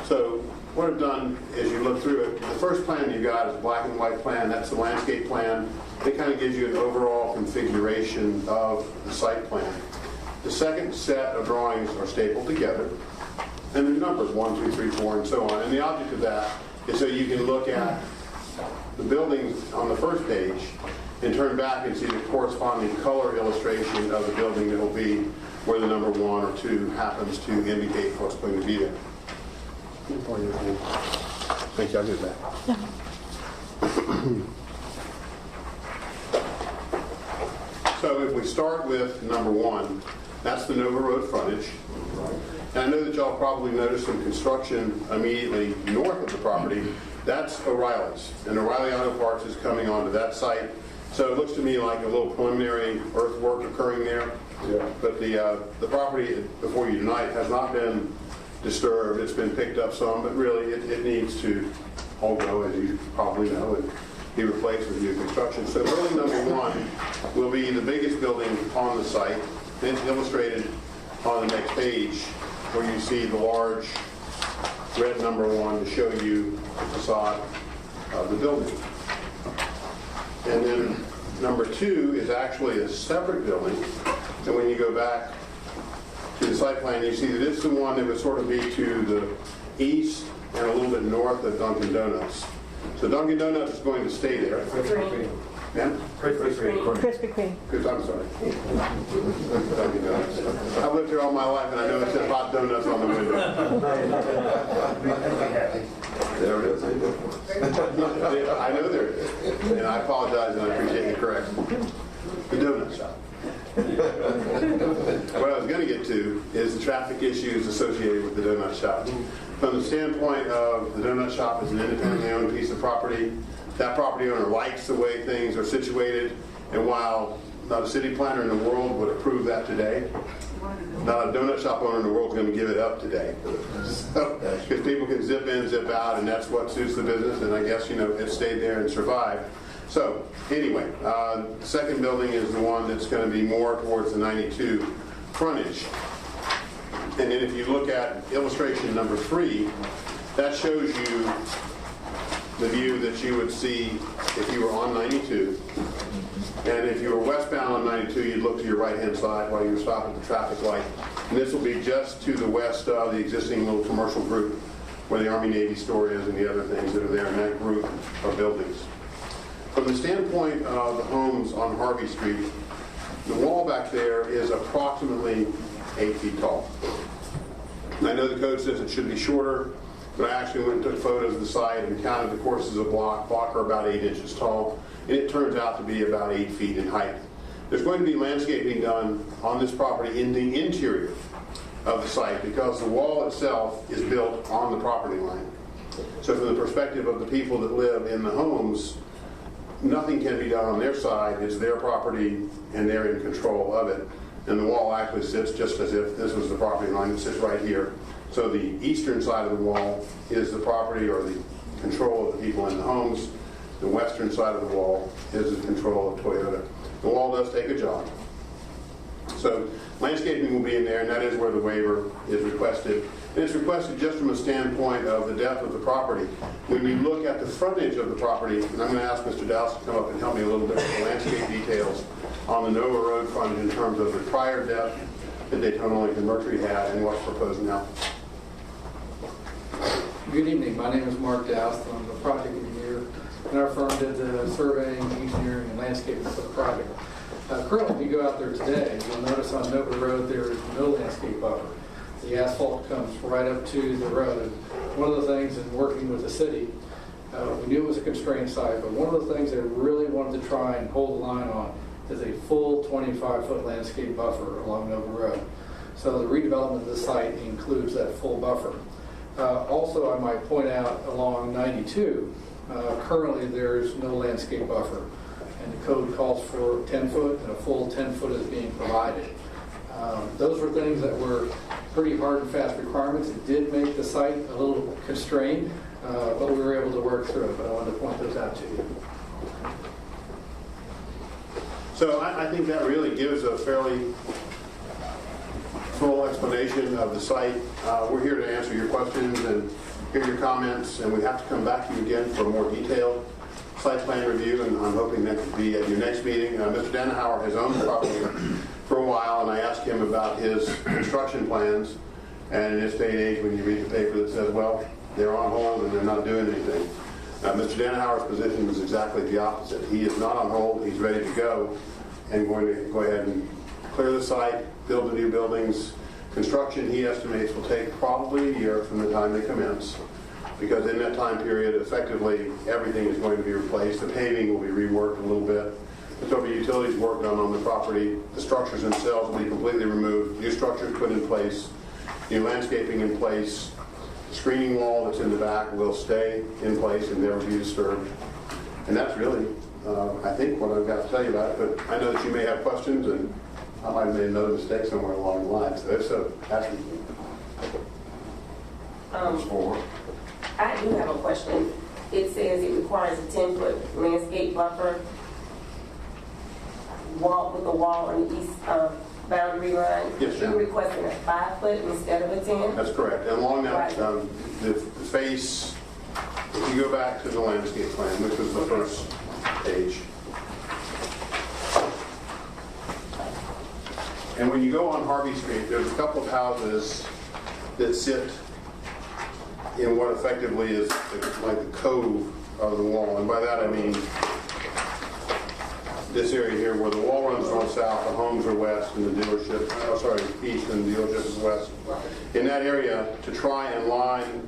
So what I've done is you look through it. The first plan you got is a black and white plan. That's the landscape plan. It kind of gives you an overall configuration of the site plan. The second set of drawings are stapled together. And there's numbers, 1, 2, 3, 4, and so on. And the object of that is so you can look at the buildings on the first page and turn back and see the corresponding color illustration of the building that will be where the number 1 or 2 happens to indicate what's going to be there. Thank you. I'll get that. So if we start with number 1, that's the Nova Road frontage. And I know that y'all probably noticed some construction immediately north of the property. That's O'Reilly's. And O'Reilly Auto Parts is coming onto that site. So it looks to me like a little preliminary earthwork occurring there. Yeah. But the property before you tonight has not been disturbed. It's been picked up some, but really it needs to all go, as you probably know, and be replaced with new construction. So building number 1 will be the biggest building on the site. It's illustrated on the next page where you see the large red number 1 to show you the facade of the building. And then number 2 is actually a separate building. And when you go back to the site plan, you see that it's the one that would sort of be to the east and a little bit north of Dunkin' Donuts. So Dunkin' Donuts is going to stay there. Ma'am? Krispy Kreme. I'm sorry. Dunkin' Donuts. I've lived here all my life, and I know it says hot donuts on the window. There it is. I know there is. And I apologize, and I appreciate the correction. The donut shop. What I was going to get to is the traffic issues associated with the donut shop. From the standpoint of the donut shop as an independently owned piece of property, that property owner likes the way things are situated, and while not a city planner in the world would approve that today, not a donut shop owner in the world is going to give it up today. Because people can zip in, zip out, and that's what suits the business, and I guess, it stayed there and survived. So, anyway, the second building is the one that's going to be more towards the 92 frontage. And then if you look at illustration number 3, that shows you the view that you would see if you were on 92. And if you were westbound on 92, you'd look to your right-hand side while you were stopping at the traffic light. And this will be just to the west of the existing little commercial group where the Army-Navy store is and the other things that are there in that group of buildings. From the standpoint of the homes on Harvey Street, the wall back there is approximately 8 feet tall. I know the code says it should be shorter, but I actually went and took photos of the site and counted the courses of block. Block are about 8 inches tall, and it turns out to be about 8 feet in height. There's going to be landscaping done on this property in the interior of the site because the wall itself is built on the property line. So from the perspective of the people that live in the homes, nothing can be done on their side. It's their property, and they're in control of it. And the wall actually sits just as if this was the property line. It sits right here. So the eastern side of the wall is the property or the control of the people in the homes. The western side of the wall is the control of Toyota. The wall does take a job. So landscaping will be in there, and that is where the waiver is requested. And it's requested just from a standpoint of the depth of the property. When you look at the frontage of the property, and I'm going to ask Mr. Dowse to come up and help me a little bit with the landscape details on the Nova Road frontage in terms of the prior depth that Daytona Lincoln Mercury had and what's proposed now. Good evening. My name is Mark Doust. I'm the project engineer, and our firm did the surveying, engineering, and landscaping for the project. Currently, if you go out there today, you'll notice on Nova Road there is no landscape buffer. The asphalt comes right up to the road. One of the things in working with the city, we knew it was a constrained site, but one of the things they really wanted to try and hold the line on is a full 25-foot landscape buffer along Nova Road. So the redevelopment of the site includes that full buffer. Also, I might point out along 92, currently there's no landscape buffer, and the code calls for 10 foot, and a full 10 foot is being provided. Those were things that were pretty hard and fast requirements. It did make the site a little constrained, but we were able to work through it, but I wanted to point those out to you. So I think that really gives a fairly full explanation of the site. We're here to answer your questions and hear your comments, and we have to come back to you again for a more detailed site plan review, and I'm hoping that could be at your next meeting. Mr. Dannenhauer has owned the property for a while, and I asked him about his construction plans, and in this day and age, when you read the paper that says, well, they're on hold and they're not doing anything. Mr. Dannenhauer's position was exactly the opposite. He is not on hold, he's ready to go, and going to go ahead and clear the site, build the new buildings. Construction, he estimates, will take probably a year from the time they commence, because in that time period, effectively, everything is going to be replaced. The paving will be reworked a little bit. There'll be utilities work done on the property. The structures themselves will be completely removed. New structures put in place. New landscaping in place. The screening wall that's in the back will stay in place and never be disturbed. And that's really, I think, what I've got to tell you about it. But I know that you may have questions, and I might have made another mistake somewhere along the line. So if so, ask me. I do have a question. It says it requires a 10-foot landscape buffer wall with a wall on the east boundary line. Yes, ma'am. You're requesting a 5-foot instead of a 10? That's correct. And along that, Right. the face, if you go back to the landscape plan, which was the first page. And when you go on Harvey Street, there's a couple of houses that sit in what effectively is like the cove of the wall. And by that I mean this area here where the wall runs north-south, the homes are west, and the dealership, east, and the dealership is west. In that area, to try and line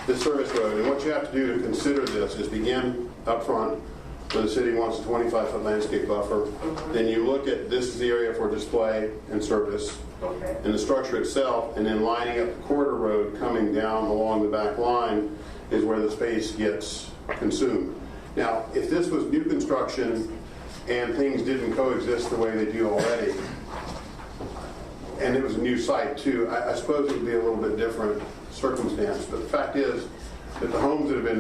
the service road, and what you have to do to consider this is begin up front where the city wants a 25-foot landscape buffer. Then you look at this is the area for display and service, and the structure itself, and then lining up the corridor road coming down along the back line is where the space gets consumed. Now, if this was new construction and things didn't coexist the way they do already, and it was a new site too, I suppose it would be a little bit different circumstance. But the fact is that the homes that have been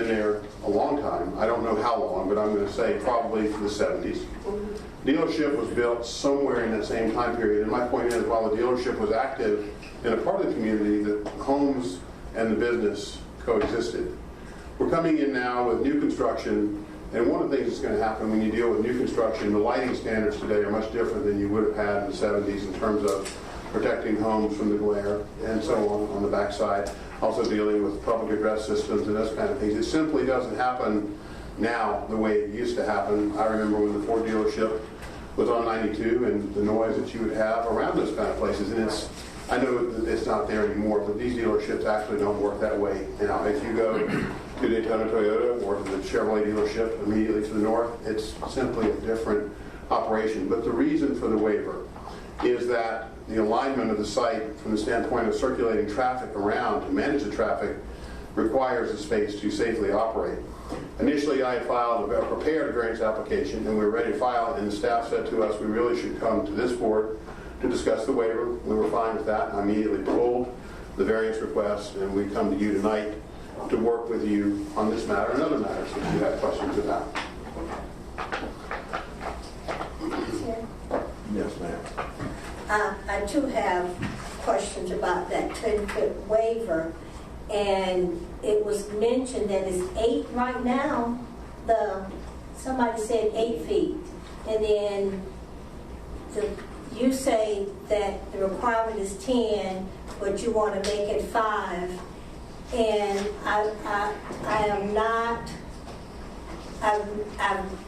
there a long time. I don't know how long, but I'm going to say probably the 70s. Dealership was built somewhere in that same time period. And my point is, while the dealership was active in a part of the community, the homes and the business coexisted. We're coming in now with new construction, and one of the things that's going to happen when you deal with new construction, the lighting standards today are much different than you would have had in the 70s in terms of protecting homes from the glare and so on the backside. Also dealing with public address systems and those kind of things. It simply doesn't happen now the way it used to happen. I remember when the Ford dealership was on 92 and the noise that you would have around those kind of places. And I know it's not there anymore, but these dealerships actually don't work that way now. If you go to Daytona Toyota or to the Chevrolet dealership immediately to the north, it's simply a different operation. But the reason for the waiver is that the alignment of the site from the standpoint of circulating traffic around to manage the traffic requires the space to safely operate. Initially, I had prepared a variance application, and we were ready to file it, and the staff said to us we really should come to this board to discuss the waiver. We were fine with that. I immediately pulled the variance request, and we come to you tonight to work with you on this matter and other matters that you have questions about. Yes, ma'am. I too have questions about that 10-foot waiver. And it was mentioned that it's 8 right now. Somebody said 8 feet. And then you say that the requirement is 10, but you want to make it 5. And I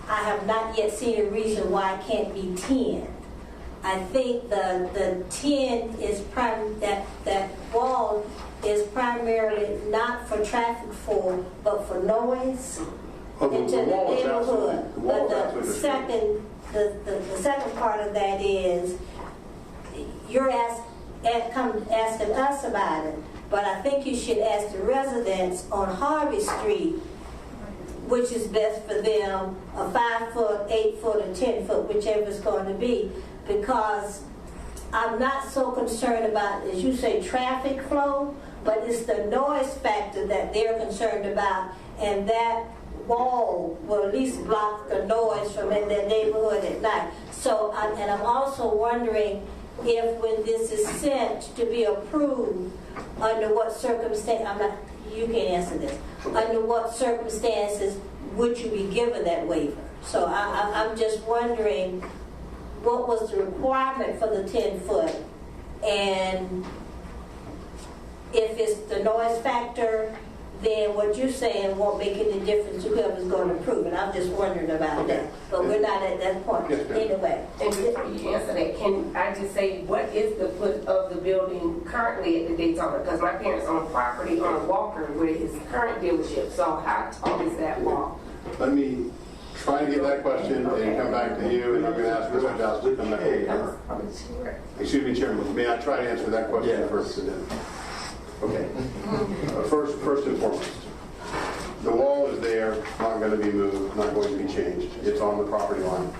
have not yet seen a reason why it can't be 10. I think the 10 is that wall is primarily not for traffic flow, but for noise into the neighborhood. But the second part of that is you're asking us about it, but I think you should ask the residents on Harvey Street which is best for them, a 5 foot, 8 foot, or 10 foot, whichever it's going to be, because I'm not so concerned about, as you say, traffic flow, but it's the noise factor that they're concerned about, and that wall will at least block the noise from in their neighborhood at night. So, and I'm also wondering if when this is sent to be approved, under what circumstance, you can answer this, under what circumstances would you be given that waiver? So I'm just wondering, what was the requirement for the 10 foot? And if it's the noise factor, then what you're saying won't make any difference to whoever's going to approve it. I'm just wondering about that. But we're not at that point. Anyway. And before you answer that, can I just say, what is the foot of the building currently at the Daytona? Because my parents own property on Walker with his current dealership. So how tall is that wall? Let me try to get that question and come back to you, and I'm going to ask Mr. Dowse to come back to you. Excuse me, Chairman. May I try to answer that question first? Okay. First and foremost, the wall is there, not going to be moved, not going to be changed. It's on the property line.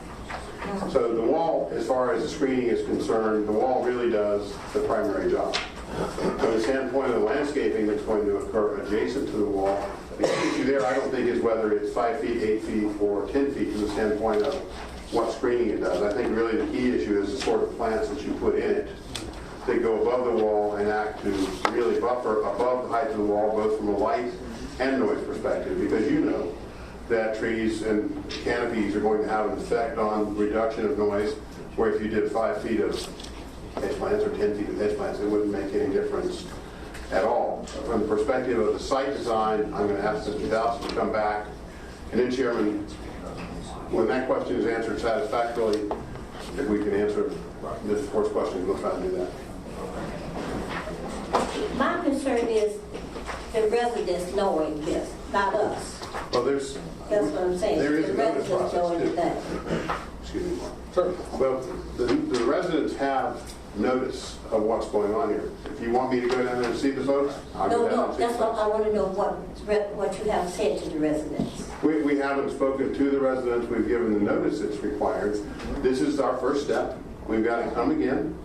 So the wall, as far as the screening is concerned, the wall really does the primary job. From the standpoint of the landscaping that's going to occur adjacent to the wall, the issue there I don't think is whether it's 5 feet, 8 feet, or 10 feet from the standpoint of what screening it does. I think really the key issue is the sort of plants that you put in it that go above the wall and act to really buffer above the height of the wall, both from a light and noise perspective, because you know that trees and canopies are going to have an effect on reduction of noise, where if you did 5 feet of hedge plants or 10 feet of hedge plants, it wouldn't make any difference at all. From the perspective of the site design, I'm going to ask Mr. Dowse to come back. And then, Chairman, when that question is answered satisfactorily, if we can answer Ms. Ford's question, we'll try to do that. My concern is the residents knowing this, not us. Well, that's what I'm saying. There is the a notice residents knowing process, that. Excuse me. Sure. Well, the residents have notice of what's going on here. If you want me to go down there and see the folks, I'll go down and see That's the what I want to know, what you have said to the residents. We haven't spoken to the residents. We've given the notice that's required. This is our first step. We've got to come again.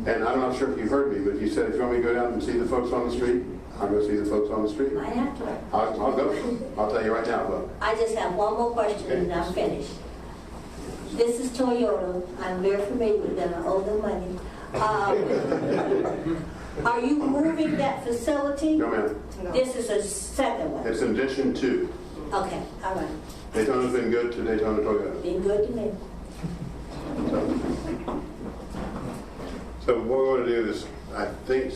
And I'm not sure if you heard me, but you said if you want me to go down and see the folks on the street, I'll go see the folks on the street. I have to. I'll go. I'll tell you right now, though. I just have one more question and I'm finished. This is Toyota. I'm very familiar with them. I owe them money. Are you moving that facility? No, ma'am. This is a second one. It's in addition to. Okay, all right. Daytona's been good to Daytona Toyota. Been good to me. So what we're going to do is, I think,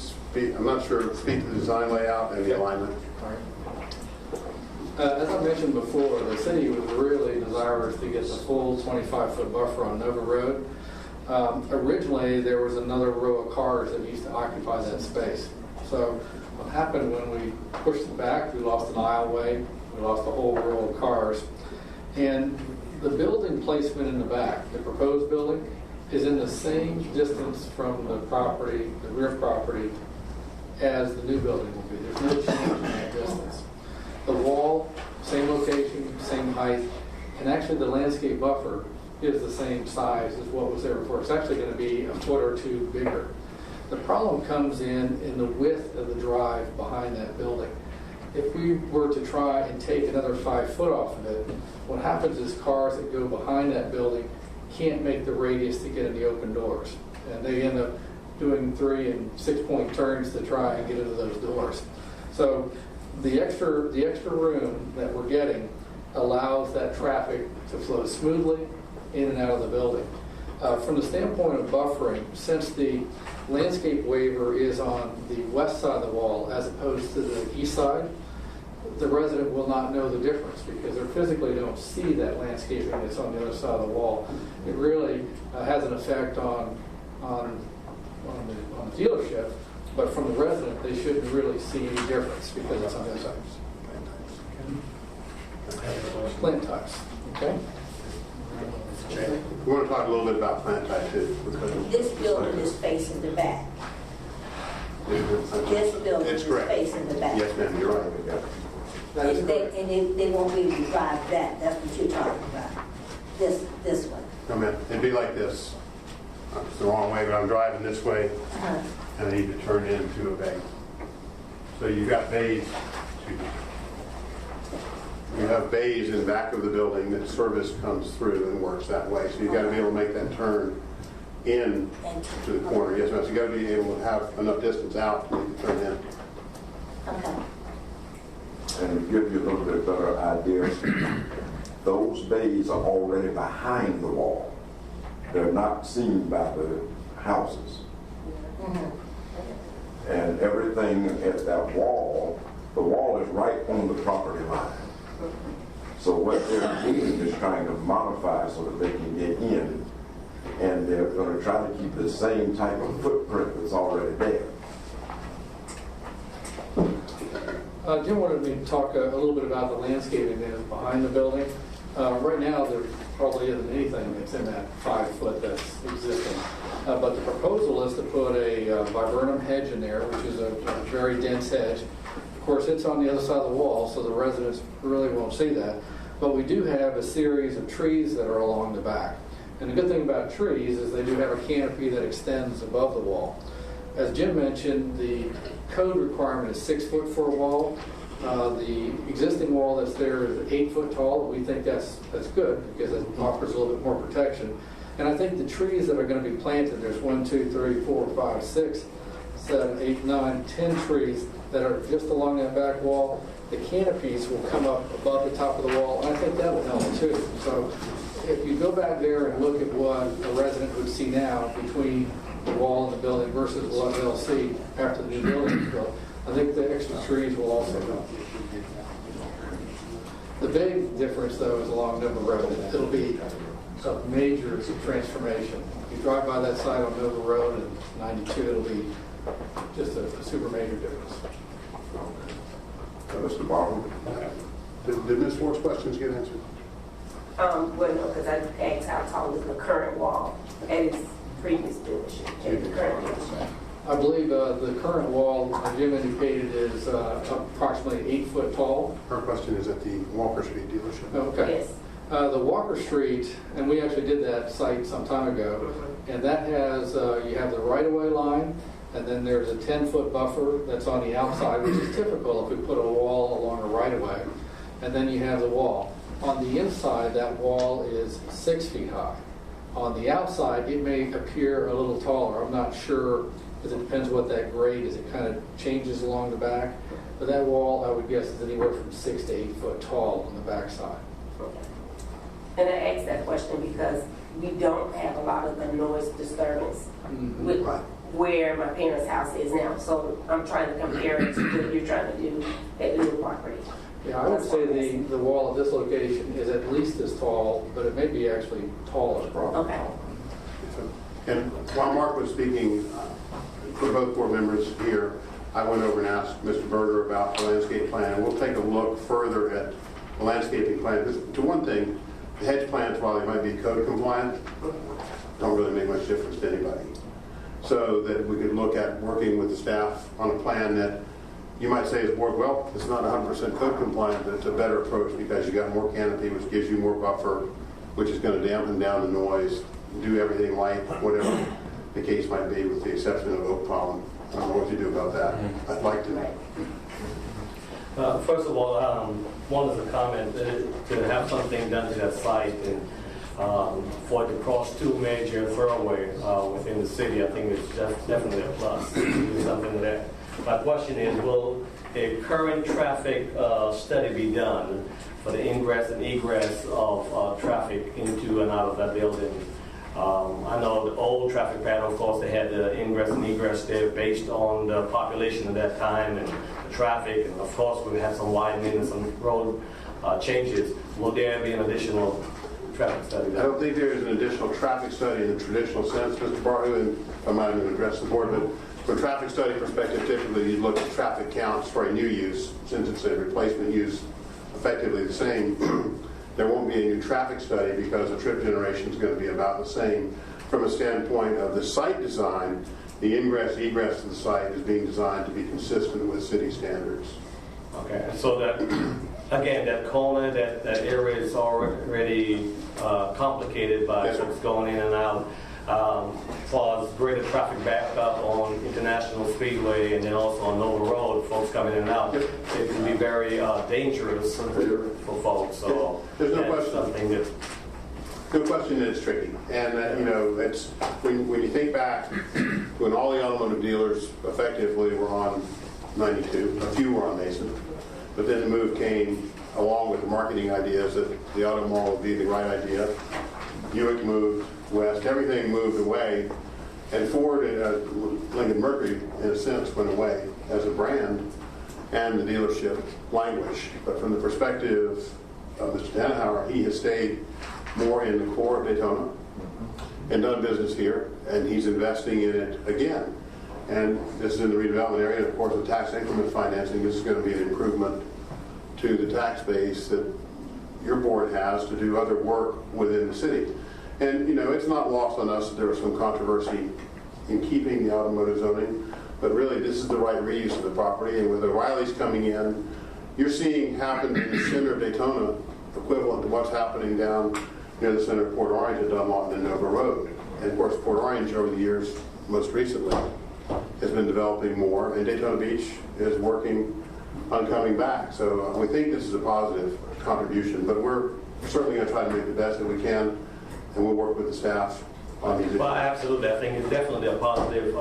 I'm not sure, speak to the design layout and the alignment. As I mentioned before, the city was really desirous to get the full 25-foot buffer on Nova Road. Originally, there was another row of cars that used to occupy that space. So what happened when we pushed it back, we lost an aisleway, we lost a whole row of cars. And the building placement in the back, the proposed building, is in the same distance from the property, the rear property, as the new building will be. There's no change in that distance. The wall, same location, same height, and actually the landscape buffer is the same size as what was there before. It's actually going to be a foot or two bigger. The problem comes in the width of the drive behind that building. If we were to try and take another 5 foot off of it, what happens is cars that go behind that building can't make the radius to get in the open doors. And they end up doing 3 and 6-point turns to try and get into those doors. So the extra room that we're getting allows that traffic to flow smoothly in and out of the building. From the standpoint of buffering, since the landscape waiver is on the west side of the wall as opposed to the east side, the resident will not know the difference because they physically don't see that landscaping that's on the other side of the wall. It really has an effect on the dealership, but from the resident, they shouldn't really see any difference because it's on the other side. Plant types. Okay. We want to talk a little bit about plant type too. This building is facing the back. This building is facing the back. Yes, ma'am, you're right. And they won't be able to drive that. That's what you're talking about. This one. Come in. It'd be like this. It's the wrong way, but I'm driving this way, and I need to turn into a bay. So you've got bays. You have bays in the back of the building that service comes through and works that way. So you've got to be able to make that turn in to the corner. Yes, ma'am. So you've got to be able to have enough distance out to turn in. Okay. And to give you a little bit better idea, those bays are already behind the wall. They're not seen by the houses. And everything at that wall, the wall is right on the property line. So what they're doing is trying to modify so that they can get in, and they're going to try to keep the same type of footprint that's already there. Jim wanted me to talk a little bit about the landscaping that is behind the building. Right now, there probably isn't anything that's in that 5 foot that's existing. But the proposal is to put a viburnum hedge in there, which is a very dense hedge. Of course, it's on the other side of the wall, so the residents really won't see that. But we do have a series of trees that are along the back. And the good thing about trees is they do have a canopy that extends above the wall. As Jim mentioned, the code requirement is 6 foot for a wall. The existing wall that's there is 8 foot tall. We think that's good because it offers a little bit more protection. And I think the trees that are going to be planted, there's 1, 2, 3, 4, 5, 6, 7, 8, 9, 10 trees that are just along that back wall. The canopies will come up above the top of the wall, and I think that will help too. So if you go back there and look at what a resident would see now between the wall and the building versus what they'll see after the new building is built, I think the extra trees will also help. The big difference, though, is along Nova Road. It'll be a major transformation. If you drive by that site on Nova Road and 92, it'll be just a super major difference. Mr. Barber? Did Ms. Moore's questions get answered? Well, no, because I asked how tall is the current wall at its previous dealership, at the current dealership. I believe the current wall, as Jim indicated, is approximately 8 foot tall. Her question is at the Walker Street dealership. Okay. Yes. The Walker Street, and we actually did that site some time ago, and that has, you have the right-of-way line, and then there's a 10-foot buffer that's on the outside, which is typical if we put a wall along a right-of-way, and then you have the wall. On the inside, that wall is 6 feet high. On the outside, it may appear a little taller. I'm not sure, because it depends what that grade is. It kind of changes along the back. But that wall, I would guess, is anywhere from 6 to 8 foot tall on the back side. And I asked that question because we don't have a lot of the noise disturbance with where my parents' house is now. So I'm trying to compare it to what you're trying to do at the new property. Yeah, I would say the wall at this location is at least as tall, but it may be actually taller probably. Okay. And while Mark was speaking, for both board members here, I went over and asked Mr. Berger about the landscape plan. We'll take a look further at the landscaping plan. Because to one thing, the hedge plants, while they might be code compliant, don't really make much difference to anybody. So that we could look at working with the staff on a plan that you might say as board, well, it's not 100% code compliant, but it's a better approach because you got more canopy, which gives you more buffer, which is going to dampen down the noise, do everything light, whatever the case might be, with the exception of oak pollen. I don't know what you do about that. I'd like to know. First of all, one is a comment to have something done to that site, and For it to cross two major thoroughways within the city, I think it's definitely a plus to do something like that. My question is, will a current traffic study be done for the ingress and egress of traffic into and out of that building? I know the old traffic pattern, of course, they had the ingress and egress there based on the population at that time and the traffic, and of course we had some widening and some road changes. Will there be an additional traffic study? I don't think there is an additional traffic study in the traditional sense, Mr. Barhu, and I might even address the board, but from a traffic study perspective, typically you look at traffic counts for a new use, since it's a replacement use, effectively the same. There won't be a new traffic study because the trip generation is going to be about the same. From a standpoint of the site design, the ingress, egress to the site is being designed to be consistent with city standards. Okay, so that, again, that corner, that area is already complicated by folks going in and out. As far as greater traffic backup on International Speedway and then also on Nova Road, folks coming in and out, it can be very dangerous for folks. So there's no question. Something that, no question that it's tricky. And you know, it's when you think back when all the automotive dealers effectively were on 92, a few were on Mason, but then the move came along with the marketing ideas that the auto mall would be the right idea. Buick moved west, everything moved away, and Ford and Lincoln Mercury, in a sense, went away as a brand, and the dealership languished. But from the perspective of Mr. Dannenhauer, he has stayed more in the core of Daytona and done business here, and he's investing in it again. And this is in the redevelopment area, and of course with tax increment financing, this is going to be an improvement to the tax base that your board has to do other work within the city. And, you know, it's not lost on us that there was some controversy in keeping the automotive zoning, but really this is the right reuse of the property. And with O'Reilly's coming in, you're seeing happen in the center of Daytona, equivalent to what's happening down near the center of Port Orange at Dunlawton and Nova Road. And of course, Port Orange over the years, most recently, has been developing more, and Daytona Beach is working on coming back. So we think this is a positive contribution, but we're certainly going to try to make the best that we can, and we'll work with the staff on these issues. Well, absolutely. I think it's definitely a positive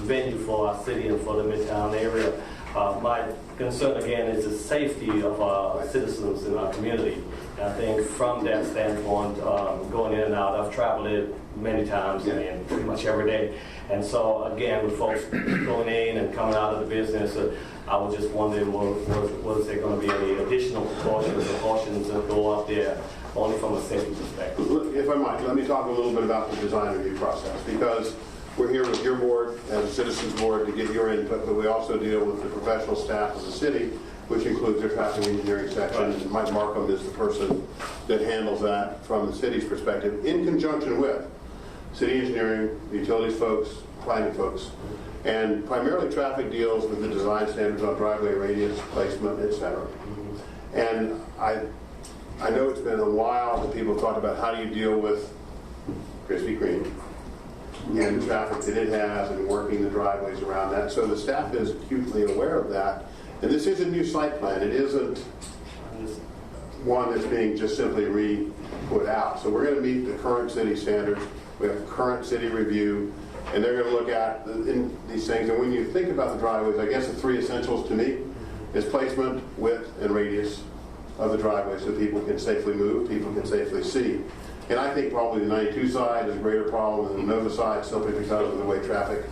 venue for our city and for the Midtown area. My concern, again, is the safety of our citizens in our community. And I think from that standpoint, going in and out, I've traveled it many times and pretty much every day. And so, again, with folks going in and coming out of the business, I was just wondering, was there going to be any additional precautions or cautions that go up there, only from a safety perspective? If I might, let me talk a little bit about the design review process, because we're here with your board as a citizens board to get your input, but we also deal with the professional staff of the city, which includes their traffic engineering section. And Mike Markham is the person that handles that from the city's perspective, in conjunction with city engineering, utilities folks, planning folks. And primarily traffic deals with the design standards on driveway radius, placement, etc. And I know it's been a while that people talk about how do you deal with Krispy Kreme and the traffic that it has and working the driveways around that. So the staff is acutely aware of that. And this is a new site plan. It isn't one that's being just simply re-put out. So we're going to meet the current city standards. We have current city review, and they're going to look at these things. And when you think about the driveways, I guess the three essentials to me is placement, width, and radius of the driveway so people can safely move, people can safely see. And I think probably the 92 side is a greater problem than the Nova side simply because of the way traffic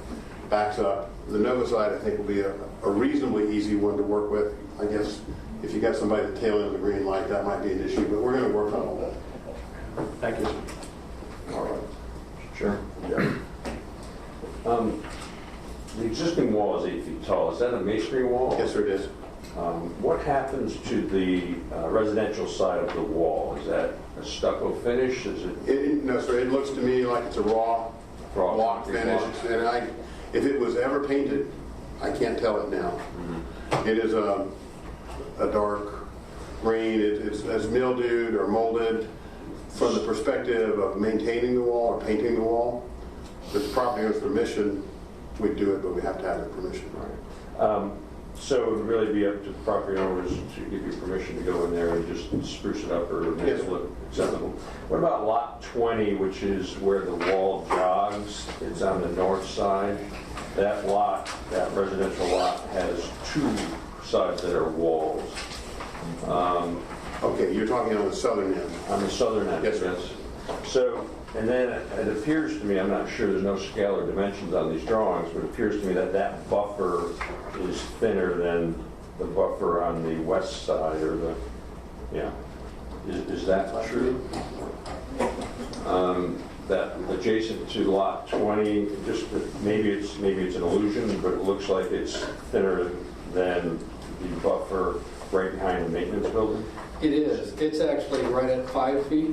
backs up. The Nova side, I think, will be a reasonably easy one to work with. I guess if you got somebody at the tail end of the green light, that might be an issue, but we're going to work on all that. Thank you. All right. Sure. Yeah. The existing wall is 8 feet tall. Is that a masonry wall? Yes, sir, it is. What happens to the residential side of the wall? Is that a stucco finish? Is it? No, sir. It looks to me like it's a raw block finish. And if it was ever painted, I can't tell it now. Mm-hmm. It is a dark green. It's mildewed or molded. From the perspective of maintaining the wall or painting the wall, if the property owner's permission, we'd do it, but we have to have their permission. Right. So it would really be up to the property owners to give you permission to go in there and just spruce it up or make it look acceptable. What about lot 20, which is where the wall jogs? It's on the north side. That lot, that residential lot, has 2 sides that are walls. Okay, you're talking on the southern end. On the southern end, yes. Sir. So, and then it appears to me, I'm not sure, there's no scale or dimensions on these drawings, but it appears to me that that buffer is thinner than the buffer on the west side, or the, yeah. Is that true? That adjacent to lot 20, just maybe it's an illusion, but it looks like it's thinner than the buffer right behind the maintenance building? It is. It's actually right at 5 feet,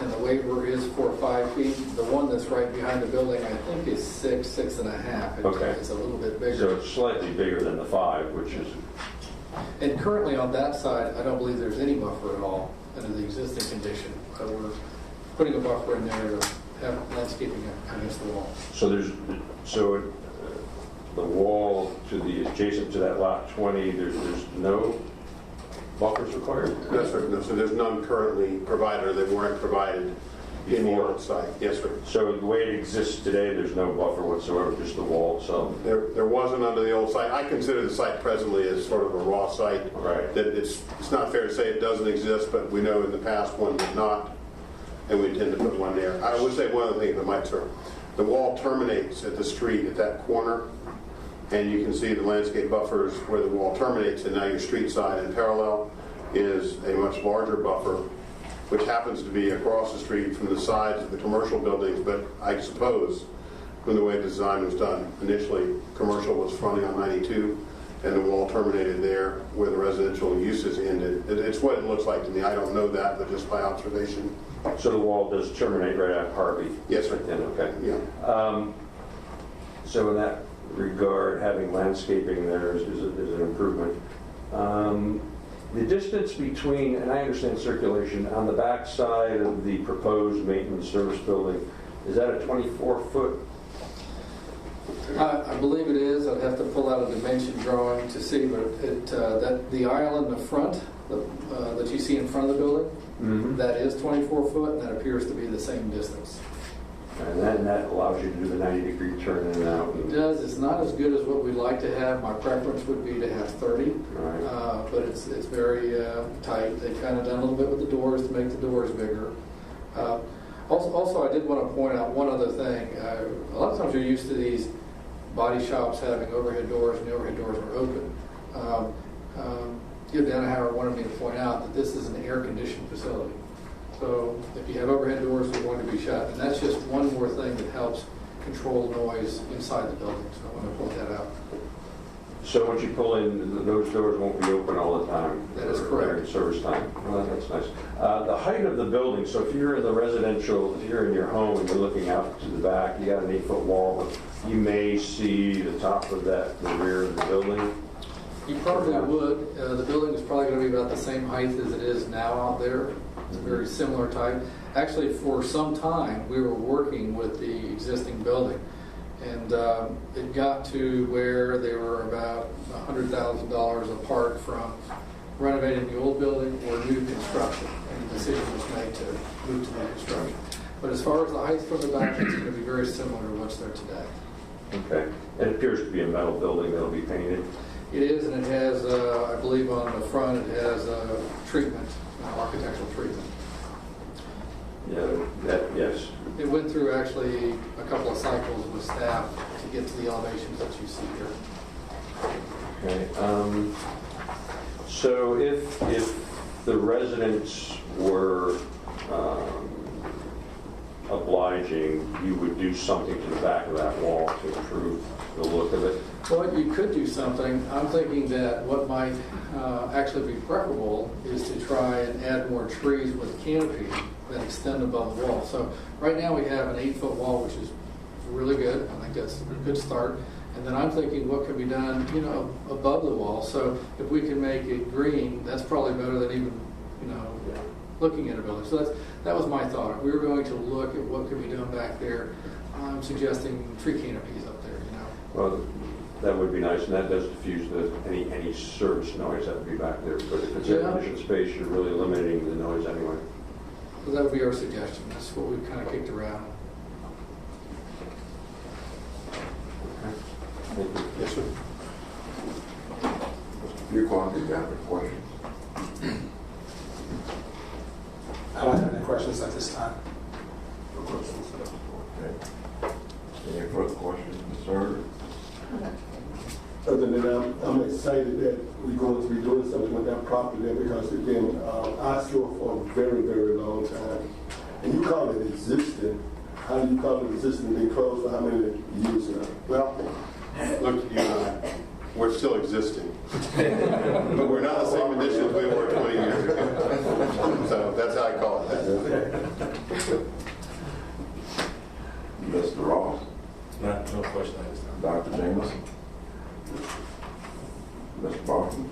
and the waiver is for 5 feet. The one that's right behind the building, I think, is 6.5. Okay. It's a little bit bigger. So it's slightly bigger than the 5, which is... And currently on that side, I don't believe there's any buffer at all under the existing condition. So we're putting a buffer in there to have landscaping against the wall. So the wall to the adjacent to that lot 20, there's no buffers required? No, sir. No, so there's none currently provided, or they weren't provided in the old site. Yes, sir. So the way it exists today, there's no buffer whatsoever, just the wall itself? There wasn't under the old site. I consider the site presently as sort of a raw site. Right. That it's not fair to say it doesn't exist, but we know in the past one did not, and we intend to put one there. I would say one other thing, if I might, sir. The wall terminates at the street at that corner, and you can see the landscape buffers where the wall terminates, and now your street side in parallel is a much larger buffer, which happens to be across the street from the sides of the commercial buildings. But I suppose, from the way the design was done, initially commercial was fronting on 92, and the wall terminated there where the residential uses ended. It's what it looks like to me. I don't know that, but just by observation. So the wall does terminate right at Harvey? Yes, sir. Okay. Yeah. So in that regard, having landscaping there is an improvement. The distance between, and I understand circulation, on the back side of the proposed maintenance service building, is that a 24-foot? I believe it is. I'd have to pull out a dimension drawing to see, but that the aisle in the front that you see in front of the building, that is 24 foot, and that appears to be the same distance. And then that allows you to do the 90-degree turn in and out. It does. It's not as good as what we'd like to have. My preference would be to have 30, right. But it's very tight. They've kind of done a little bit with the doors to make the doors bigger. Also, I did want to point out one other thing. A lot of times you're used to these body shops having overhead doors, and the overhead doors are open. Danaher wanted me to point out that this is an air-conditioned facility. So if you have overhead doors, they're going to be shut. And that's just one more thing that helps control noise inside the building. So I want to point that out. So once you pull in, those doors won't be open all the time? That is correct. During service time. Well, that's nice. The height of the building, so if you're in the residential, if you're in your home and you're looking out to the back, you got an 8-foot wall, but you may see the top of that, the rear of the building. You probably would. The building is probably going to be about the same height as it is now out there. It's a very similar type. Actually, for some time, we were working with the existing building. And it got to where they were about $100,000 apart from renovating the old building or new construction. And the decision was made to move to new construction. But as far as the height from the back, it's going to be very similar to what's there today. Okay. It appears to be a metal building that'll be painted. It is, and it has, I believe on the front, it has treatment, architectural treatment. Yeah, yes. It went through actually a couple of cycles with staff to get to the elevations that you see here. Okay. So if the residents were obliging, you would do something to the back of that wall to improve the look of it? Well, you could do something. I'm thinking that what might actually be preferable is to try and add more trees with canopy that extend above the wall. So right now we have an 8-foot wall, which is really good. I think that's a good start. And then I'm thinking what can be done, above the wall. So if we can make it green, that's probably better than even, looking at a building. So that was my thought. If we were going to look at what could be done back there, I'm suggesting tree canopies up there, Well, That would be nice, and that does diffuse any service noise that would be back there. But if it's Yeah. air conditioned space, you're really eliminating the noise anyway. So that would be our suggestion. That's what we've kind of kicked around. Yes, sir. Mr. Bucon, do you have any questions? I don't have any questions at this time. No questions. Okay. Any further questions, Mr. Other than that, I'm excited that we're going to be doing something with that property there because, again, I saw it for a very, very long time. And you call it existing. How do you call it existing? Been closed for how many years now? Well, look, you and I, we're still existing. But we're not the same condition as we were 20 years ago. So that's how I call it. Mr. Ross? No question at this time. Dr. Jameson? Mr. Barton?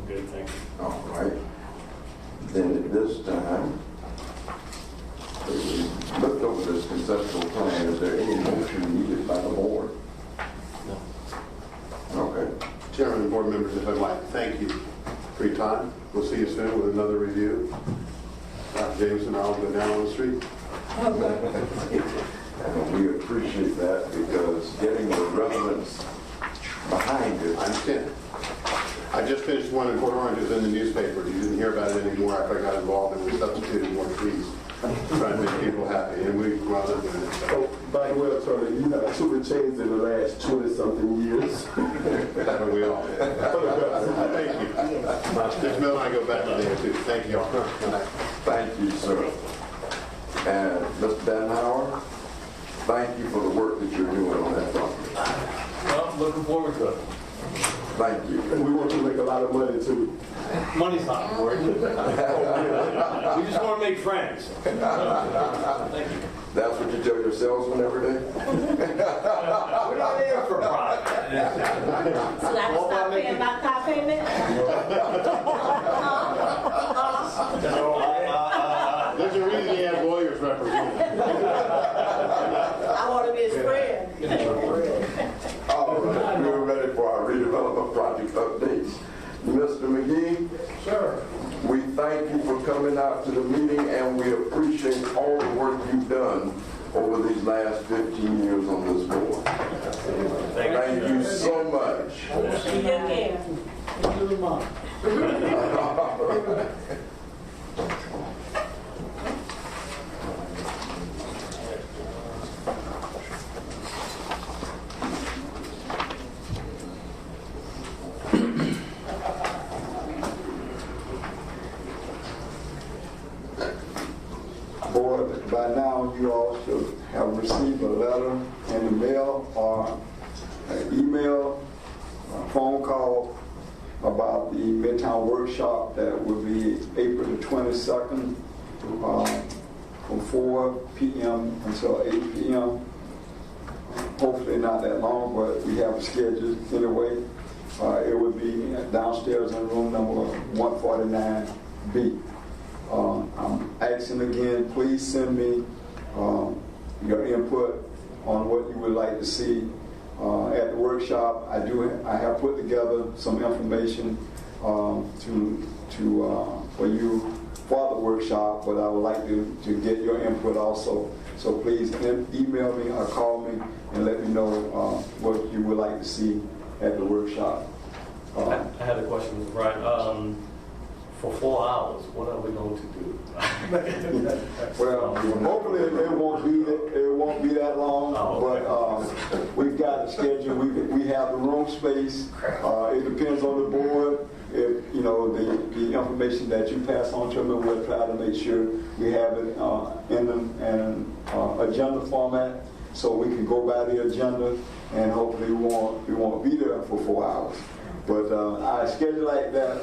Good, thank you. All right. Then at this time, we looked over this conceptual plan. Is there any motion needed by the board? No. Okay. Chairman and board members, if I'd like to thank you for your time. We'll see you soon with another review. Dr. Jameson, I'll go down on the street. And we appreciate that because getting the residents behind it. I understand. I just finished one in Port Orange. It was in the newspaper. You didn't hear about it anymore after I got involved and we substituted more trees, trying to make people happy. And we wound up doing it. Oh, by the way, Attorney, you have truly changed in the last 20-something years. Haven't we all? Thank you. Mr. Miller and I go back today too. Thank you all. Thank you, sir. And Mr. Danhauer, thank you for the work that you're doing on that property. Well, looking forward to it. Thank you. And we want to make a lot of money too. Money's not important. We just want to make friends. Thank you. That's what you tell your salesman every day? We're not here for profit. So I can stop paying my car payment? There's a reason he has lawyers representing. I want to be his friend. All right, we're ready for our redevelopment project updates. Mr. McGee? Sure. We thank you for coming out to the meeting and we appreciate all the work you've done over these last 15 years on this board. Thank you so much. See you again. Board, by now you all should have received a letter in the mail or an email, a phone call about the Midtown workshop that will be April the 22nd from 4 p.m. until 8 p.m. Hopefully not that long, but we have a schedule anyway. It would be downstairs in room number 149B. I'm asking again, please send me your input on what you would like to see at the workshop. I have put together some information for you for the workshop, but I would like to get your input also. So please email me or call me and let me know what you would like to see at the workshop. I had a question, Brian. For 4 hours, what are we going to do? Well, hopefully it won't be that long, but we've got the schedule. We have the room space. It depends on the board. If you know the information that you pass on to me, we'll try to make sure we have it in an agenda format, so we can go by the agenda, and hopefully we won't be there for 4 hours. But I schedule like that.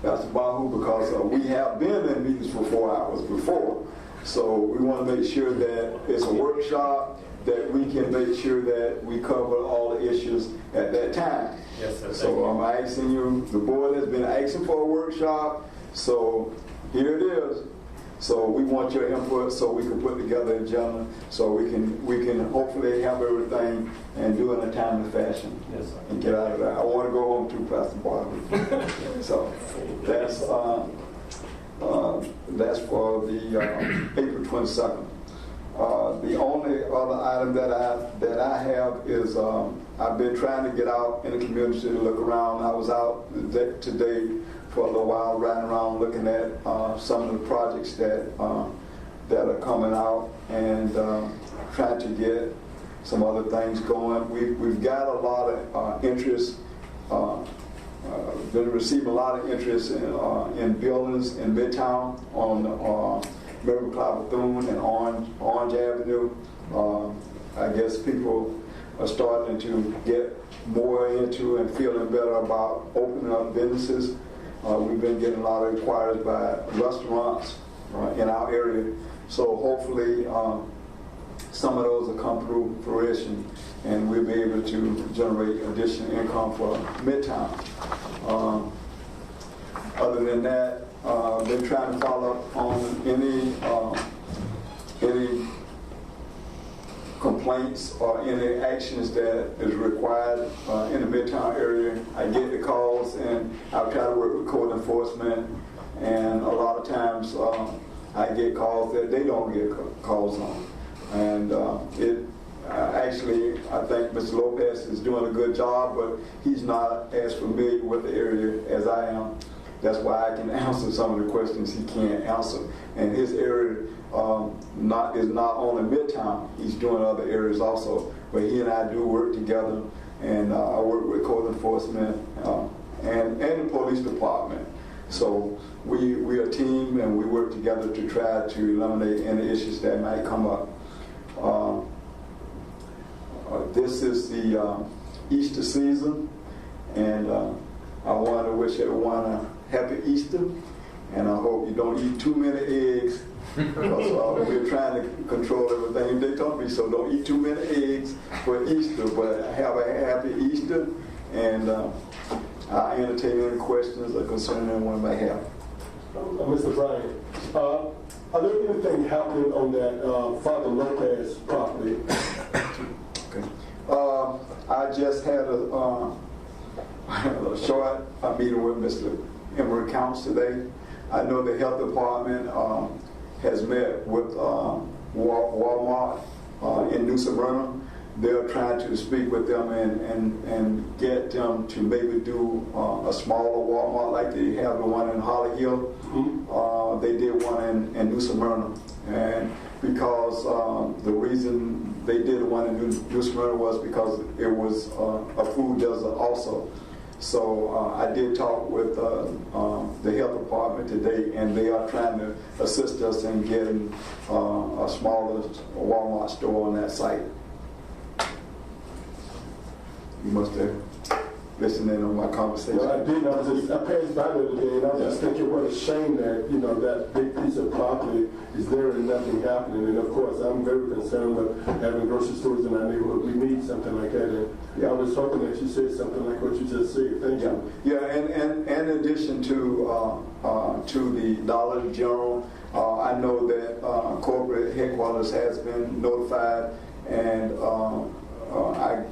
Dr. Bahu, because we have been in meetings for 4 hours before. So we want to make sure that it's a workshop, that we can make sure that we cover all the issues at that time. Yes, sir. So I'm asking you, the board has been asking for a workshop, so here it is. So we want your input so we can put together an agenda so we can hopefully have everything and do it in a timely fashion. Yes, sir. And get out of there. I want to go home too, Pastor Bartley. So that's for the April 22nd. The only other item that I have is I've been trying to get out in the community to look around. I was out today for a little while, riding around looking at some of the projects that are coming out and trying to get some other things going. We've got a lot of interest. Been receiving a lot of interest in buildings in Midtown on Mary McLeod Bethune and Orange Avenue. I guess people are starting to get more into and feeling better about opening up businesses. We've been getting a lot of inquiries by restaurants in our area. So hopefully some of those will come through fruition and we'll be able to generate additional income for Midtown. Other than that, been trying to follow up on any complaints or any actions that is required in the Midtown area. I get the calls and I try to work with code enforcement, and a lot of times I get calls that they don't get calls on. And actually, I think Mr. Lopez is doing a good job, but he's not as familiar with the area as I am. That's why I can answer some of the questions he can't answer. And his area is not only Midtown, he's doing other areas also. But he and I do work together, and I work with code enforcement and the police department. So we are a team, and we work together to try to eliminate any issues that might come up. This is the Easter season, and I want to wish everyone a happy Easter, and I hope you don't eat too many eggs, because we're trying to control everything. They told me so. Don't eat too many eggs for Easter, but have a happy Easter, and I'll entertain any questions or concerns anyone may have. Mr. Bryant, are there anything happening on that Father Lopez property? Okay. I just had a short meeting with Mr. Emory Counts today. I know the health department has met with Walmart in New Smyrna. They're trying to speak with them and get them to maybe do a smaller Walmart like they have the one in Holly Hill. Mm-hmm. They did one in New Smyrna, and because the reason they did one in New Smyrna was because it was a food desert also. So I did talk with the health department today, and they are trying to assist us in getting a smaller Walmart store on that site. You must have listened in on my conversation. Well, I did. I passed by there today, and I was just thinking what a shame that that big piece of property is there and nothing happening. And of course, I'm very concerned with having grocery stores in our neighborhood. We need something like that. And I was hoping that you said something like what you just said. Thank you. Yeah, and in addition to the Dollar General, I know that corporate headquarters has been notified, and I've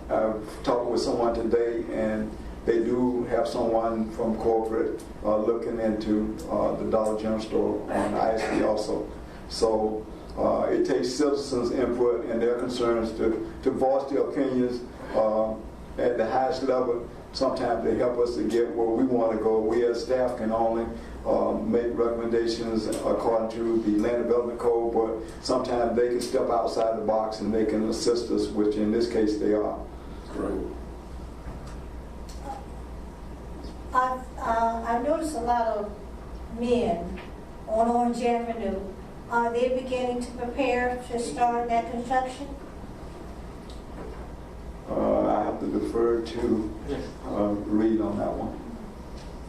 talked with someone today, and they do have someone from corporate looking into the Dollar General store on ISD also. So it takes citizens' input and their concerns to voice their opinions at the highest level. Sometimes they help us to get where we want to go. We as staff can only make recommendations according to the Land Development Code, but sometimes they can step outside the box and they can assist us, which in this case they are. Right. I've noticed a lot of men on Orange Avenue. Are they beginning to prepare to start that construction? I have to defer to Reed on that one.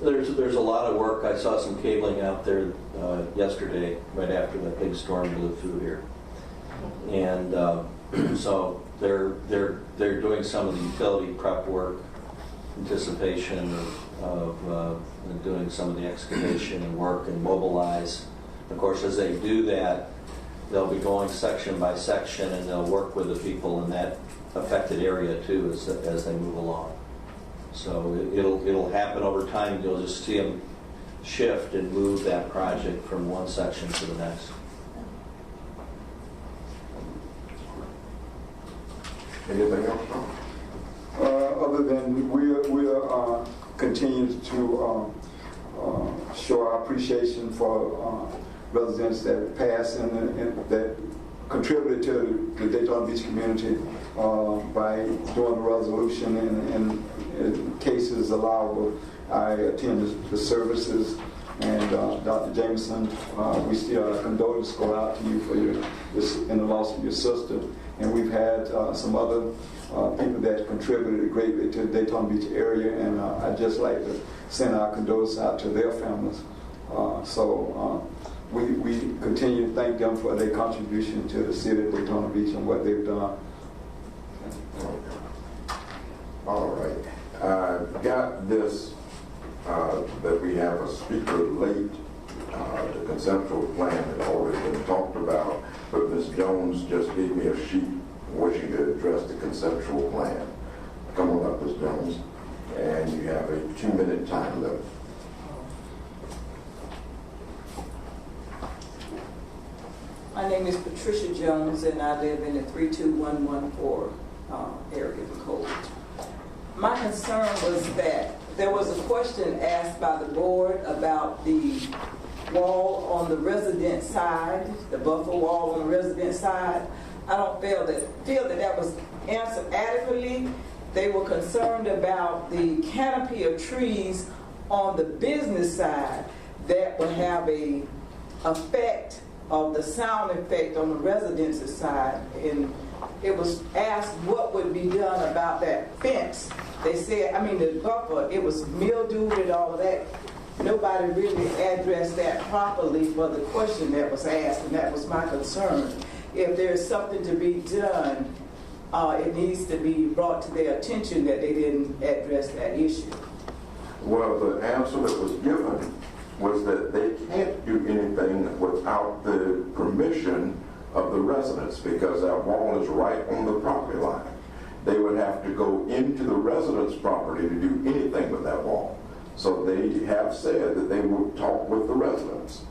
There's a lot of work. I saw some cabling out there yesterday, right after that big storm blew through here, and so they're doing some of the utility prep work, anticipation of doing some of the excavation and work and mobilize Of course, as they do that, they'll be going section by section, and they'll work with the people in that affected area too as they move along. So it'll happen over time. You'll just see them shift and move that project from one section to the next. Anything else, Tom? Other than we'll continue to show our appreciation for residents that passed and that contributed to the Daytona Beach community by doing the resolution, and in cases allowable, I attend the services. And Dr. Jameson, we still our condolences go out to you for in the loss of your sister. And we've had some other people that contributed greatly to the Daytona Beach area, and I'd just like to send our condolences out to their families. We continue to thank them for their contribution to the city of Daytona Beach and what they've done. All right. I've got this, that we have a speaker late. The conceptual plan has already been talked about, but Ms. Jones just gave me a sheet wishing to address the conceptual plan. Come on up, Ms. Jones, and you have a 2-minute time limit. My name is Patricia Jones, and I live in the 32114 area of the code. My concern was that there was a question asked by the board about the wall on the resident side, the buffer wall on the resident side. I don't feel that was answered adequately. They were concerned about the canopy of trees on the business side that would have a effect of the sound effect on the residents' side. And it was asked what would be done about that fence. They said, the buffer, it was mildewed and all of that. Nobody really addressed that properly for the question that was asked, and that was my concern. If there's something to be done, it needs to be brought to their attention that they didn't address that issue. Well, the answer that was given was that they can't do anything without the permission of the residents, because that wall is right on the property line. They would have to go into the residents' property to do anything with that wall. So they have said that they will talk with the residents.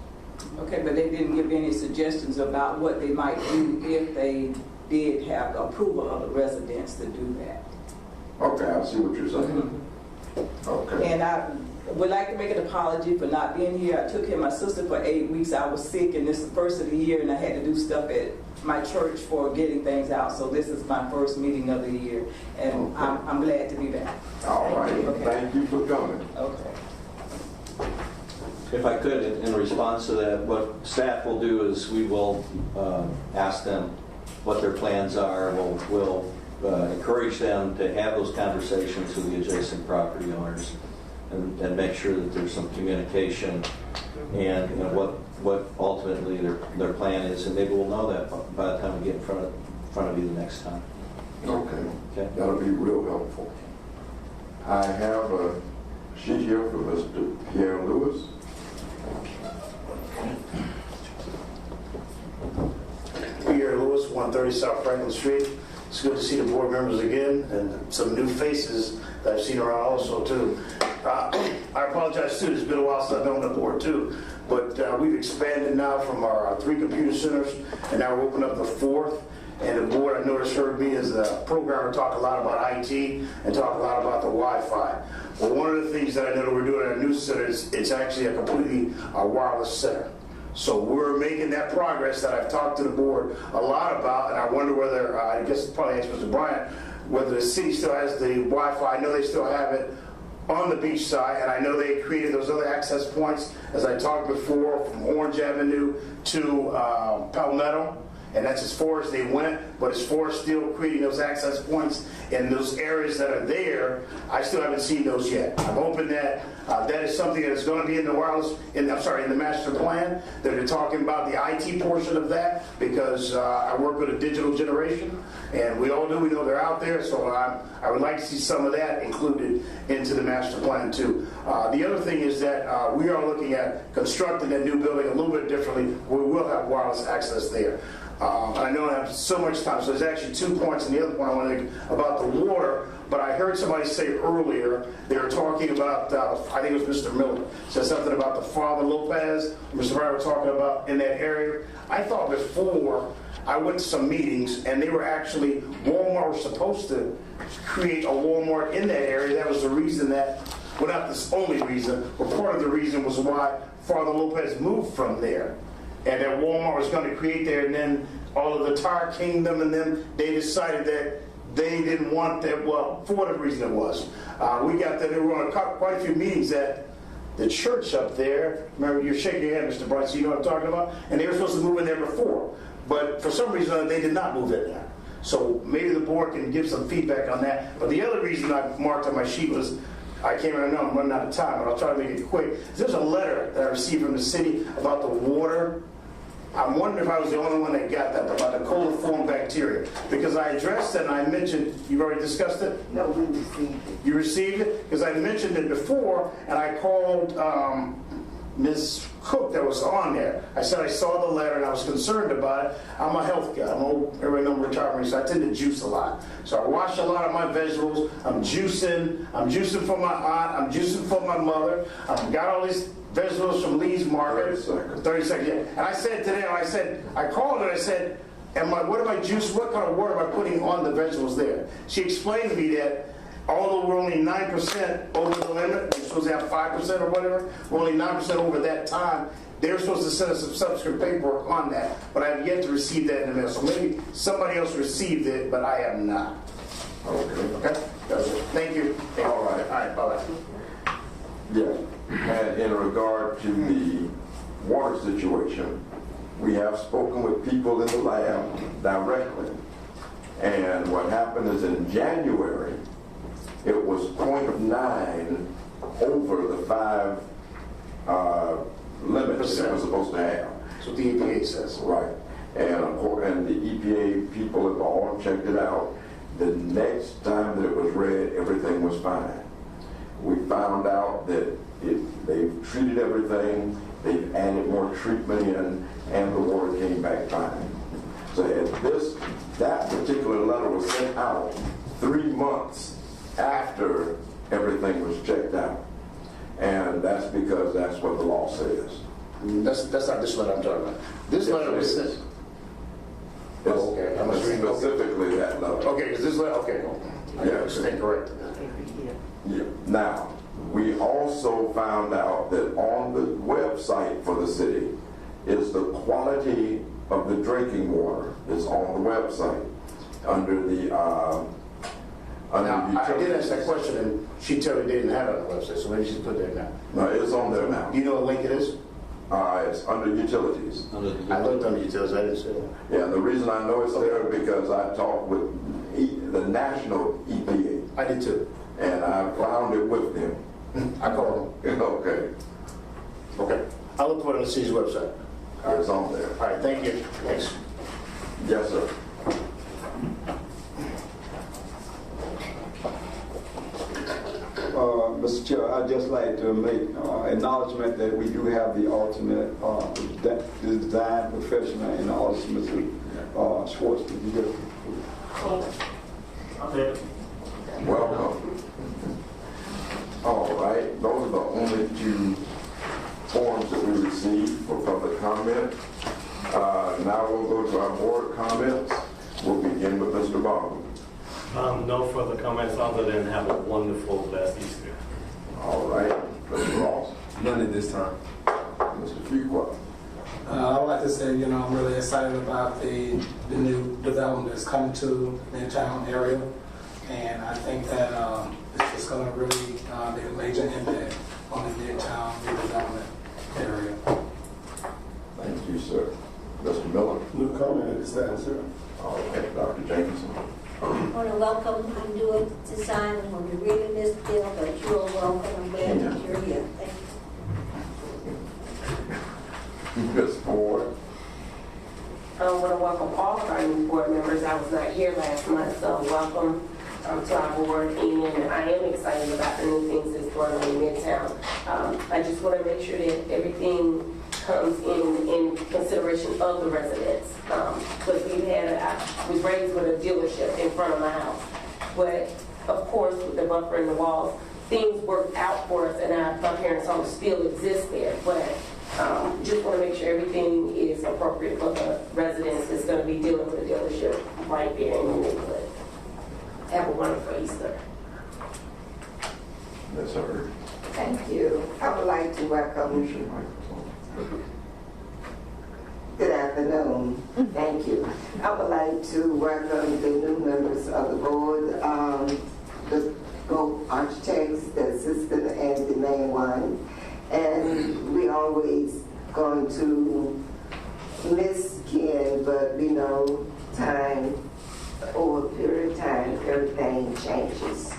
Okay, but they didn't give any suggestions about what they might do if they did have approval of the residents to do that. Okay, I see what you're saying. Okay. And I would like to make an apology for not being here. I took care of my sister for 8 weeks. I was sick, and this is the first of the year, and I had to do stuff at my church for getting things out. So this is my first meeting of the year, and okay. I'm glad to be back. All right. Okay. Thank you for coming. Okay. If I could, in response to that, what staff will do is we will ask them what their plans are. We'll encourage them to have those conversations with the adjacent property owners and make sure that there's some communication and what ultimately their plan is, and maybe we'll know that by the time we get in front of you the next time. Okay. That'll be real helpful. I have a sheet here for Mr. Pierre Lewis. Pierre Lewis, 130 South Franklin Street. It's good to see the board members again and some new faces that I've seen around also too. I apologize too, it's been a while since I've been on the board too, but we've expanded now from our 3 computer centers, and now we're opening up the 4th. And the board, I noticed, heard me as a programmer talk a lot about IT and talk a lot about the Wi-Fi. Well, one of the things that I know that we're doing at our new center is it's actually a completely wireless center. So we're making that progress that I've talked to the board a lot about, and I wonder whether, I guess it's probably asked Mr. Bryant, whether the city still has the Wi-Fi. I know they still have it on the beach side, and I know they created those other access points, as I talked before, from Orange Avenue to Palmetto. and that's as far as they went. But as far as still creating those access points in those areas that are there, I still haven't seen those yet. I'm hoping that that is something that is going to be in the wireless, in the master plan, that they're talking about the IT portion of that, because I work with a digital generation, and we all know they're out there, so I would like to see some of that included into the master plan too. The other thing is that we are looking at constructing that new building a little bit differently. We will have wireless access there. I don't have so much time, so there's actually 2 points, and the other point I want to make about the water. But I heard somebody say earlier, they were talking about, I think it was Mr. Miller, said something about the Father Lopez, Mr. Brown were talking about in that area. I thought before, I went to some meetings, and they were actually, Walmart was supposed to create a Walmart in that area. That was the reason that, well, not the only reason, but part of the reason was why Father Lopez moved from there. And that Walmart was going to create there, and then all of the Tire Kingdom, and then they decided that they didn't want that, well, for whatever reason it was. We got that, they were on quite a few meetings at the church up there. Remember, you're shaking your head, Mr. Bryce, you know what I'm talking about? And they were supposed to move in there before. But for some reason, they did not move in there. So maybe the board can give some feedback on that. But the other reason I marked on my sheet was, I can't remember, I'm running out of time, but I'll try to make it quick. There's a letter that I received from the city about the water. I'm wondering if I was the only one that got that, about the coliform bacteria. Because I addressed it and I mentioned, you've already discussed it? No, we received it. You received it? Because I mentioned it before, and I called Ms. Cook that was on there. I said I saw the letter and I was concerned about it. I'm a health guy. I'm old, everybody knows I'm retired, so I tend to juice a lot. So I wash a lot of my vegetables. I'm juicing for my aunt. I'm juicing for my mother. I've got all these vegetables from Lee's Market. 30 seconds, yeah. And I said today, I called her and I said, what kind of water am I putting on the vegetables there? She explained to me that although we're only 9% over the limit, we're supposed to have 5% or whatever, we're only 9% over that time, they're supposed to send us some subsequent paperwork on that, but I have yet to receive that in the mail. So maybe somebody else received it, but I have not. Okay? That's it. Thank you. All right. All right, bye-bye. Yeah. And in regard to the water situation, we have spoken with people in the lab directly. And what happened is in January, it was 0.9 over the 5 limits that it was supposed to have. That's what the EPA says. Right. And the EPA people have all checked it out. The next time that it was read, everything was fine. We found out that they've treated everything, they've added more treatment in, and the water came back fine. So that particular letter was sent out 3 months after everything was checked out. And that's because that's what the law says. That's not this letter I'm talking about. This letter was sent. Oh, okay. I must read specifically that letter. Okay, because this letter, okay. I stand corrected. Yeah. Now, we also found out that on the website for the city is the quality of the drinking water is on the website under the Now, I did ask that question, and she told me they didn't have it on the website, so maybe she put that now. No, it's on there now. Do you know what link it is? It's under utilities. I looked under utilities, I didn't see it. Yeah, and the reason I know it's there because I talked with the national EPA. I did too. And I found it with them. I called them. Okay. Okay. I'll look for it on the city's website. It's on there. All right, thank you. Thanks. Yes, sir. Mr. Chair, I'd just like to make acknowledgement that we do have the alternate design professional and also Mr. Schwartz. Welcome. All right, those are the only 2 forms that we received for public comment. Now we'll go to our board comments. We'll begin with Mr. Baldwin. No further comments other than have a wonderful, blessed Easter. All right, Mr. Ross. None at this time. Mr. Fuqua. I would like to say, I'm really excited about the new development that's coming to the Midtown area, and I think that it's just going to really make a major impact on the Midtown redevelopment area. Thank you, sir. Mr. Miller? No comment at this time, sir. Okay, Dr. Jenkinson. I want to welcome you new design, and we really missed Bill, but you're welcome. I'm glad that you're here. Thank you. Ms. Ford? I want to welcome all of our new board members. I was not here last month, so welcome to our board. And I am excited about the new things that's going on in Midtown. I just want to make sure that everything comes in consideration of the residents. Because I was raised with a dealership in front of my house. But of course, with the buffer and the walls, things worked out for us, and my parents' home still exists there. But just want to make sure everything is appropriate for the residents that's going to be dealing with a dealership right there in the neighborhood. Have a wonderful Easter. Yes, sir. Thank you. I would like to welcome. Good afternoon. Thank you. I would like to welcome the new members of the board, the both architects, the assistant, and the main one. And we always going to miss Ken, but we know time, over a period of time, everything changes.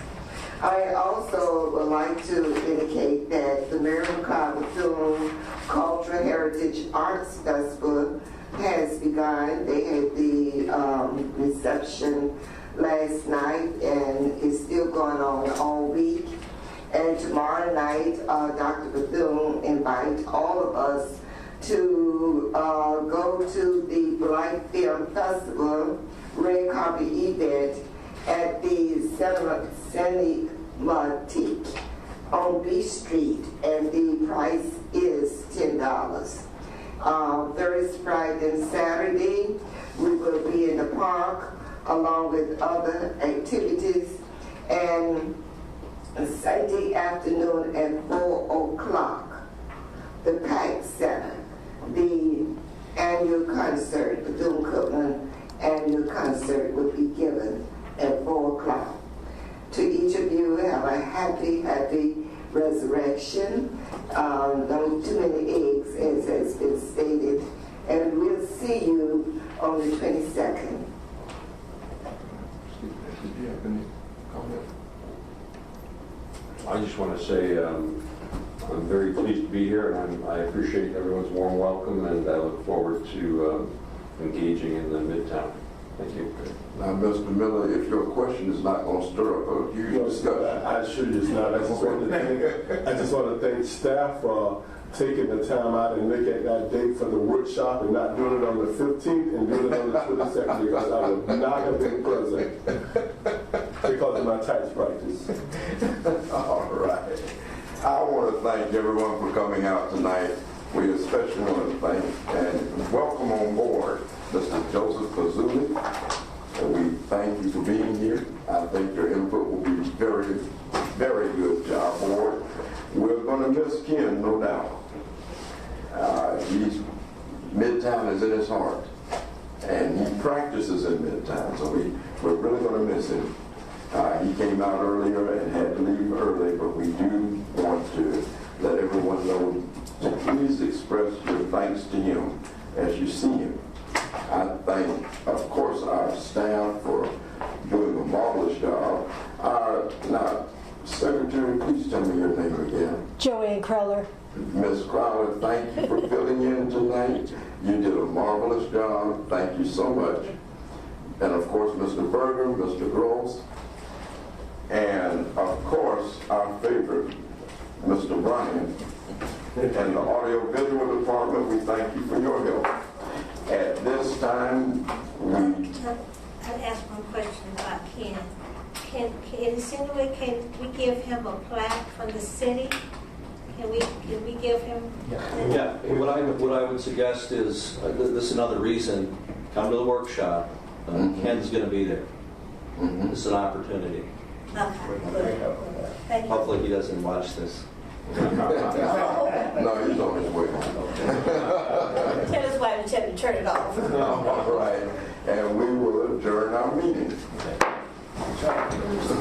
I also would like to indicate that the Maryland Bethune Cultural Heritage Arts Festival has begun. They had the reception last night, and it's still going on all week. And tomorrow night, Dr. Bethune invites all of us to go to the Black Film Festival red carpet event at the Cinematic on B Street, and the price is $10. Thursday, Friday, and Saturday, we will be in the park along with other activities, and Sunday afternoon at 4 o'clock, the Pack Center, the annual concert, the Bethune-Cookman annual concert will be given at 4 o'clock. To each of you, have a happy, happy resurrection. Don't eat too many eggs, as has been stated. And we'll see you on the 22nd. Did you have any comment? I just want to say I'm very pleased to be here, and I appreciate everyone's warm welcome, and I look forward to engaging in the Midtown. Thank you. Now, Mr. Miller, if your question is not going to stir up a huge discussion. I assure you it's not. I just want to thank staff for taking the time out and making that date for the workshop and not doing it on the 15th and doing it on the 22nd, because I would not have been present because of my tax practice. All right. I want to thank everyone for coming out tonight. We especially want to thank and welcome on board Mr. Joseph Fazuli. And we thank you for being here. I think your input will be very, very good to our board. We're going to miss Ken, no doubt. Midtown is in his heart, and he practices in Midtown, so we're really going to miss him. He came out earlier and had to leave early, but we do want to let everyone know to please express your thanks to him as you see him. I thank, of course, our staff for doing a marvelous job. Now, Secretary, please tell me your name again. Joanne Crowler. Ms. Crowler, thank you for filling in tonight. You did a marvelous job. Thank you so much. And of course, Mr. Berger, Mr. Gross, and of course, our favorite, Mr. Bryan, and the audio-visual department, we thank you for your help. At this time, I'd ask one question about Ken. Can we give him a plaque from the city? Can we give him? Yeah. What I would suggest is this is another reason. Come to the workshop. Ken's going to be there. This is an opportunity. Okay. Hopefully he doesn't watch this. no, he's on his way home. Tell his wife to tell him to turn it off. All right. And we will adjourn our meeting. What time is it?